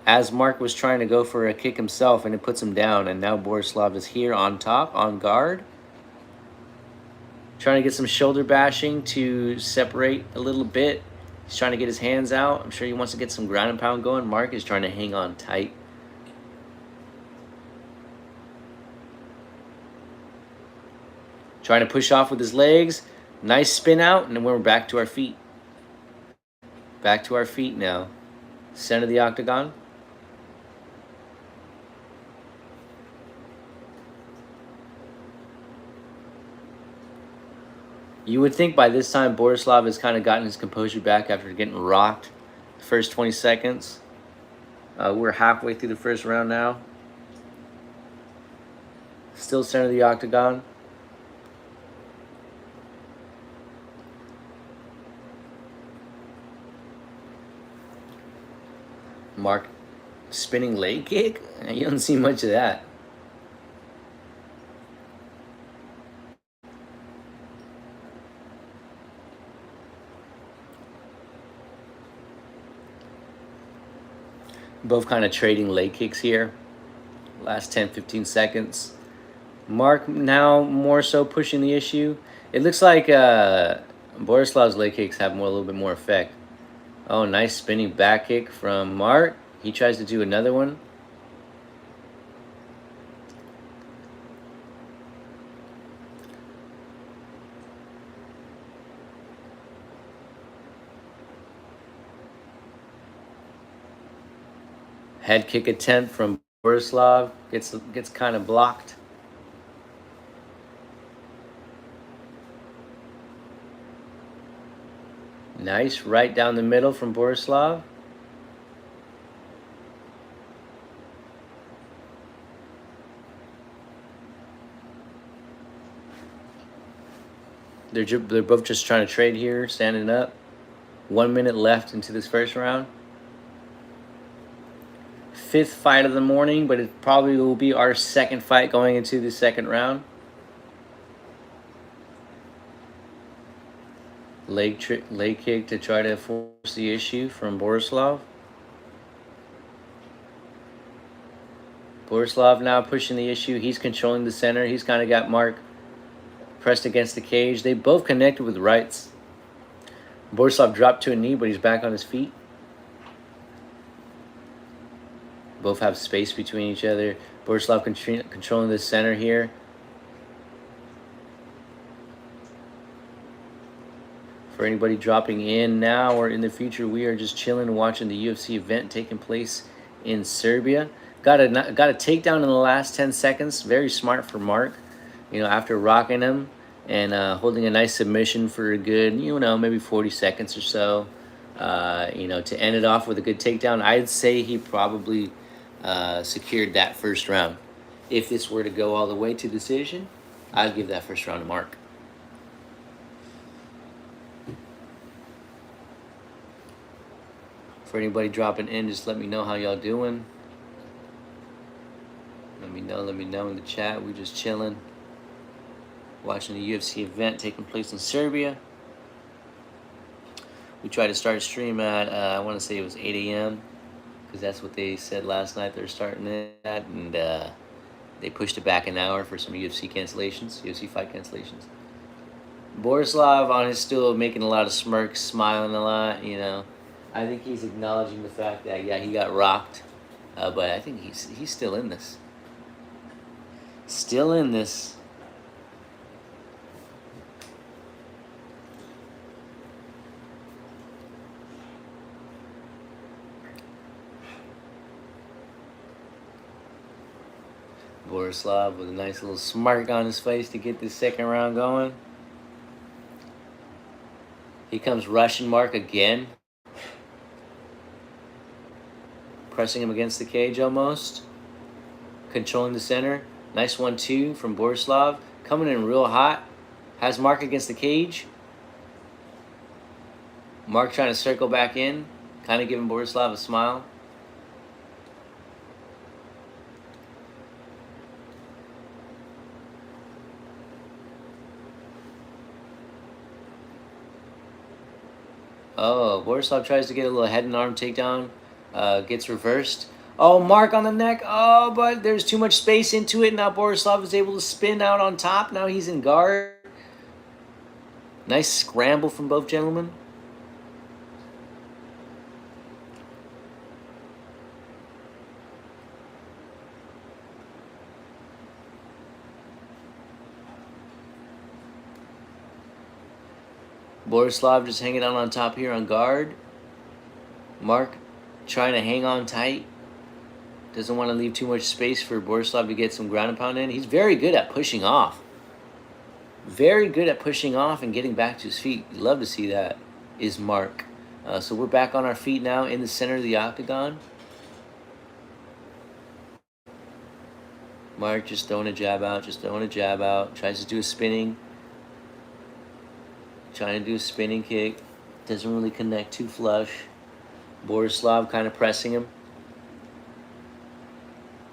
as Mark was trying to go for a kick himself, and it puts him down. And now Borislav is here on top, on guard. Trying to get some shoulder bashing to separate a little bit. He's trying to get his hands out. I'm sure he wants to get some ground and pound going. Mark is trying to hang on tight. Trying to push off with his legs. Nice spin out, and then we're back to our feet. Back to our feet now. Center of the octagon. You would think by this time Borislav has kind of gotten his composure back after getting rocked the first 20 seconds. We're halfway through the first round now. Still center of the octagon. Mark spinning leg kick? You don't see much of that. Both kind of trading leg kicks here. Last 10-15 seconds. Mark now more so pushing the issue. It looks like Borislav's leg kicks have a little bit more effect. Oh, nice spinning back kick from Mark. He tries to do another one. Head kick attempt from Borislav gets kind of blocked. Nice right down the middle from Borislav. They're both just trying to trade here, standing up. 1 minute left into this first round. Fifth fight of the morning, but it probably will be our second fight going into the second round. Leg kick to try to force the issue from Borislav. Borislav now pushing the issue. He's controlling the center. He's kind of got Mark pressed against the cage. They both connected with rights. Borislav dropped to a knee, but he's back on his feet. Both have space between each other. Borislav controlling the center here. For anybody dropping in now or in the future, we are just chilling watching the UFC event taking place in Serbia. Got a takedown in the last 10 seconds. Very smart for Mark. After rocking him and holding a nice submission for a good, maybe 40 seconds or so. To end it off with a good takedown. I'd say he probably secured that first round. If this were to go all the way to decision, I'd give that first round to Mark. For anybody dropping in, just let me know how y'all doing. Let me know in the chat. We just chilling, watching the UFC event taking place in Serbia. We tried to start a stream at, I want to say it was 8 a.m. because that's what they said last night they're starting it at, and they pushed it back an hour for some UFC fight cancellations. Borislav on his stool making a lot of smirks, smiling a lot, I think he's acknowledging the fact that, yeah, he got rocked, but I think he's still in this. Still in this. Borislav with a nice little smirk on his face to get this second round going. He comes rushing Mark again. Pressing him against the cage almost. Controlling the center. Nice 1-2 from Borislav. Coming in real hot. Has Mark against the cage. Mark trying to circle back in. Kind of giving Borislav a smile. Oh, Borislav tries to get a little head and arm takedown. Gets reversed. Oh, Mark on the neck. Oh, but there's too much space into it. Now Borislav is able to spin out on top. Now he's in guard. Nice scramble from both gentlemen. Borislav just hanging out on top here on guard. Mark trying to hang on tight. Doesn't want to leave too much space for Borislav to get some ground and pound in. He's very good at pushing off. Very good at pushing off and getting back to his feet. You love to see that, is Mark. So we're back on our feet now in the center of the octagon. Mark just throwing a jab out, Tries to do a spinning. Trying to do a spinning kick. Doesn't really connect too flush. Borislav kind of pressing him.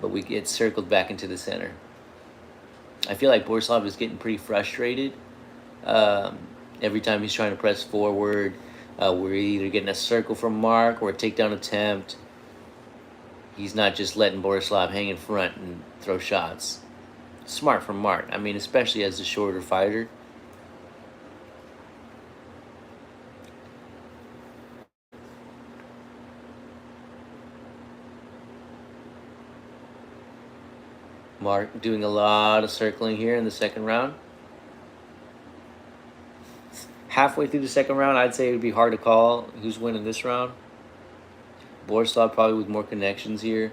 But we get circled back into the center. I feel like Borislav is getting pretty frustrated. Every time he's trying to press forward, we're either getting a circle from Mark or a takedown attempt. He's not just letting Borislav hang in front and throw shots. Smart from Mark. Especially as a shorter fighter. Mark doing a lot of circling here in the second round. Halfway through the second round, I'd say it would be hard to call who's winning this round. Borislav probably with more connections here.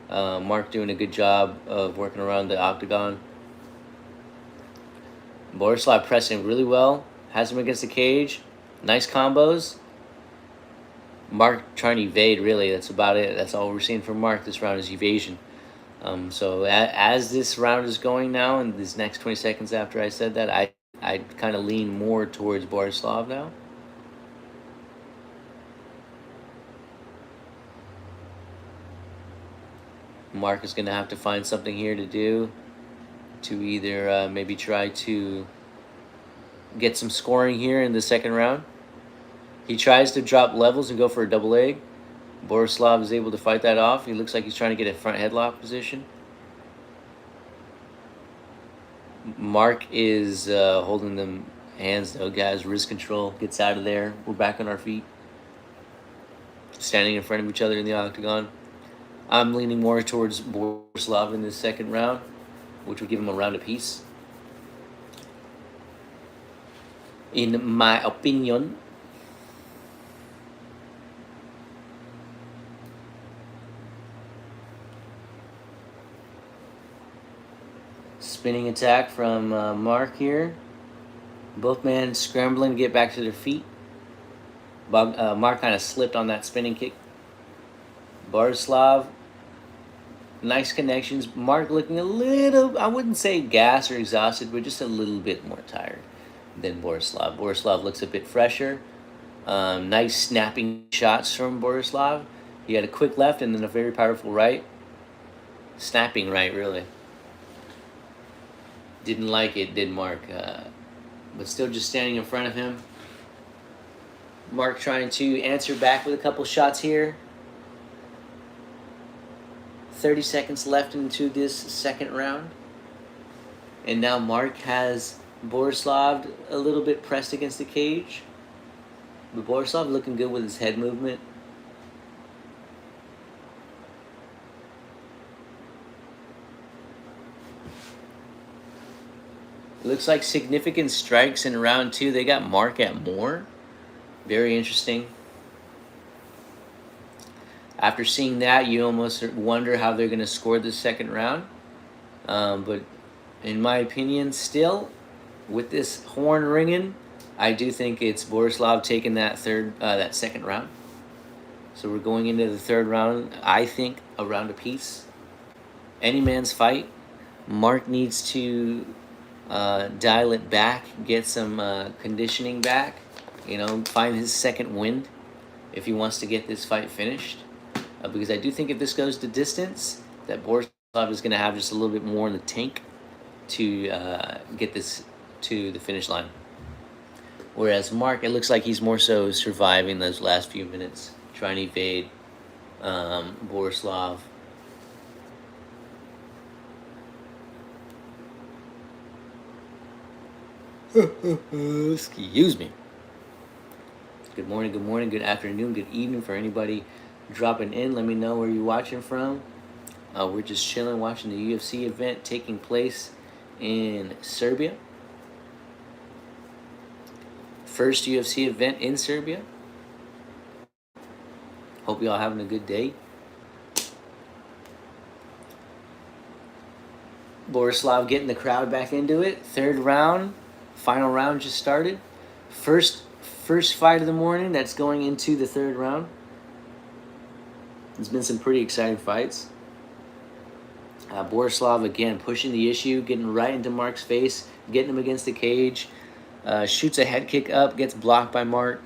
Mark doing a good job of working around the octagon. Borislav pressing really well. Has him against the cage. Nice combos. Mark trying to evade, really. That's about it. That's all we're seeing from Mark this round is evasion. So as this round is going now, and these next 20 seconds after I said that, I kind of lean more towards Borislav now. Mark is going to have to find something here to do to either maybe try to get some scoring here in the second round. He tries to drop levels and go for a double leg. Borislav is able to fight that off. He looks like he's trying to get a front headlock position. Mark is holding them hands, though, guys. Wrist control. Gets out of there. We're back on our feet. Standing in front of each other in the octagon. I'm leaning more towards Borislav in this second round, which would give him a round apiece. In my opinion. Spinning attack from Mark here. Both men scrambling to get back to their feet. Mark kind of slipped on that spinning kick. Borislav, nice connections. Mark looking a little, I wouldn't say gassed or exhausted, but just a little bit more tired than Borislav. Borislav looks a bit fresher. Nice snapping shots from Borislav. He had a quick left and then a very powerful right. Snapping right, really. Didn't like it, did Mark. But still just standing in front of him. Mark trying to answer back with a couple shots here. 30 seconds left into this second round. And now Mark has Borislav a little bit pressed against the cage. But Borislav looking good with his head movement. Looks like significant strikes in round two. They got Mark at more. Very interesting. After seeing that, you almost wonder how they're going to score the second round. But in my opinion, still, with this horn ringing, I do think it's Borislav taking that second round. So we're going into the third round. I think a round apiece. Any man's fight. Mark needs to dial it back, get some conditioning back, find his second wind if he wants to get this fight finished. Because I do think if this goes to distance, that Borislav is going to have just a little bit more in the tank to get this to the finish line. Whereas Mark, it looks like he's more so surviving those last few minutes, trying to evade Borislav. Excuse me. Good morning, good afternoon, good evening for anybody dropping in. Let me know where you're watching from. We're just chilling, watching the UFC event taking place in Serbia. First UFC event in Serbia. Hope y'all having a good day. Borislav getting the crowd back into it. Third round. Final round just started. First fight of the morning that's going into the third round. There's been some pretty exciting fights. Borislav again pushing the issue, getting right into Mark's face, getting him against the cage. Shoots a head kick up, gets blocked by Mark.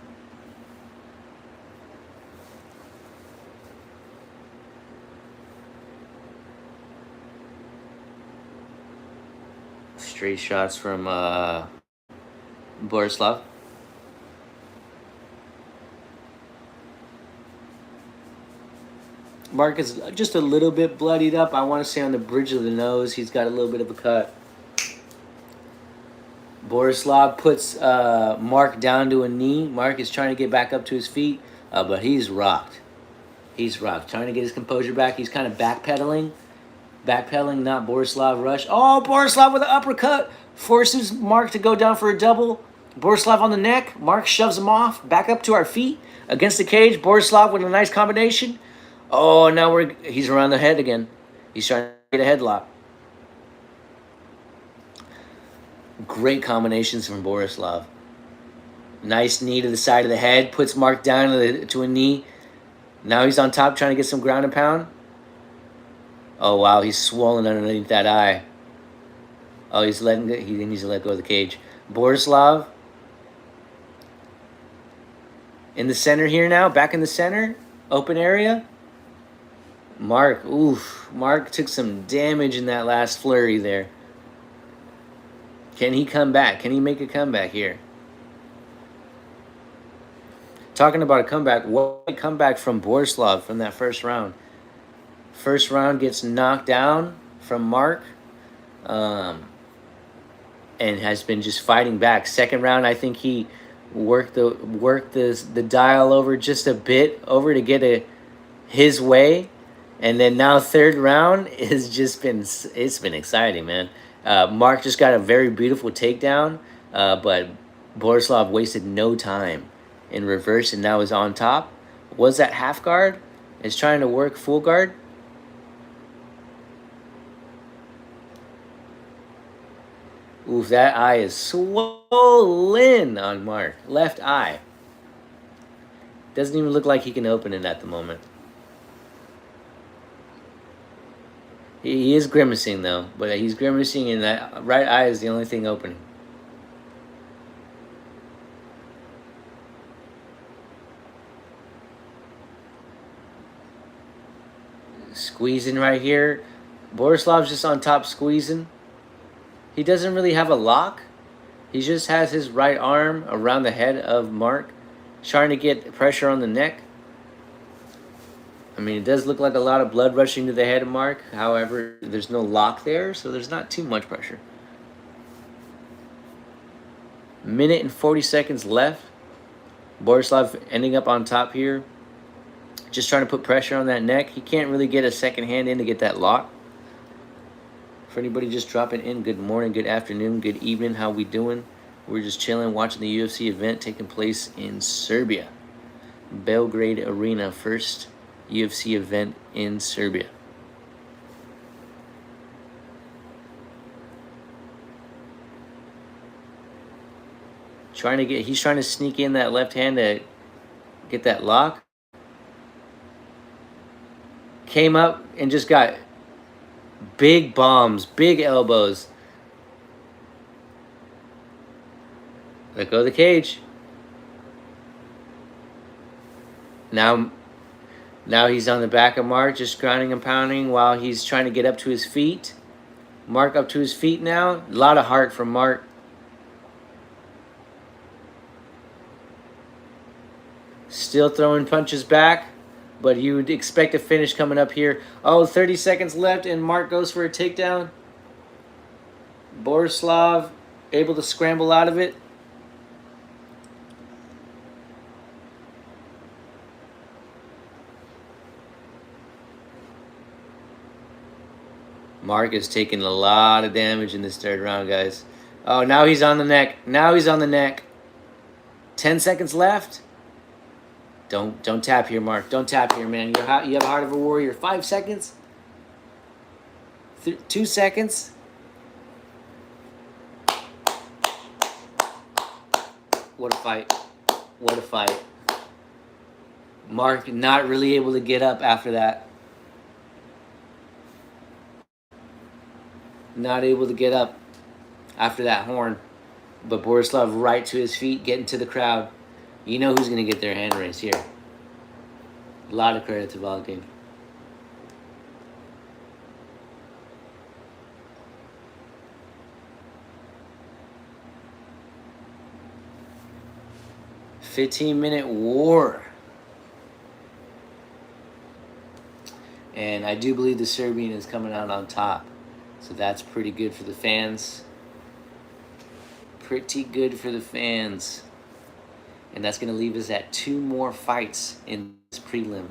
Straight shots from Borislav. Mark is just a little bit bloodied up. I want to say on the bridge of the nose, he's got a little bit of a cut. Borislav puts Mark down to a knee. Mark is trying to get back up to his feet, but he's rocked. He's rocked. Trying to get his composure back. He's kind of backpedaling. Backpedaling, not Borislav rush. Oh, Borislav with an uppercut. Forces Mark to go down for a double. Borislav on the neck. Mark shoves him off. Back up to our feet. Against the cage. Borislav with a nice combination. Oh, now he's around the head again. He's trying to get a headlock. Great combinations from Borislav. Nice knee to the side of the head. Puts Mark down to a knee. Now he's on top trying to get some ground and pound. Oh, wow. He's swollen underneath that eye. Oh, he needs to let go of the cage. Borislav. In the center here now. Back in the center. Open area. Mark. Oof. Mark took some damage in that last flurry there. Can he come back? Can he make a comeback here? Talking about a comeback. What a comeback from Borislav from that first round. First round gets knocked down from Mark. And has been just fighting back. Second round, I think he worked the dial over just a bit over to get his way. And then now third round it's been exciting, man. Mark just got a very beautiful takedown, but Borislav wasted no time in reverse and now is on top. Was that half guard? Is trying to work full guard. Oof, that eye is swollen on Mark. Left eye. Doesn't even look like he can open it at the moment. He is grimacing, though. But he's grimacing, and that right eye is the only thing open. Squeezing right here. Borislav's just on top squeezing. He doesn't really have a lock. He just has his right arm around the head of Mark, trying to get pressure on the neck. I mean, it does look like a lot of blood rushing to the head of Mark. However, there's no lock there, so there's not too much pressure. Minute and 40 seconds left. Borislav ending up on top here. Just trying to put pressure on that neck. He can't really get a second hand in to get that lock. For anybody just dropping in, good morning, good afternoon, good evening. How we doing? We're just chilling, watching the UFC event taking place in Serbia. Belgrade Arena, first UFC event in Serbia. He's trying to sneak in that left hand to get that lock. Came up and just got big bombs, big elbows. Let go of the cage. Now he's on the back of Mark, just grinding and pounding while he's trying to get up to his feet. Mark up to his feet now. A lot of heart from Mark. Still throwing punches back. But you would expect a finish coming up here. Oh, 30 seconds left, and Mark goes for a takedown. Borislav able to scramble out of it. Mark is taking a lot of damage in this third round, guys. Oh, now he's on the neck. Now he's on the neck. 10 seconds left. Don't tap here, Mark. Don't tap here, man. You have a heart of a warrior. 5 seconds. 2 seconds. What a fight. What a fight. Mark not really able to get up after that. Not able to get up after that horn. But Borislav right to his feet, getting to the crowd. You know who's going to get their hand raised here. A lot of credit to Valentin. "15-minute war." And I do believe the Serbian is coming out on top. So that's pretty good for the fans. Pretty good for the fans. And that's going to leave us at 2 more fights in this prelim.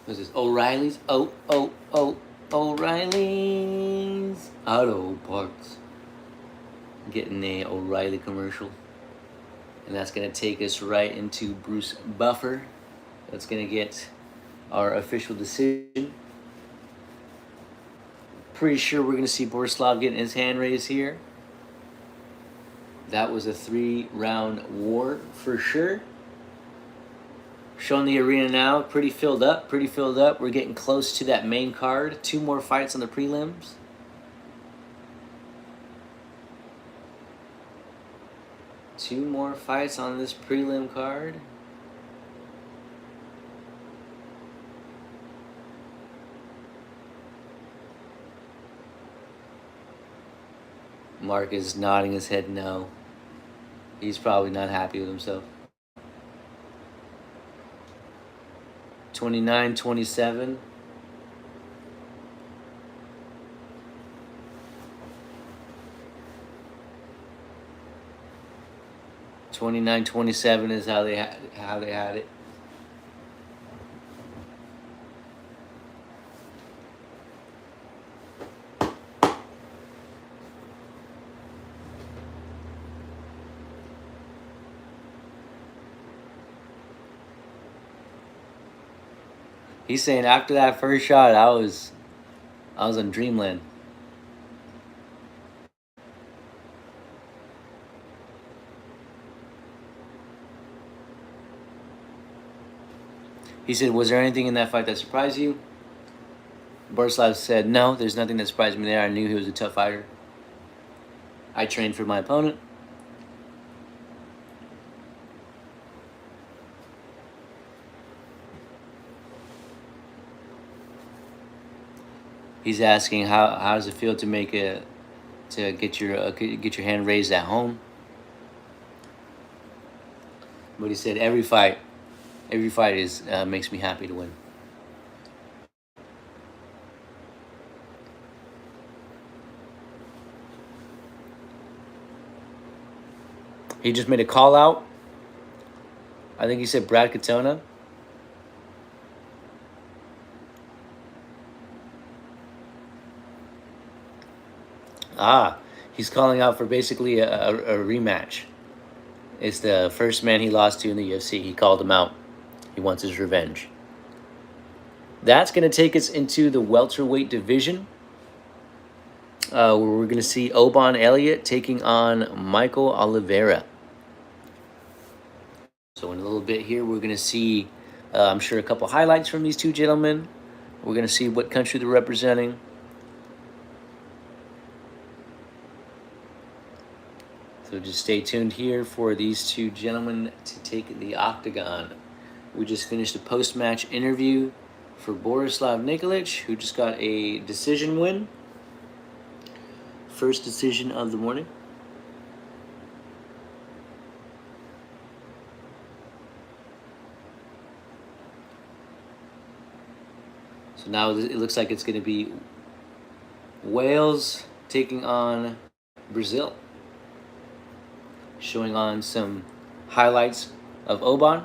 What's this? O'Reilly's? O'Reilly's Auto Parts. Getting a O'Reilly commercial. And that's going to take us right into Bruce Buffer. That's going to get our official decision. Pretty sure we're going to see Borislav getting his hand raised here. That was a 3-round war for sure. Showing the arena now, pretty filled up. We're getting close to that main card. 2 more fights on the prelims. Two more fights on this prelim card. Mark is nodding his head no. He's probably not happy with himself. 29-27. (29-27) is how they had it. He's saying after that first shot, I was in dreamland. He said, was there anything in that fight that surprised you? Borislav said, no, there's nothing that surprised me there. I knew he was a tough fighter. I trained for my opponent. He's asking how does it feel to get your hand raised at home? But he said every fight is makes me happy to win. He just made a call out. I think he said Brad Katona. He's calling out for basically a rematch. It's the first man he lost to in the UFC. He called him out. He wants his revenge. That's going to take us into the welterweight division, where we're going to see Oban Elliott taking on Michael Oliveira. So in a little bit here, we're going to see, I'm sure, a couple highlights from these two gentlemen. We're going to see what country they're representing. So just stay tuned here for these two gentlemen to take the octagon. We just finished a post-match interview for Borislav Nikolic, who just got a decision win. First decision of the morning. So now it looks like it's going to be Wales taking on Brazil. Showing on some highlights of Oban.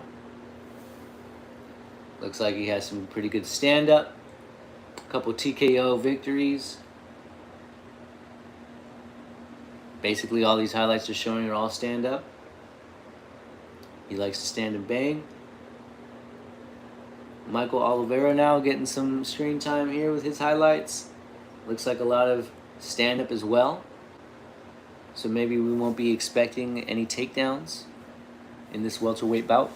Looks like he has some pretty good stand-up. A couple TKO victories. Basically, all these highlights are showing are all stand-up. He likes to stand and bang. Michael Oliveira now getting some screen time here with his highlights. Looks like a lot of stand-up as well. So maybe we won't be expecting any takedowns in this welterweight bout.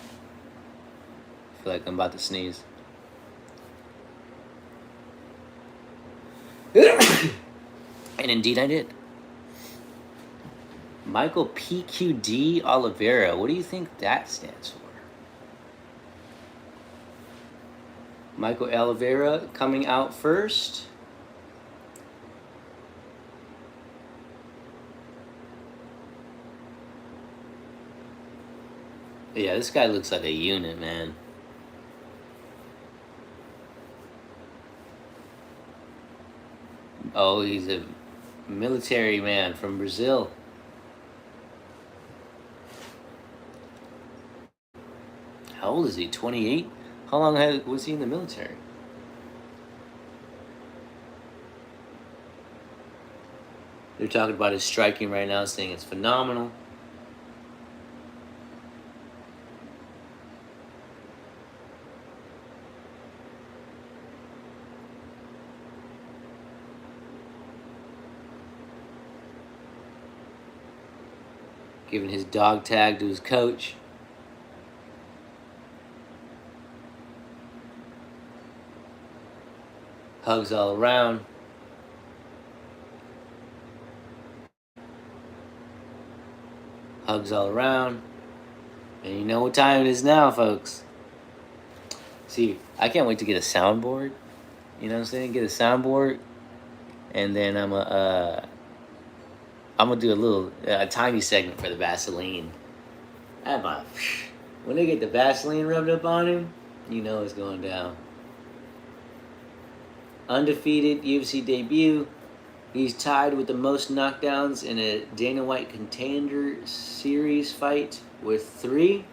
I feel like I'm about to sneeze. And indeed I did. Michael PQD Oliveira. What do you think that stands for? Michael Oliveira coming out first. Yeah, this guy looks like a unit, man. Oh, he's a military man from Brazil. How old is he? 28? How long was he in the military? They're talking about his striking right now, saying it's phenomenal. Giving his dog tag to his coach. Hugs all around. Hugs all around. And you know what time it is now, folks. See, I can't wait to get a soundboard. You know what I'm saying? Get a soundboard. And then I'm gonna do a tiny segment for the Vaseline. When they get the Vaseline rubbed up on him, you know it's going down. Undefeated UFC debut. He's tied with the most knockdowns in a Dana White Contender Series fight with 3.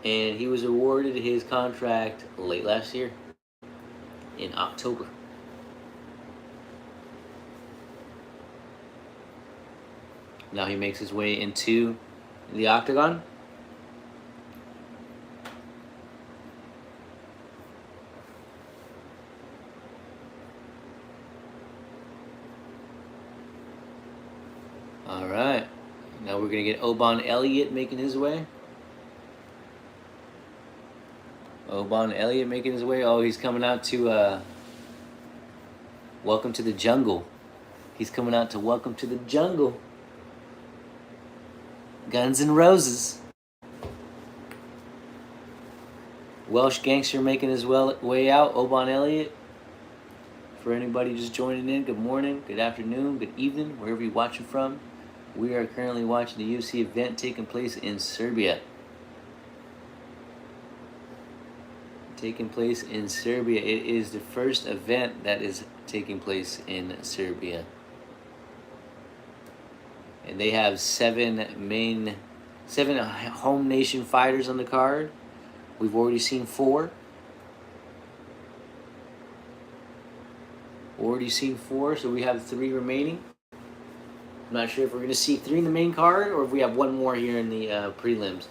And he was awarded his contract late last year in October. Now he makes his way into the octagon. All right. Now we're going to get Oban Elliott making his way. Oban Elliott making his way. Oh, he's coming out to Welcome to the Jungle. He's coming out to Welcome to the Jungle. Guns N' Roses. Welsh gangster making his way out. Oban Elliott. For anybody just joining in, good morning, good afternoon, good evening, wherever you're watching from. We are currently watching the UFC event taking place in Serbia. Taking place in Serbia. It is the first event that is taking place in Serbia. And they have 7 home nation fighters on the card. We've already seen 4. So we have 3 remaining. I'm not sure if we're going to see 3 in the main card or if we have 1 more here in the prelims.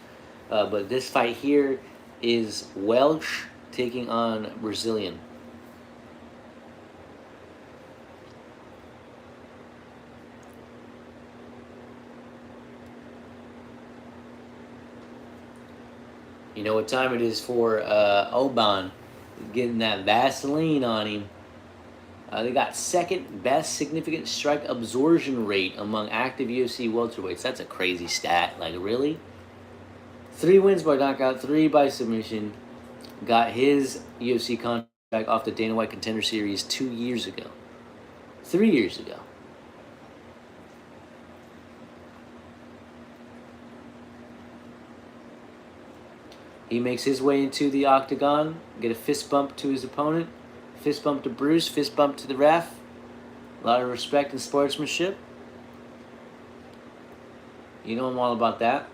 But this fight here is Welsh taking on Brazilian. You know what time it is for Oban. Getting that Vaseline on him. They got 2nd best significant strike absorption rate among active UFC welterweights. That's a crazy stat. Like, really? 3 wins by knockout, 3 by submission. Got his UFC contract off the Dana White Contender Series 2 years ago. 3 years ago. He makes his way into the octagon. Get a fist bump to his opponent. Fist bump to Bruce, fist bump to the ref. A lot of respect and sportsmanship. You know I'm all about that.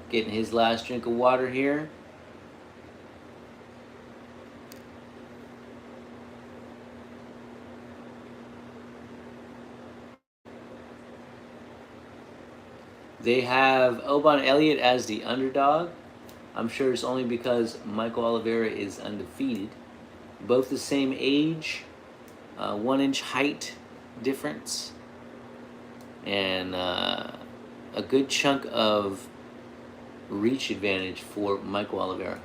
Getting his last drink of water here. They have Oban Elliott as the underdog. I'm sure it's only because Michael Oliveira is undefeated. Both the same age, 1 inch height difference, and a good chunk of reach advantage for Michael Oliveira.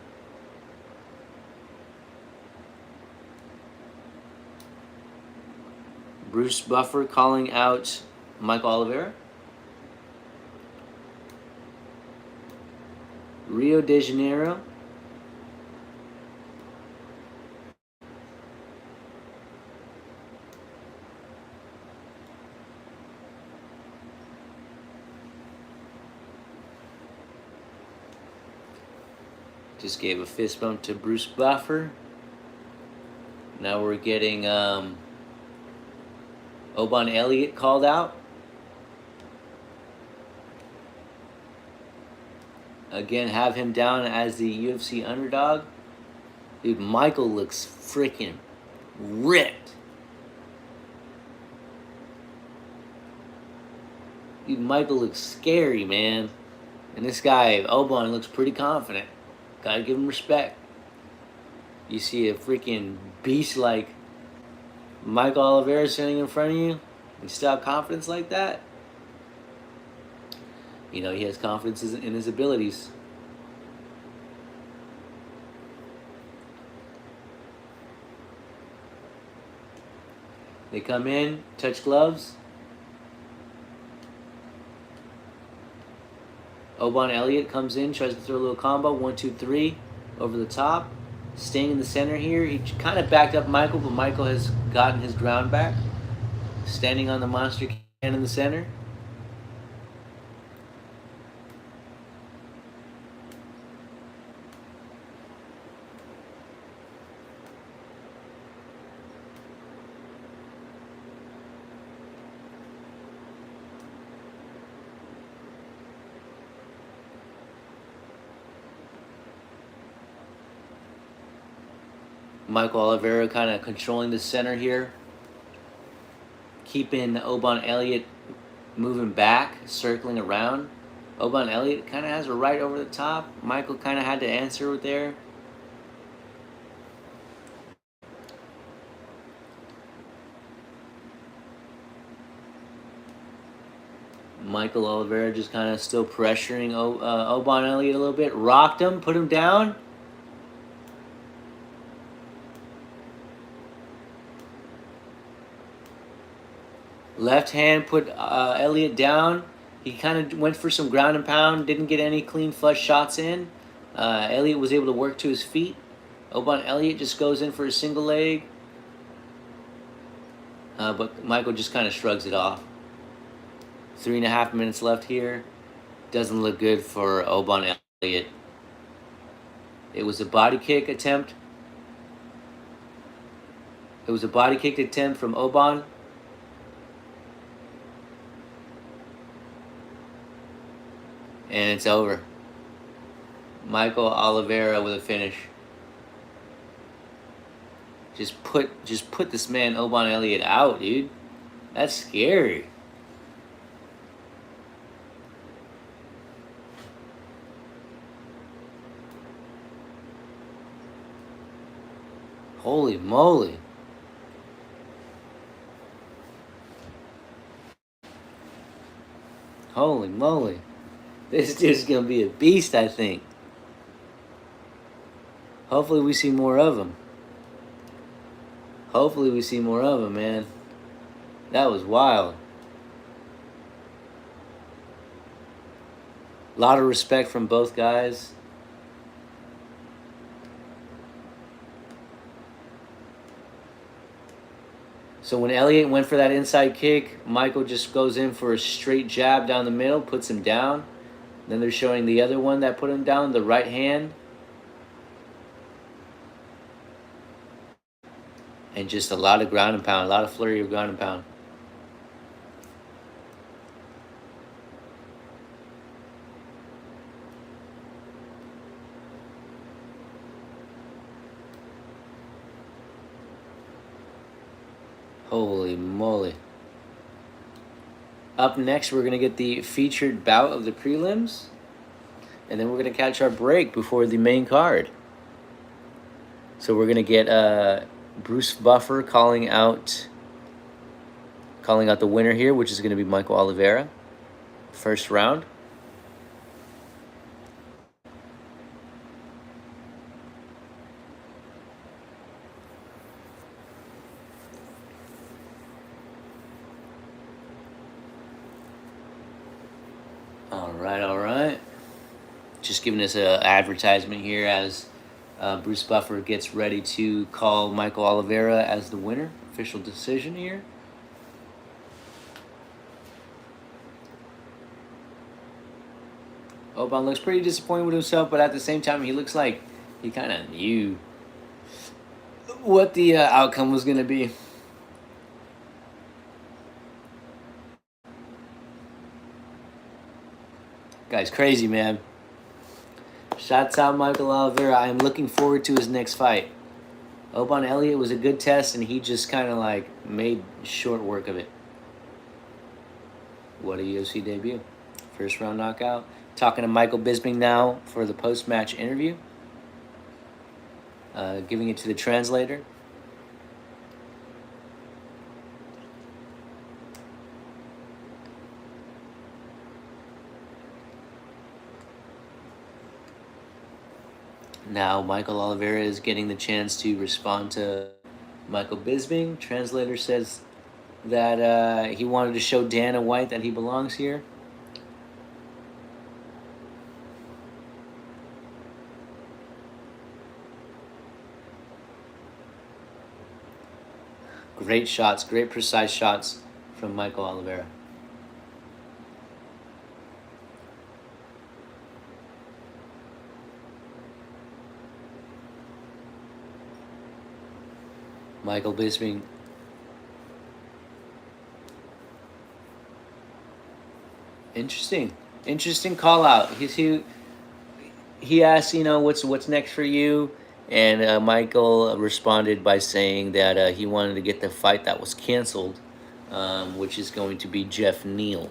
Bruce Buffer calling out Michael Oliveira. Rio de Janeiro. Just gave a fist bump to Bruce Buffer. Now we're getting Oban Elliott called out. Again, have him down as the UFC underdog. Dude, Michael looks freaking ripped. Dude, Michael looks scary, man. And this guy, Oban, looks pretty confident. Gotta give him respect. You see a freaking beast like Michael Oliveira standing in front of you, and still have confidence like that? You know, he has confidence in his abilities. They come in, touch gloves. Oban Elliott comes in, tries to throw a little combo. 1, 2, 3 over the top. Staying in the center here. He kind of backed up Michael, but Michael has gotten his ground back. Standing on the monster can in the center. Michael Oliveira kind of controlling the center here. Keeping Oban Elliott moving back, circling around. Oban Elliott kind of has a right over the top. Michael kind of had to answer there. Michael Oliveira just kind of still pressuring Oban Elliott a little bit. Rocked him, put him down. Left hand put Elliott down. He kind of went for some ground and pound. Didn't get any clean flush shots in. Elliott was able to work to his feet. Oban Elliott just goes in for a single leg. But Michael just kind of shrugs it off. 3.5 minutes left here. Doesn't look good for Oban Elliott. It was a body kick attempt. It was a body kick attempt from Oban. And it's over. Michael Oliveira with a finish. Just put this man Oban Elliott out, dude. That's scary. Holy moly. Holy moly. This dude's going to be a beast, I think. Hopefully we see more of him. Hopefully we see more of him, man. That was wild. A lot of respect from both guys. So when Elliott went for that inside kick, Michael just goes in for a straight jab down the middle, puts him down. Then they're showing the other one that put him down, the right hand. And just a lot of ground and pound, a lot of flurry of ground and pound. Holy moly. Up next, we're going to get the featured bout of the prelims. And then we're going to catch our break before the main card. So we're going to get Bruce Buffer calling out the winner here, which is going to be Michael Oliveira. First round. All right. Just giving us an advertisement here as Bruce Buffer gets ready to call Michael Oliveira as the winner. Official decision here. Oban looks pretty disappointed with himself, but at the same time, he looks like he kind of knew what the outcome was going to be. Guy's crazy, man. Shouts out Michael Oliveira. I am looking forward to his next fight. Oban Elliott was a good test, and he just kind of like made short work of it. What a UFC debut. First round knockout. Talking to Michael Bisping now for the post match interview. Giving it to the translator. Now Michael Oliveira is getting the chance to respond to Michael Bisping. Translator says that he wanted to show Dana White that he belongs here. Great shots, great precise shots from Michael Oliveira. Michael Bisping. Interesting call out. He asked, what's next for you, and Michael responded by saying that he wanted to get the fight that was canceled, which is going to be Jeff Neal.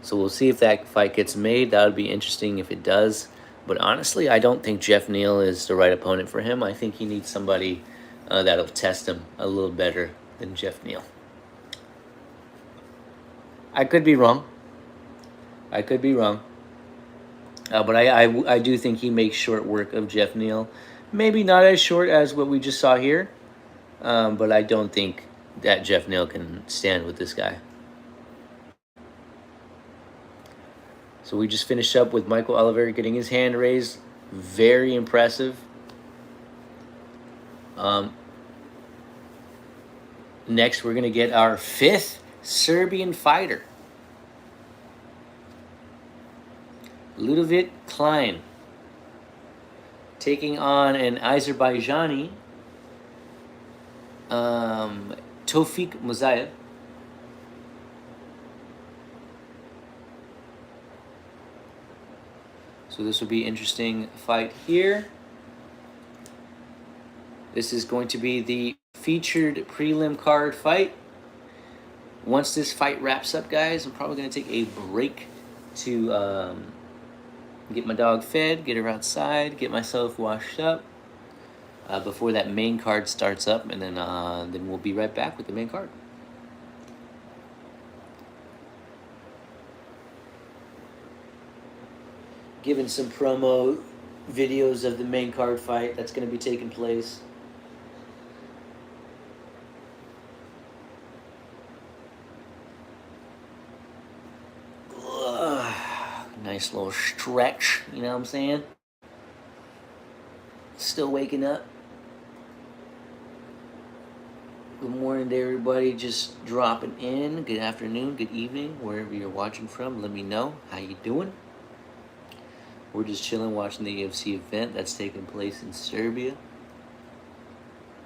So we'll see if that fight gets made. That would be interesting if it does. But honestly, I don't think Jeff Neal is the right opponent for him. I think he needs somebody that'll test him a little better than Jeff Neal. I could be wrong. But I do think he makes short work of Jeff Neal. Maybe not as short as what we just saw here, but I don't think that Jeff Neal can stand with this guy. So we just finished up with Michael Oliveira getting his hand raised. Very impressive. Next, we're going to get our 5th Serbian fighter. Ludovic Klein taking on an Azerbaijani, Tofik Muzayev. So this will be an interesting fight here. This is going to be the featured prelim card fight. Once this fight wraps up, guys, I'm probably going to take a break to get my dog fed, get her outside, get myself washed up before that main card starts up, and then we'll be right back with the main card. Giving some promo videos of the main card fight that's going to be taking place. Nice little stretch, you know what I'm saying? Still waking up. Good morning to everybody just dropping in. Good afternoon, good evening, wherever you're watching from. Let me know how you doing. We're just chilling watching the UFC event that's taking place in Serbia.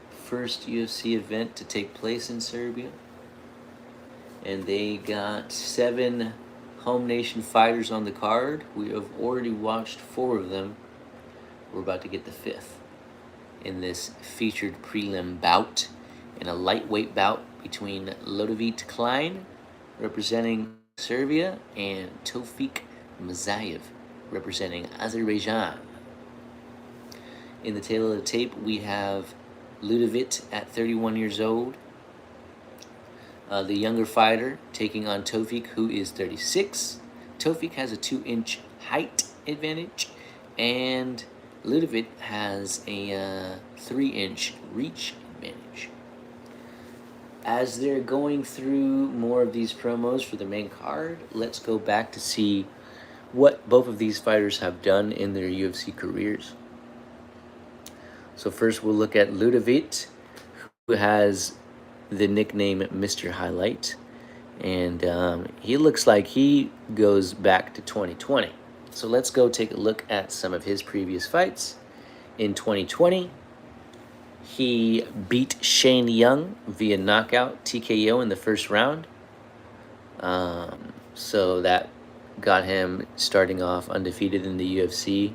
First UFC event to take place in Serbia. And they got 7 home nation fighters on the card. We have already watched 4 of them. We're about to get the 5th in this featured prelim bout, in a lightweight bout between Ludovic Klein, representing Serbia, and Tofik Muzayev, representing Azerbaijan. In the tail of the tape, we have Ludovic at 31 years old. The younger fighter taking on Tofik, who is 36. Tofik has a 2-inch height advantage, and Ludovic has a 3-inch reach advantage. As they're going through more of these promos for the main card, let's go back to see what both of these fighters have done in their UFC careers. So first we'll look at Ludovic, who has the nickname Mr. Highlight, and he looks like he goes back to 2020. So let's go take a look at some of his previous fights. In 2020, he beat Shane Young via knockout TKO in the first round. So that got him starting off undefeated in the UFC.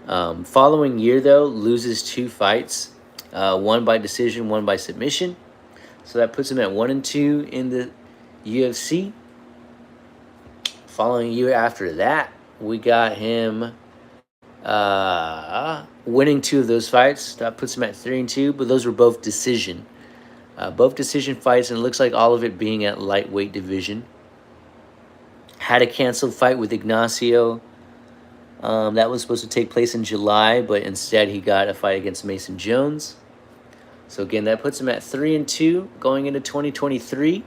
Following year, though, loses 2 fights one by decision, one by submission. So that puts him at 1-2 in the UFC. Following year after that, we got him winning 2 of those fights. That puts him at 3-2, but those were both decision. Both decision fights, and it looks like all of it being at lightweight division. Had a canceled fight with Ignacio. That was supposed to take place in July, but instead he got a fight against Mason Jones. So again, that puts him at 3-2 going into 2023.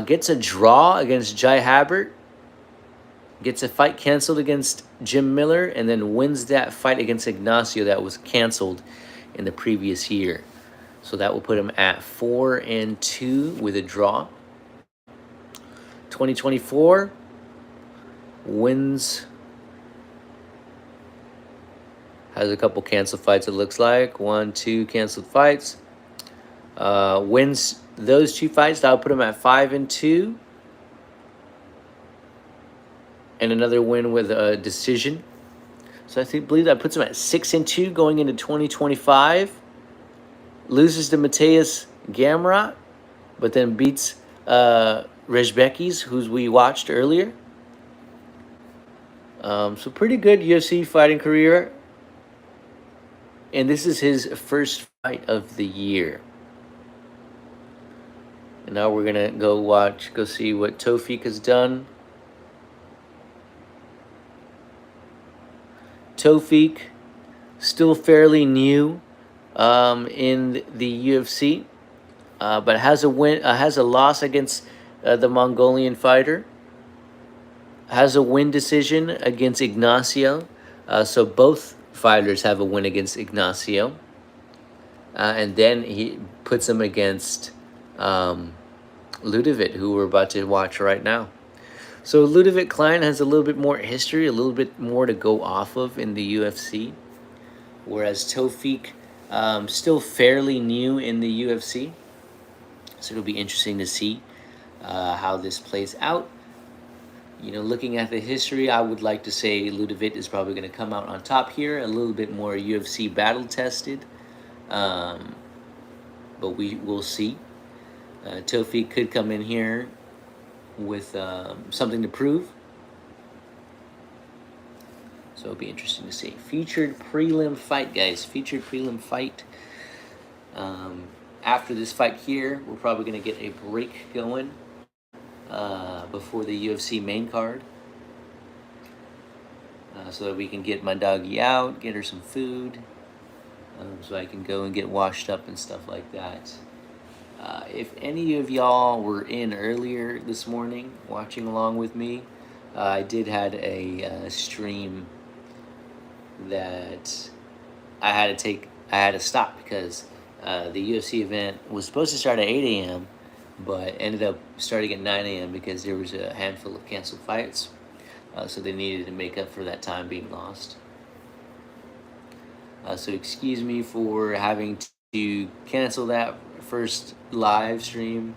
Gets a draw against Jai Habert. Gets a fight canceled against Jim Miller, and then wins that fight against Ignacio that was canceled in the previous year. So that will put him at 4-2 with a draw. 2024 wins. Has a couple canceled fights, it looks like. 1, 2 canceled fights. Wins those 2 fights. That'll put him at 5-2. And another win with a decision. So I believe that puts him at 6-2 going into 2025. Loses to Mateus Gamrot, but then beats Rezbekis, who we watched earlier. So pretty good UFC fighting career. And this is his first fight of the year. And now we're going to go see what Tofik has done. Tofik, still fairly new in the UFC, but has a loss against the Mongolian fighter. Has a win decision against Ignacio. So both fighters have a win against Ignacio. And then he puts him against Ludovic, who we're about to watch right now. So Ludovic Klein has a little bit more history, a little bit more to go off of in the UFC. Whereas Tofik, still fairly new in the UFC. So it'll be interesting to see how this plays out. You know, looking at the history, I would like to say Ludovic is probably going to come out on top here, a little bit more UFC battle tested. But we will see. Tofik could come in here with something to prove. So it'll be interesting to see. Featured prelim fight, guys. Featured prelim fight. After this fight here, we're probably going to get a break going before the UFC main card. So that we can get my doggy out, get her some food, so I can go and get washed up and stuff like that. If any of y'all were in earlier this morning watching along with me, I did had a stream that I had to stop because the UFC event was supposed to start at 8 a.m. but ended up starting at 9 a.m. because there was a handful of canceled fights. So they needed to make up for that time being lost. So excuse me for having to cancel that first live stream.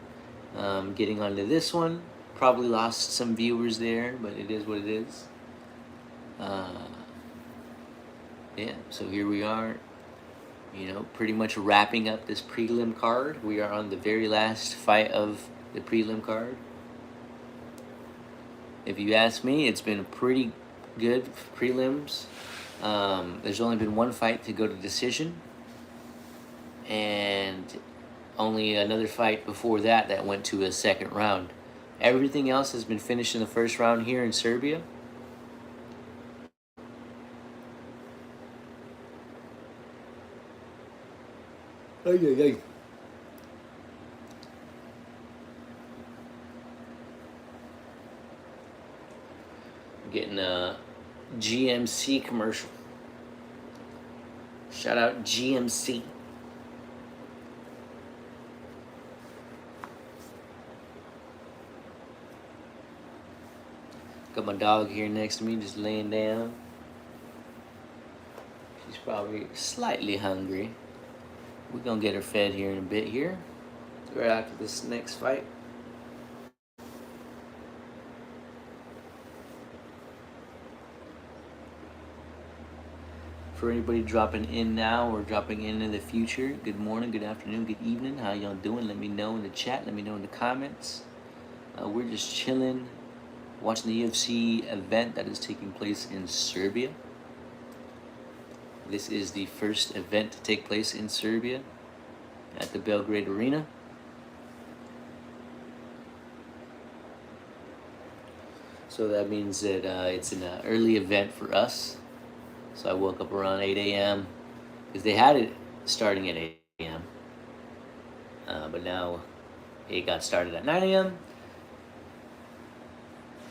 Getting onto this one. Probably lost some viewers there, but it is what it is. Yeah, so here we are. You know, pretty much wrapping up this prelim card. We are on the very last fight of the prelim card. If you ask me, it's been pretty good prelims. There's only been one fight to go to decision, and only another fight before that went to a second round. Everything else has been finished in the first round here in Serbia. Ay, ay, ay. Getting a GMC commercial. Shout out GMC. Got my dog here next to me just laying down. She's probably slightly hungry. We're gonna get her fed here in a bit here. Right after this next fight. For anybody dropping in now or dropping in the future, good morning, good afternoon, good evening. How y'all doing? Let me know in the chat. Let me know in the comments. We're just chilling, watching the UFC event that is taking place in Serbia. This is the first event to take place in Serbia at the Belgrade Arena. So that means that it's an early event for us. So I woke up around 8 a.m. because they had it starting at 8 a.m. But now it got started at 9 a.m.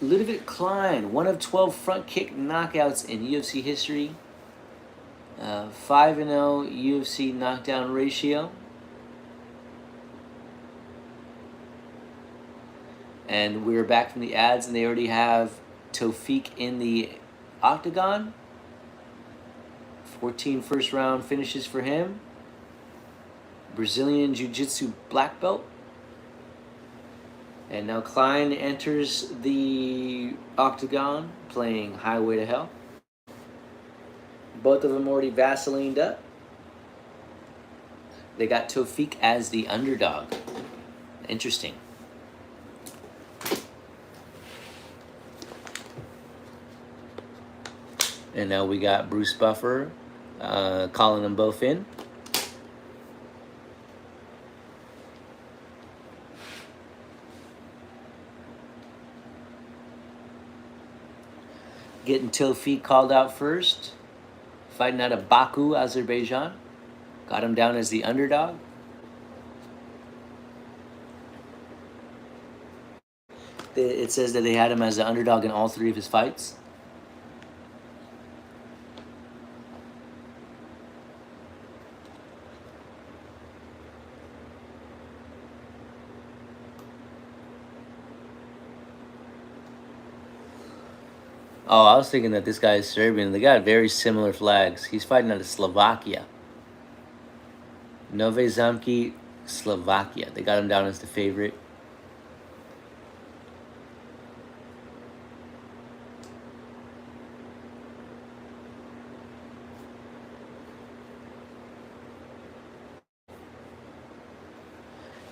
Ludwig Klein, one of 12 front kick knockouts in UFC history. 5-0 UFC knockdown ratio. And we're back from the ads, and they already have Tofik in the octagon. 14 first round finishes for him. Brazilian Jiu-Jitsu black belt. And now Klein enters the octagon playing Highway to Hell. Both of them already Vaselined up. They got Tofik as the underdog. Interesting. And now we got Bruce Buffer calling them both in. Getting Tofik called out first. Fighting out of Baku, Azerbaijan. Got him down as the underdog. It says that they had him as the underdog in all three of his fights. Oh, I was thinking that this guy is Serbian. They got very similar flags. He's fighting out of Slovakia. Nove Zamki, Slovakia. They got him down as the favorite.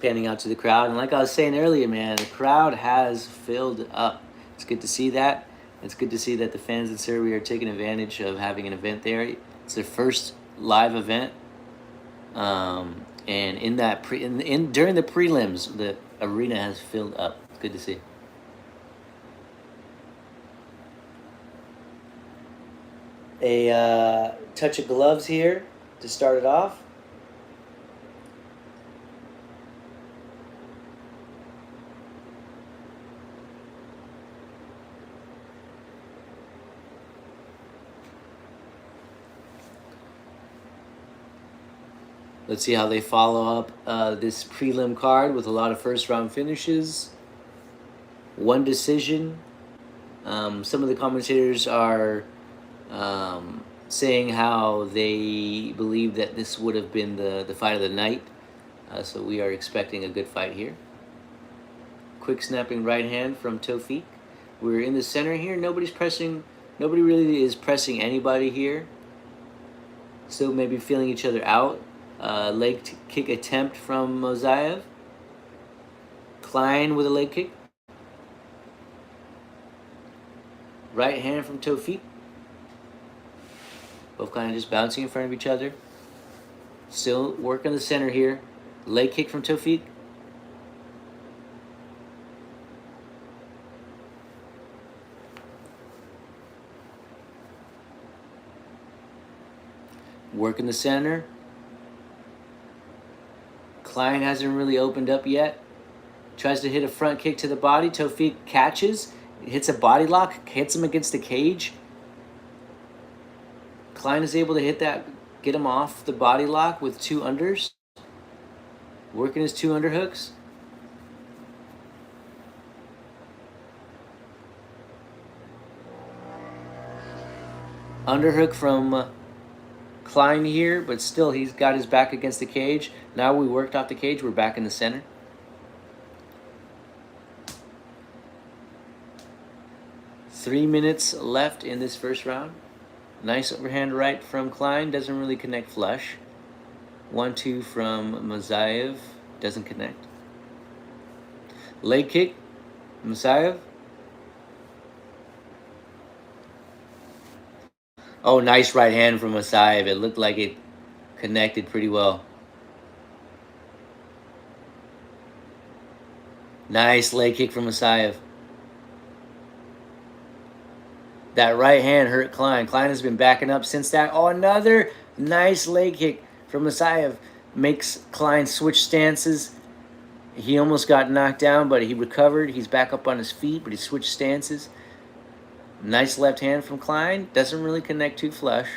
Panning out to the crowd. And like I was saying earlier, man, the crowd has filled up. It's good to see that. It's good to see that the fans in Serbia are taking advantage of having an event there. It's their first live event. And in that during the prelims, the arena has filled up. It's good to see. A touch of gloves here to start it off. Let's see how they follow up this prelim card with a lot of first-round finishes. One decision. Some of the commentators are saying how they believe that this would have been the fight of the night. So we are expecting a good fight here. Quick snapping right hand from Tofik. We're in the center here. Nobody really is pressing anybody here. Still maybe feeling each other out. Leg kick attempt from Mozaev. Klein with a leg kick. Right hand from Tofik. Both kind of just bouncing in front of each other. Still working the center here. Leg kick from Tofik. Working the center. Klein hasn't really opened up yet. Tries to hit a front kick to the body. Tofik catches. Hits a body lock. Hits him against the cage. Klein is able to hit that. Get him off the body lock with two unders. Working his two underhooks. Underhook from Klein here, but still he's got his back against the cage. Now we worked off the cage, we're back in the center. .3 minutes left in this first round. Nice overhand right from Klein. Doesn't really connect flush. 1-2 from Mazayev. Doesn't connect. Leg kick. Mazayev. Oh, nice right hand from Mazayev. It looked like it connected pretty well. Nice leg kick from Mazayev. That right hand hurt Klein. Klein has been backing up since that. Oh, another nice leg kick from Mazayev. Makes Klein switch stances. He almost got knocked down, but he recovered. He's back up on his feet, but he switched stances. Nice left hand from Klein. Doesn't really connect too flush.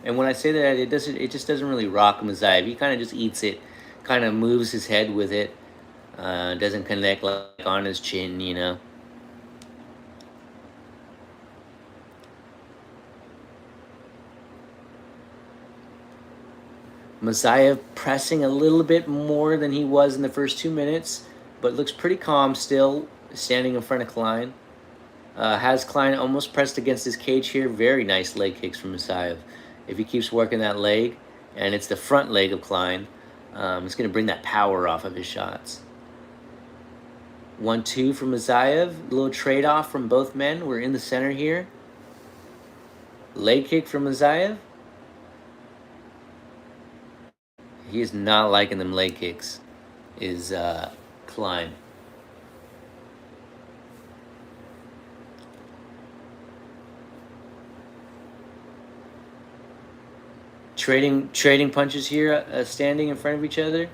And when I say that, it just doesn't really rock Mazayev. He kind of just eats it, kind of moves his head with it. Doesn't connect like on his chin, you know. Mazayev pressing a little bit more than he was in the first 2 minutes, but looks pretty calm still, standing in front of Klein. Has Klein almost pressed against his cage here. Very nice leg kicks from Mazayev. If he keeps working that leg, and it's the front leg of Klein, it's going to bring that power off of his shots. 1-2 from Mazayev. A little trade-off from both men. We're in the center here. Leg kick from Mazayev. He is not liking them leg kicks, is Klein. Trading punches here, standing in front of each other.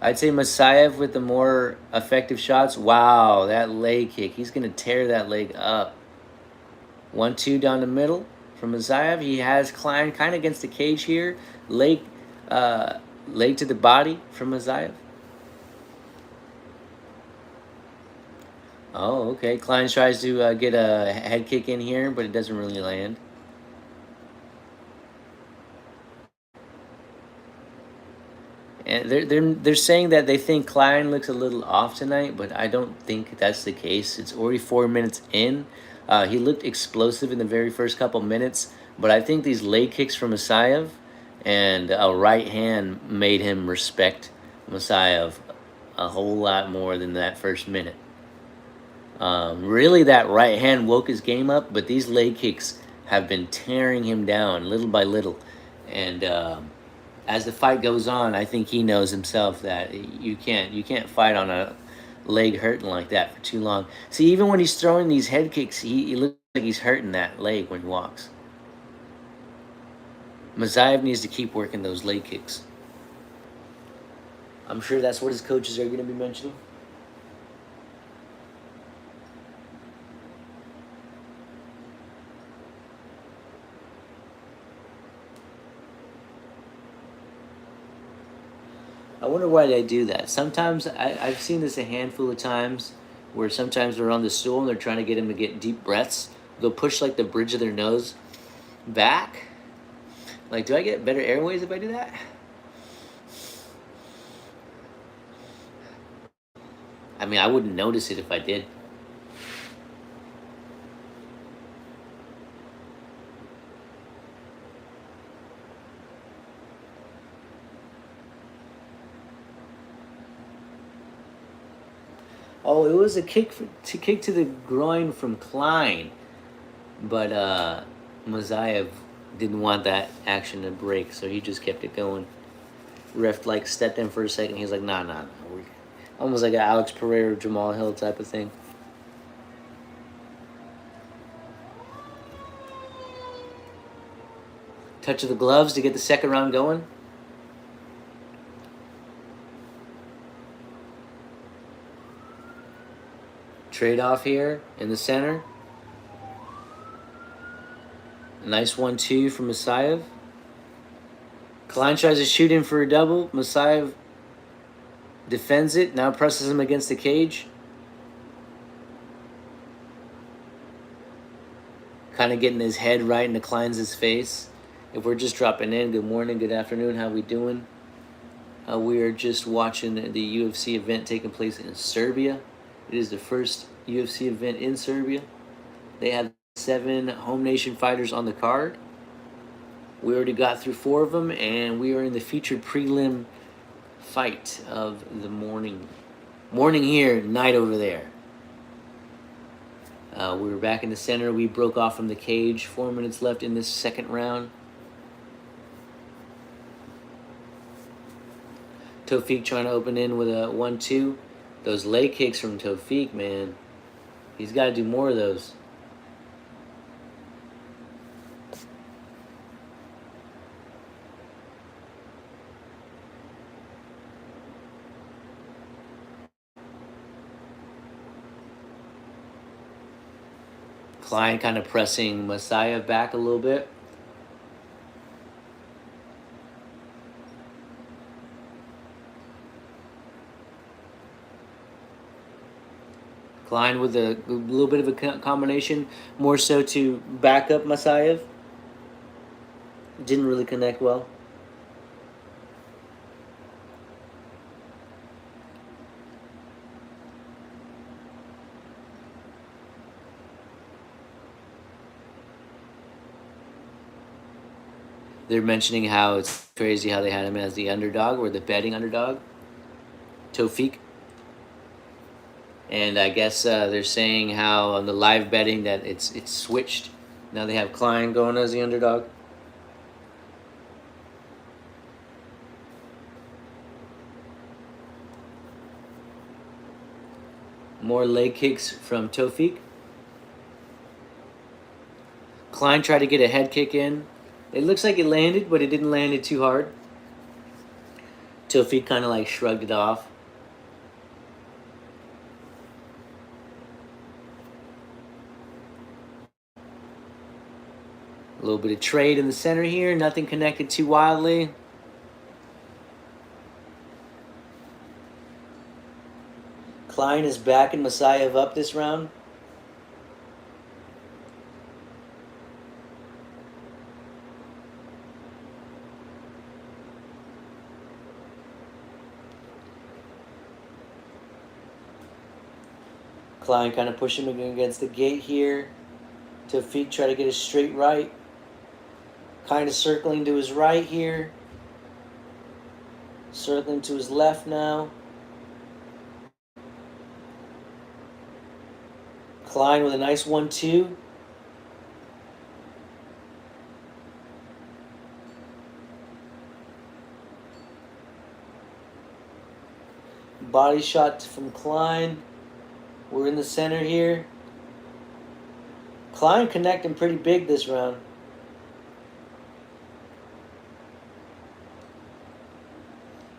I'd say Mazayev with the more effective shots. Wow, that leg kick. He's going to tear that leg up. 1-2 down the middle from Mazayev. He has Klein kind of against the cage here. Leg to the body from Mazayev. Oh, okay. Klein tries to get a head kick in here, but it doesn't really land. And they're saying that they think Klein looks a little off tonight, but I don't think that's the case. It's already 4 minutes in. He looked explosive in the very first couple minutes, but I think these leg kicks from Mazayev and a right hand made him respect Mazayev a whole lot more than that first minute. Really, that right hand woke his game up, but these leg kicks have been tearing him down little by little. And as the fight goes on, I think he knows himself that you can't fight on a leg hurting like that for too long. See, even when he's throwing these head kicks, he looks like he's hurting that leg when he walks. Mazayev needs to keep working those leg kicks. I'm sure that's what his coaches are going to be mentioning. I wonder why they do that. Sometimes, I've seen this a handful of times, where sometimes they're on the stool and they're trying to get him to get deep breaths. They'll push like the bridge of their nose back. Like, do I get better airways if I do that? I mean, I wouldn't notice it if I did. Oh, it was a kick to the groin from Klein, but Mazayev didn't want that action to break, so he just kept it going. Ref like stepped in for a second. He was like, nah. Almost like an Alex Pereira, Jamal Hill type of thing. Touch of the gloves to get the second round going. Trade off here in the center. Nice 1-2 from Mazayev. Klein tries to shoot in for a double. Mazayev defends it. Now presses him against the cage. Kind of getting his head right into Klein's face. If we're just dropping in, good morning, good afternoon, how we doing? We are just watching the UFC event taking place in Serbia. It is the first UFC event in Serbia. They have 7 home nation fighters on the card. We already got through 4 of them, and we are in the featured prelim fight of the morning. Morning here, night over there. We were back in the center. We broke off from the cage. 4 minutes left in this second round. Tofik trying to open in with a 1-2. Those leg kicks from Tofik, man. He's got to do more of those. Klein kind of pressing Messiah back a little bit. Klein with a little bit of a combination, more so to back up Messiah. Didn't really connect well. They're mentioning how it's crazy how they had him as the underdog or the betting underdog, Tofik. And I guess they're saying how on the live betting that it's switched. Now they have Klein going as the underdog. More leg kicks from Tofik. Klein tried to get a head kick in. It looks like it landed, but it didn't land it too hard. Tofik kind of like shrugged it off. A little bit of trade in the center here. Nothing connected too wildly. Klein is backing Messiah up this round. Klein kind of pushing him against the gate here. Tofik try to get a straight right. Kind of circling to his right here. Circling to his left now. Klein with a nice 1-2. Body shot from Klein. We're in the center here. Klein connecting pretty big this round.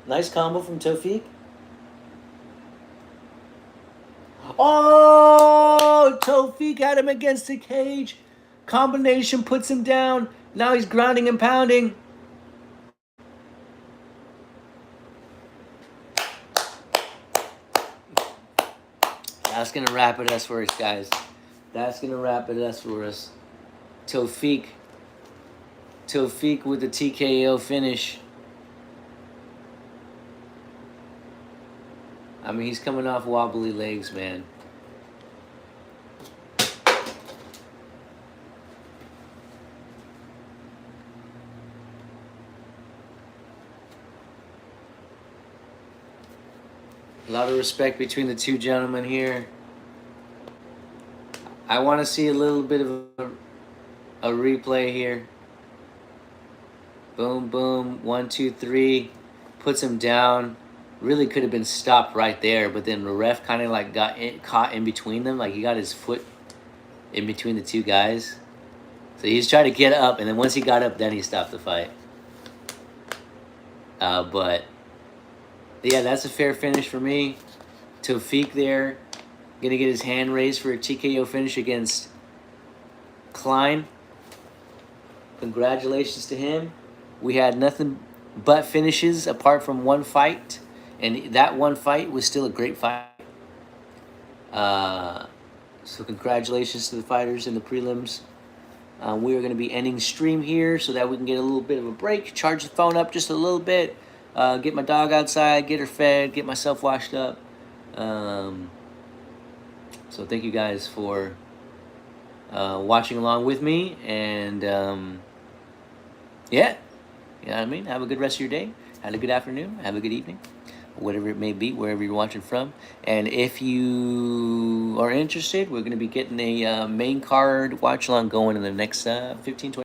Nice combo from Tofik. Oh, Tofik had him against the cage. Combination puts him down. Now he's grounding and pounding. That's going to wrap it us for us, guys. That's going to wrap it us for us. Tofik with the TKO finish. I mean, he's coming off wobbly legs, man. A lot of respect between the two gentlemen here. I want to see a little bit of a replay here. Boom, boom. 1, 2, 3. Puts him down. Really could have been stopped right there, but then the ref kind of like got caught in between them. Like he got his foot in between the two guys. So he's trying to get up, and then once he got up, then he stopped the fight. But yeah, that's a fair finish for me. Tofik there, gonna get his hand raised for a TKO finish against Klein. Congratulations to him. We had nothing but finishes apart from one fight, and that one fight was still a great fight. So congratulations to the fighters in the prelims. We are going to be ending stream here so that we can get a little bit of a break, charge the phone up just a little bit, get my dog outside, get her fed, get myself washed up. So thank you guys for watching along with me. And yeah, you know what I mean? Have a good rest of your day. Have a good afternoon. Have a good evening. Whatever it may be, wherever you're watching from. And if you are interested, we're going to be getting a main card watch along going in the next 15, 20